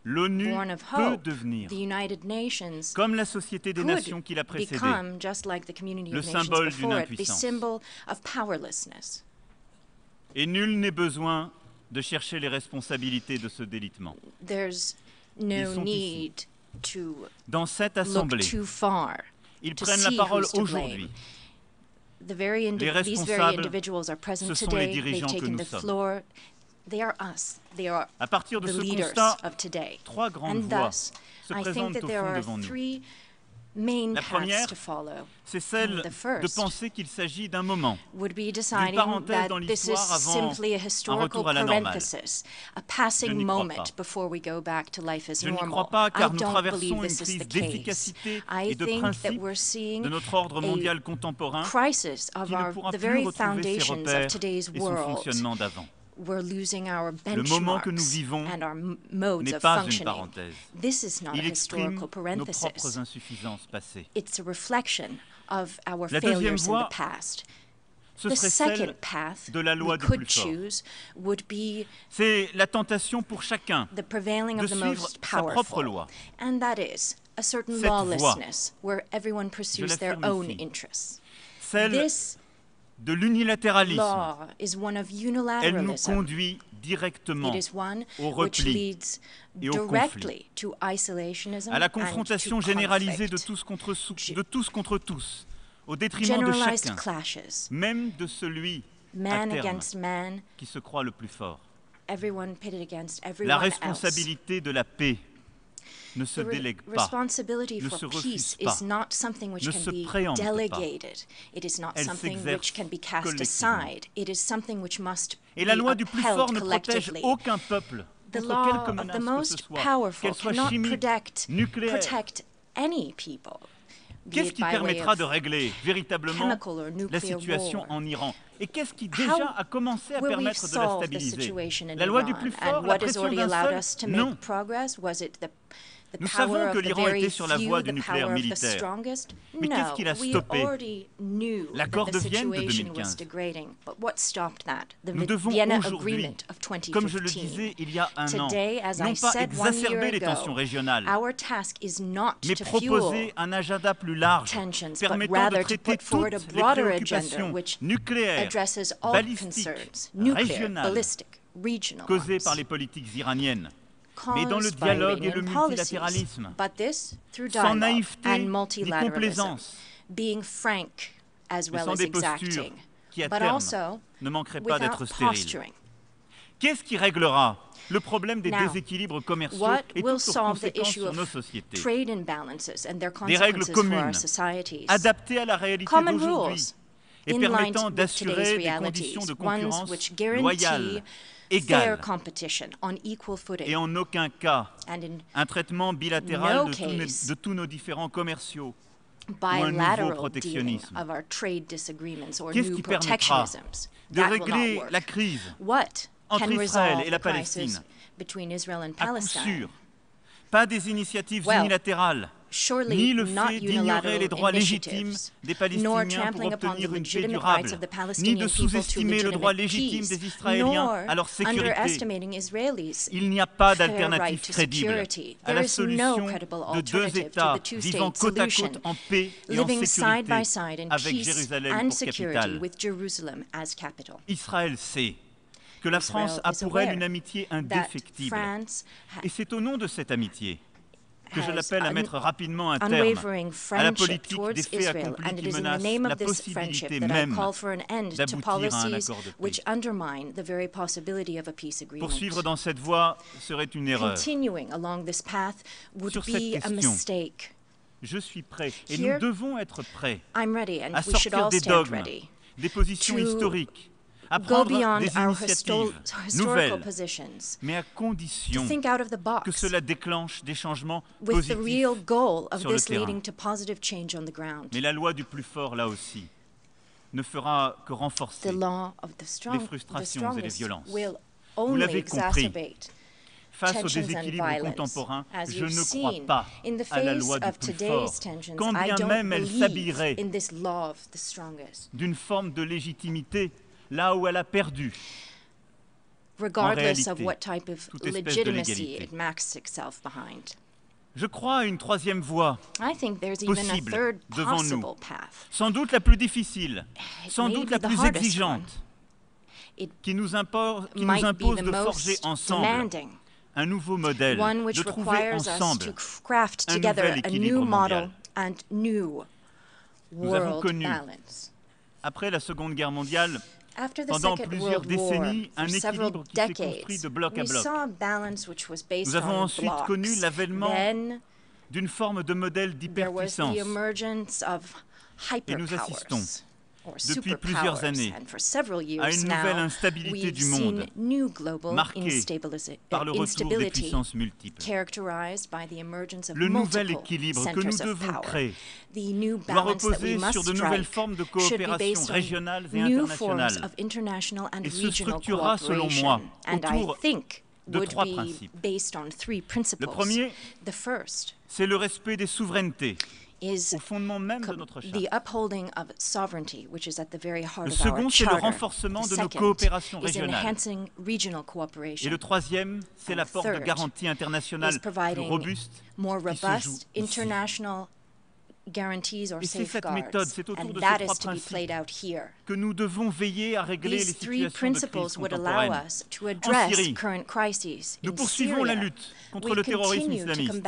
l'ONU peut devenir, comme la Société des Nations qui l'a précédée, le symbole d'une impuissance. Et nul n'est besoin de chercher les responsabilités de ce délitement. Ils sont ici. Dans cette Assemblée, ils prennent la parole aujourd'hui. Les responsables, ce sont les dirigeants que nous sommes. À partir de ce constat, trois grandes voies se présentent au fond devant nous. La première, c'est celle de penser qu'il s'agit d'un moment, d'une parenthèse dans l'histoire avant un retour à la normale. Je n'y crois pas. Je n'y crois pas car nous traversons une crise d'efficacité et de principe de notre ordre mondial contemporain qui ne pourra plus retrouver ses repères et son fonctionnement d'avant. Le moment que nous vivons n'est pas une parenthèse. Il exprime nos propres insuffisances passées. La deuxième voie, ce serait celle de la loi du plus fort. C'est la tentation pour chacun de suivre sa propre loi. Cette voie, je l'affirme ici, celle de l'unilatéralisme, elle nous conduit directement au repli et au conflit, à la confrontation généralisée de tous contre tous, au détriment de chacun, même de celui à terme qui se croit le plus fort. La responsabilité de la paix ne se délègue pas, ne se refuse pas, ne se préempte pas. Elle s'exerce collectivement. Et la loi du plus fort ne protège aucun peuple contre quelque menace que ce soit, qu'elle soit chimique, nucléaire. Qu'est-ce qui permettra de régler véritablement la situation en Iran? Et qu'est-ce qui déjà a commencé à permettre de la stabiliser? La loi du plus fort, la pression d'un seul? Non. Nous savons que l'Iran était sur la voie du nucléaire militaire. Mais qu'est-ce qui l'a stoppé? L'accord de Vienne de 2015. Nous devons aujourd'hui, comme je le disais il y a un an, non pas exacerber les tensions régionales, mais proposer un agenda plus large permettant de traiter toutes les préoccupations nucléaires, balistiques, régionales, causées par les politiques iraniennes. Mais dans le dialogue et le multilatéralisme, sans naïveté ni complaisance, mais sans des postures qui, à terme, ne manqueraient pas d'être stériles. Qu'est-ce qui réglera le problème des déséquilibres commerciaux et toutes leurs conséquences sur nos sociétés? Des règles communes, adaptées à la réalité d'aujourd'hui et permettant d'assurer des conditions de concurrence loyales, égales, et en aucun cas un traitement bilatéral de tous nos différends commerciaux ou un nouveau protectionnisme. Qu'est-ce qui permettra de régler la crise entre Israël et la Palestine? À coup sûr, pas des initiatives unilatérales, ni le fait d'ignorer les droits légitimes des Palestiniens pour obtenir une paix durable, ni de sous-estimer le droit légitime des Israéliens à leur sécurité. Il n'y a pas d'alternative crédible à la solution de deux États vivant côte à côte en paix et en sécurité avec Jérusalem pour capitale. Israël sait que la France a pour elle une amitié indéfectible. Et c'est au nom de cette amitié que je l'appelle à mettre rapidement un terme à la politique des faits accomplis qui menace la possibilité même d'aboutir à un accord de paix. Poursuivre dans cette voie serait une erreur. Sur cette question, je suis prêt, et nous devons être prêts à sortir des dogmes, des positions historiques, à prendre des initiatives nouvelles, mais à condition que cela déclenche des changements positifs sur le terrain. Mais la loi du plus fort, là aussi, ne fera que renforcer les frustrations et les violences. Vous l'avez compris, face aux déséquilibres contemporains, je ne crois pas à la loi du plus fort, quand bien même elle s'habillerait d'une forme de légitimité là où elle a perdu, en réalité, toute espèce de légalité. Je crois à une troisième voie possible devant nous, sans doute la plus difficile, sans doute la plus exigeante, qui nous impose de forger ensemble un nouveau modèle, de trouver ensemble un nouvel équilibre mondial. Nous avons connu, après la Seconde Guerre mondiale, pendant plusieurs décennies, un équilibre qui s'est construit de bloc à bloc. Nous avons ensuite connu l'avènement d'une forme de modèle d'hyperpuissance. Et nous assistons, depuis plusieurs années, à une nouvelle instabilité du monde, marquée par le retour des puissances multiples. Le nouvel équilibre que nous devons créer doit reposer sur de nouvelles formes de coopération régionales et internationales, et se structurera, selon moi, autour de trois principes. Le premier, c'est le respect des souverainetés, au fondement même de notre charte. Le second, c'est le renforcement de nos coopérations régionales. Et le troisième, c'est l'apport de garanties internationales plus robustes qui se jouent ici. Et c'est cette méthode, c'est autour de ces trois principes que nous devons veiller à régler les situations de crise contemporaines. En Syrie, nous poursuivons la lutte contre le terrorisme islamiste.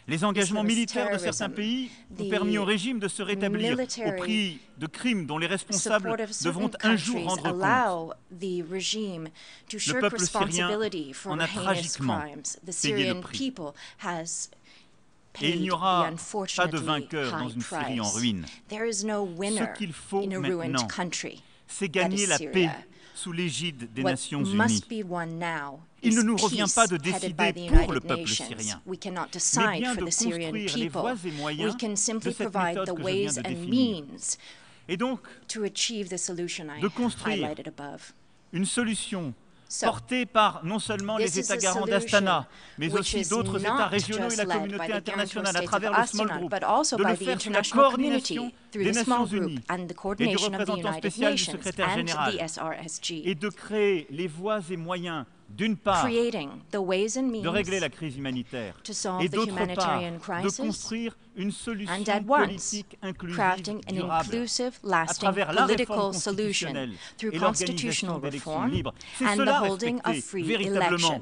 Les engagements militaires de certains pays ont permis au régime de se rétablir au prix de crimes dont les responsables devront un jour rendre compte. Le peuple syrien en a tragiquement payé le prix. Et il n'y aura pas de vainqueur dans une Syrie en ruine. Ce qu'il faut maintenant, c'est gagner la paix sous l'égide des Nations Unies. Il ne nous revient pas de décider pour le peuple syrien, mais bien de construire les voies et moyens de cette méthode que je viens de définir. Et donc, de construire une solution portée par non seulement les États garants d'Astana, mais aussi d'autres États régionaux et la communauté internationale à travers le Small Group, de le faire sous la coordination des Nations Unies et du représentant spécial du secrétaire général, et de créer les voies et moyens, d'une part, de régler la crise humanitaire, et d'autre part, de construire une solution politique inclusive durable à travers la réforme constitutionnelle et l'organisation d'élections libres. C'est cela respecter véritablement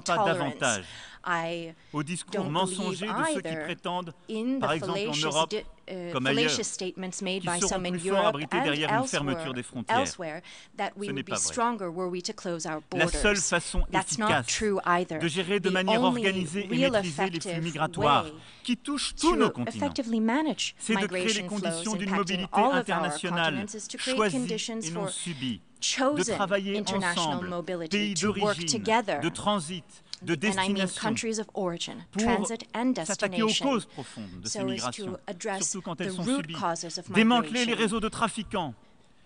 crois pas davantage aux discours mensongers de ceux qui prétendent, par exemple en Europe, comme ailleurs, qui seront plus forts abrités derrière une fermeture des frontières. Ce n'est pas vrai. La seule façon efficace de gérer de manière organisée et maîtrisée les flux migratoires qui touchent tous nos continents, c'est de créer les conditions d'une mobilité internationale choisie et non subie, de travailler ensemble, pays d'origine, de transit, de destination, pour s'attaquer aux causes profondes de ces migrations, surtout quand elles sont subies, démanteler les réseaux de trafiquants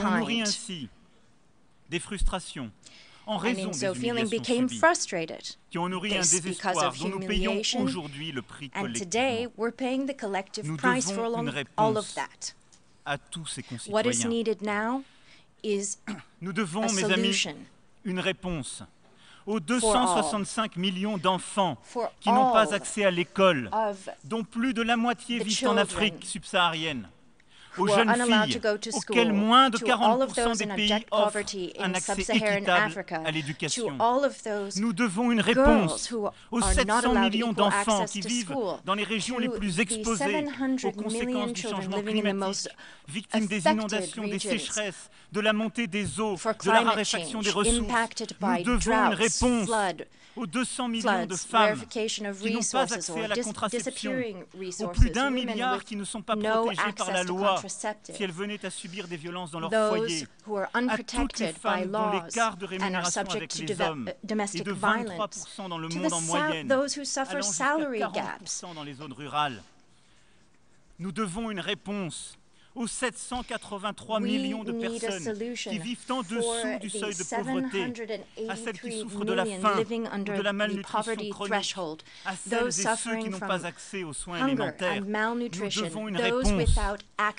qui ont nourri ainsi des frustrations en raison des humiliations subies, qui ont nourri un désespoir dont nous payons aujourd'hui le prix collectivement. Nous devons une réponse à tous ces concitoyens. Nous devons, mes amis, une réponse aux 265 millions d'enfants qui n'ont pas accès à l'école, dont plus de la moitié vivent en Afrique subsaharienne, aux jeunes filles, auxquelles moins de 40% des pays offrent un accès équitable à l'éducation. Nous devons une réponse aux 700 millions d'enfants qui vivent dans les régions les plus exposées aux conséquences du changement climatique, victimes des inondations, des sécheresses, de la montée des eaux, de la raréfaction des ressources. Nous devons une réponse aux 200 millions de femmes qui n'ont pas accès à la contraception, aux plus d'1 milliard qui ne sont pas protégées par la loi si elles venaient à subir des violences dans leur foyer, à toutes les femmes dont l'écart de rémunération avec les hommes est de 23% dans le monde en moyenne, allant jusqu'à 40% dans les zones rurales. Nous devons une réponse aux 783 millions de personnes qui vivent en dessous du seuil de pauvreté, à celles qui souffrent de la faim ou de la malnutrition chronique, à celles et ceux qui n'ont pas accès aux soins élémentaires. Nous devons une réponse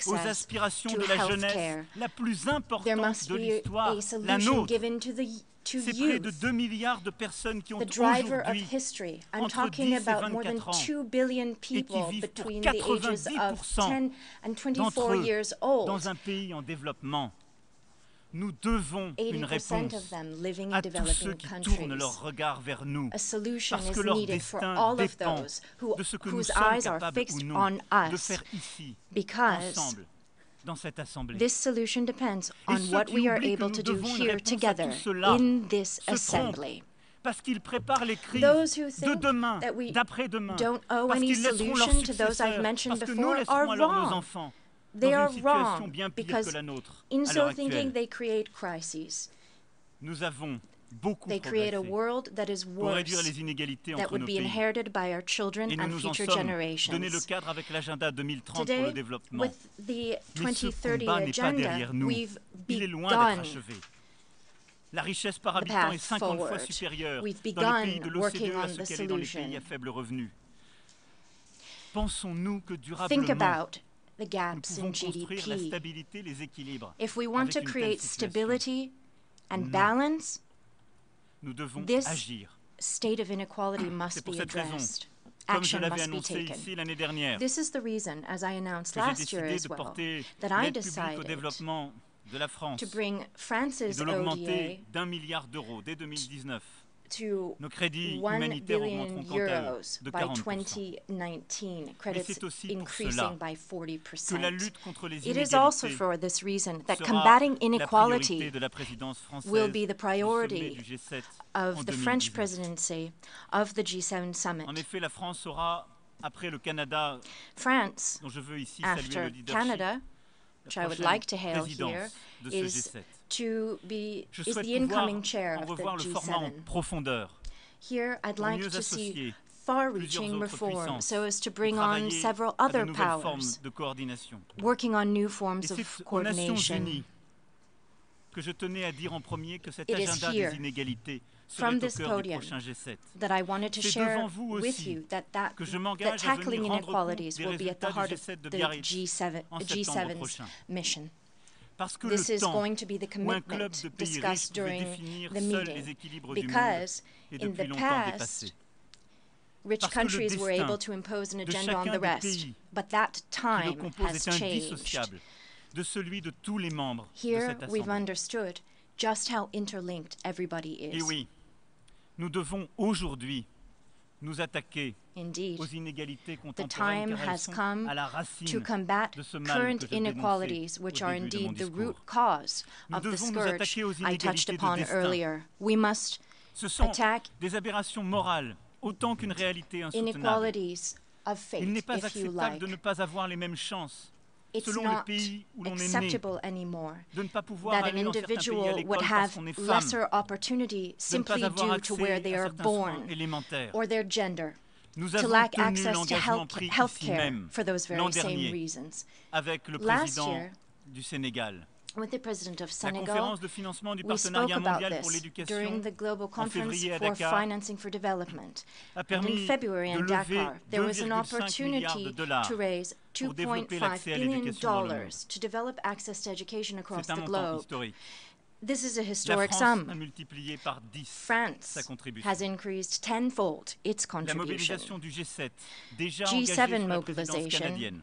aux aspirations de la jeunesse la plus importante de l'histoire, la nôtre. C'est près de 2 milliards de personnes qui ont aujourd'hui entre 10 et 24 ans et qui vivent pour 90% d'entre eux dans un pays en développement. Nous devons une réponse à tous ceux qui tournent leur regard vers nous parce que leur destin dépend de ce que nous sommes capables ou non de faire ici, ensemble. Dans cette assemblée. This solution depends on what we are able to do here together in this assembly. Parce qu'ils préparent les crises de demain, d'après-demain, don't owe parce any qu'ils laisseront leurs solution to those successeurs, I've mentioned parce que nous before laisserons are alors nos wrong. enfants They dans are une situation wrong bien pire because que la nôtre in à l'heure so thinking actuelle. they create crises. Nous avons beaucoup They create a progressé world that is pour réduire worse, les inégalités that entre would nos be pays. inherited by our children Et nous and nous en future sommes generations. donné le cadre avec l'agenda 2030 pour le Today, développement. with the Mais ce 2030 combat n'est pas agenda, derrière nous. we've Il est loin d'être begun achevé. La richesse par the habitant path est 50 fois forward. supérieure We've dans les pays begun de working l'OCDE on à ce the qu'elle est dans les solution. pays à faible revenu. Pensons-nous que Think durablement about the nous gaps pouvons in construire la GDP. stabilité, les équilibres If we want avec to une telle create situation? stability and Non. balance, Nous devons this agir. state of inequality C'est must pour be cette raison, addressed. comme je Action l'avais must be annoncé taken. ici l'année dernière, This is the reason, as I announced que j'ai last year décidé as de well, porter that I l'aide publique au decided développement de la France to bring et France's de l'augmenter ODA d'1 milliard d'euros dès 2019. to Nos crédits 1 humanitaires billion augmenteront quant à eux euros de by 40%. 2019, Mais credits c'est aussi pour increasing cela by que la 40%. lutte contre les It is also inégalités for this reason that sera combating la priorité inequality de la présidence française will be the du sommet priority du G7 en of the French 2018. presidency of the G7 summit. En effet, la France aura, après le Canada, France, dont je veux ici saluer le after leadership, Canada, la which I would prochaine like to hail présidence here, de ce is G7. is Je souhaite the incoming pouvoir chair en of the revoir le format en G7. profondeur Here, I'd pour like mieux to see associer far-reaching plusieurs autres reform puissances so as to et bring on travailler several à de other nouvelles formes powers, de coordination. working on new Et forms c'est of aux Nations coordination. Unies que je tenais à dire en premier que cet It is agenda here, des inégalités serait from au this cœur du podium, prochain G7. that I wanted to C'est share devant vous with aussi you that que je that m'engage à tackling venir rendre compte inequalities des will be at the résultats du heart of G7 de the Biarritz G7, en septembre G7's prochain. mission. Parce que This le is temps going to be the où un club commitment de pays riches discussed pouvait during définir the seuls meeting, les équilibres du monde because est in depuis the longtemps past, dépassé. rich Parce que le countries were destin able to impose an de agenda on chacun the des rest, pays but that qui le time compose has est changed. indissociable de celui de tous les membres de Here, cette we've Assemblée. understood just how interlinked everybody Et is. oui, nous devons aujourd'hui nous attaquer Indeed, aux inégalités the contemporaines time car elles has sont come à la to racine combat de ce mal current que je inequalities, dénonçais which au are début de mon indeed the discours. root cause Nous of the devons nous scourge attaquer aux I touched inégalités de upon destin. earlier. We must Ce sont attack des aberrations morales autant qu'une réalité insoutenable. inequalities of fate, Il n'est pas if you acceptable like. de ne pas avoir les mêmes chances It's selon le not pays où l'on est né, acceptable anymore de ne pas pouvoir that an aller dans certains pays à individual l'école would parce have qu'on est femme, lesser opportunity de ne simply pas avoir due to where accès they à are certains soins born élémentaires. or their gender, Nous to avons lack tenu access to l'engagement pris ici healthcare même for those l'an very same dernier reasons. avec le Last président year, du Sénégal. with the president of La Senegal, conférence de financement du we spoke partenariat about mondial pour this l'éducation during the Global en Conference février à for Dakar Financing for Development. a And permis in February de in lever Dakar, there was an 2,5 milliards de opportunity dollars to raise pour développer $2.5 l'accès à billion l'éducation dans le monde. to develop access to education across C'est un the montant globe. historique. This is a La historic France a sum. multiplié par 10 France sa contribution. has increased tenfold its La contribution. mobilisation du G7, déjà engagée G7 sous la présidence mobilization canadienne,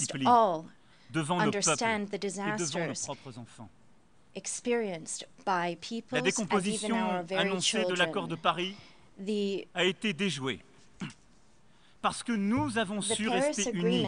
multiplie devant nos peuples et devant nos propres enfants. La décomposition annoncée de l'accord de Paris a été déjouée parce que nous avons su rester unis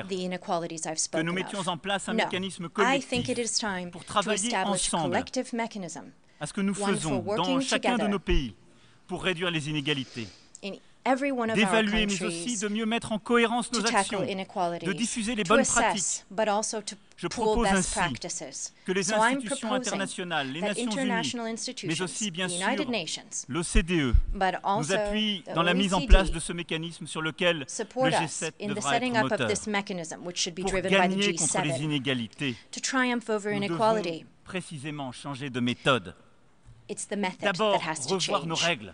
nécessaire que nous mettions en place un mécanisme collectif pour travailler ensemble à ce que nous faisons dans chacun de nos pays pour réduire les inégalités, d'évaluer mais aussi de mieux mettre en cohérence nos actions, de diffuser les bonnes pratiques. Je propose ainsi que les institutions internationales, les Nations Unies, mais aussi bien sûr l'OCDE nous appuient dans la mise en place de ce mécanisme sur lequel le G7 devra être moteur. Pour gagner contre les inégalités, nous devons précisément changer de méthode. D'abord, revoir nos règles.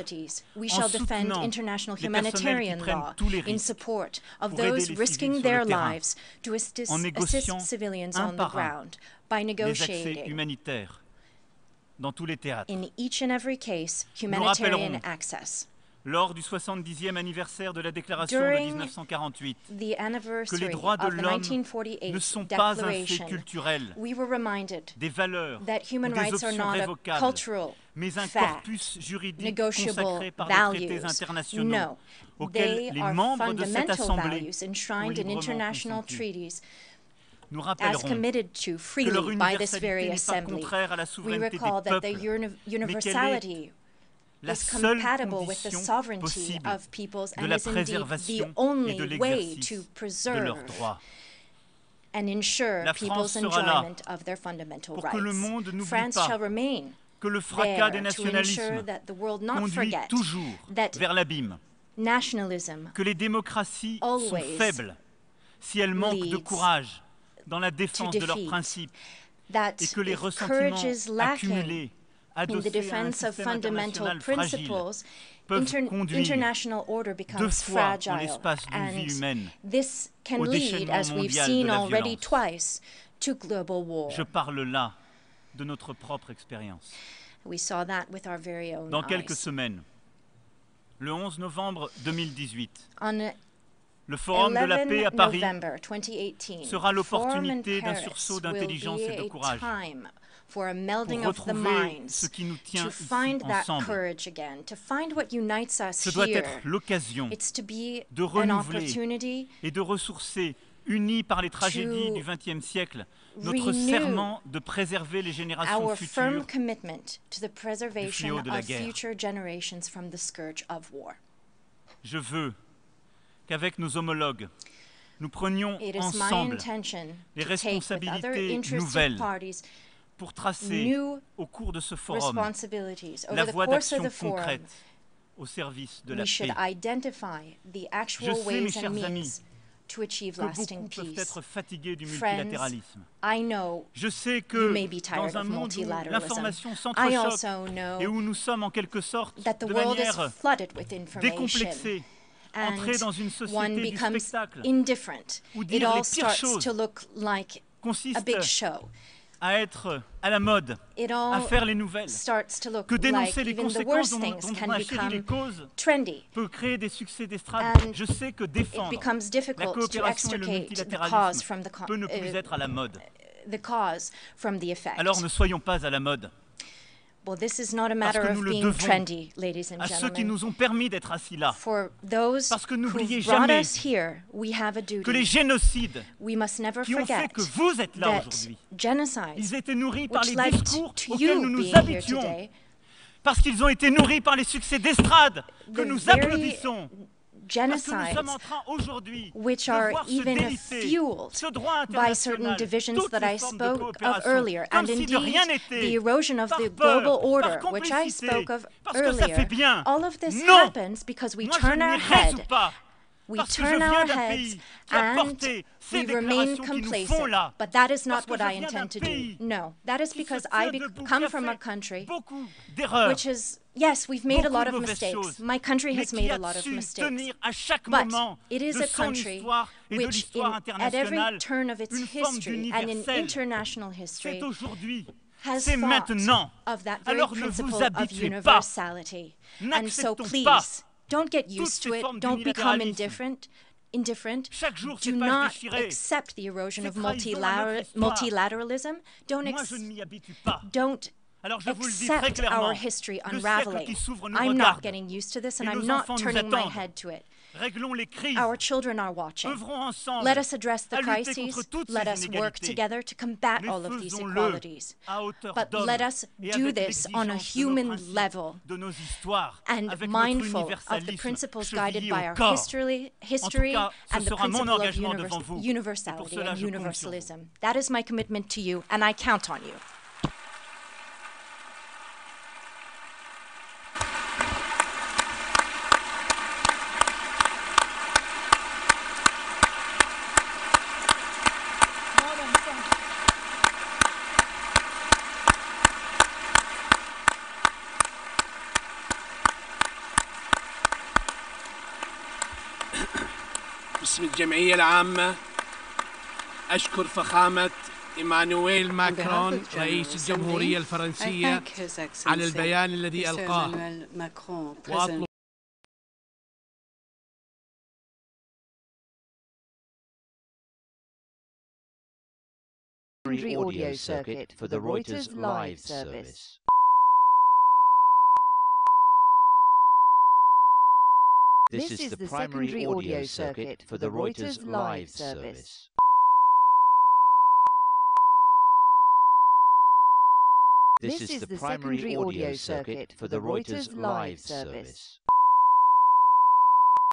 atrocities. We shall defend international humanitarian law in support of those risking their lives to assist civilians on the ground by negotiating in each and every case humanitarian access. lors du 70e anniversaire de la déclaration de 1948, que les droits de l'homme ne sont pas un fait culturel, des valeurs ou des options révocables, mais un corpus juridique consacré par des traités internationaux auxquels les membres de cette Assemblée ont librement consenti. Nous rappellerons que leur universalité n'est pas contraire à la souveraineté des peuples, mais qu'elle est la seule condition possible de la préservation et de l'exercice de leurs droits. La France sera là pour que le monde n'oublie pas que le fracas des nationalismes conduit toujours vers l'abîme, que les démocraties sont faibles si elles manquent de courage dans la défense de leurs principes et que les ressentiments accumulés adossés à un système international fragile peuvent conduire deux fois en l'espace d'une vie humaine au déchaînement mondial de la violence. Je parle là de notre propre expérience. Dans quelques semaines, le 11 novembre 2018, le Forum de la paix à Paris sera l'opportunité d'un sursaut d'intelligence et de courage pour retrouver ce qui nous tient ici ensemble. Ce doit être l'occasion de renouveler et de ressourcer, unis par les tragédies du XXe siècle, notre serment de préserver les générations futures du fléau de la guerre. Je veux qu'avec nos homologues, nous prenions ensemble les responsabilités nouvelles pour tracer au cours de ce forum la voie d'action concrète au service de la paix. Je sais, mes chers amis, que beaucoup peuvent être fatigués du multilatéralisme. Je sais que dans un monde où l'information s'entrechoque et où nous sommes en quelque sorte de manière décomplexée, entrer dans une société du spectacle, où dire les pires choses consiste à être à la mode, à faire les nouvelles, que dénoncer les conséquences dont on a chéri les causes peut créer des succès d'estrade. Je sais que défendre la coopération et le multilatéralisme peut ne plus être à la mode. Alors ne soyons pas à la mode. Parce que nous le devons à ceux qui nous ont permis d'être assis là. Parce que n'oubliez jamais que les génocides qui ont fait que vous êtes là aujourd'hui, ils étaient nourris par les discours auxquels nous nous habituons. Parce qu'ils ont été nourris par les succès d'estrade que nous applaudissons. Parce que nous sommes en train aujourd'hui which de are voir se even délisser fueled ce droit by certain international, divisions toutes that les I formes de spoke of coopération, earlier, comme and si de rien indeed n'était, the erosion of par the peur, global order, par which I complicité, spoke of parce que ça fait earlier. bien. All of this Non. happens because we Moi, je turn n'y our résous head. pas. We Parce que je turn viens our d'un heads pays qui a and porté ces we remain déclarations qui nous font complacent. là. But that is Parce not que what je I viens d'un intend to do. pays No, that is qui because se I tient debout, qui come a from a fait country beaucoup d'erreurs, which is, yes, we've made a beaucoup lot de of mauvaises mistakes. choses, My country mais has qui made a a lot of su mistakes. tenir à chaque But moment it is de a son country histoire et de which, l'histoire at every internationale, turn of its une forme history and in d'universel. international history, C'est aujourd'hui, has c'est thought maintenant. of that very Alors ne principle vous of habituez pas. universality. And so N'acceptons please, pas don't get toutes used ces to it. formes Don't become d'unilatéralisme. indifferent. Chaque jour, Do ces pages not déchirées, accept the erosion ces of trahisons à notre histoire. multilateralism. Moi, je ne m'y habitue pas. Don't Alors je vous le dis très accept clairement, our history le siècle unraveling. qui s'ouvre nous I'm regarde. not getting used to this, Et and I'm nos not enfants nous turning my attendent. head to it. Réglons les crises. Our children are watching. Œuvrons ensemble Let us address the à lutter crises. contre toutes Let ces us work inégalités. together to combat Mais all of these faisons-le equalities. à hauteur But d'homme let us et do avec this on a l'exigence de nos human principes, level de nos histoires, and avec mindful notre of the universalisme principles chevillé guided au by our corps. history En tout cas, ce and the sera mon principle of engagement devant vous. Et pour universality cela, and je compte sur vous. universalism. That is my commitment to you, and I count on you. باسم الجمعية العامة أشكر فخامة إيمانويل ماكرون رئيس الجمهورية الفرنسية على البيان الذي ألقاه وأطلب secondary audio circuit for the Reuters live service. This is the primary audio circuit for the Reuters live service. This is the primary audio circuit for the Reuters live service.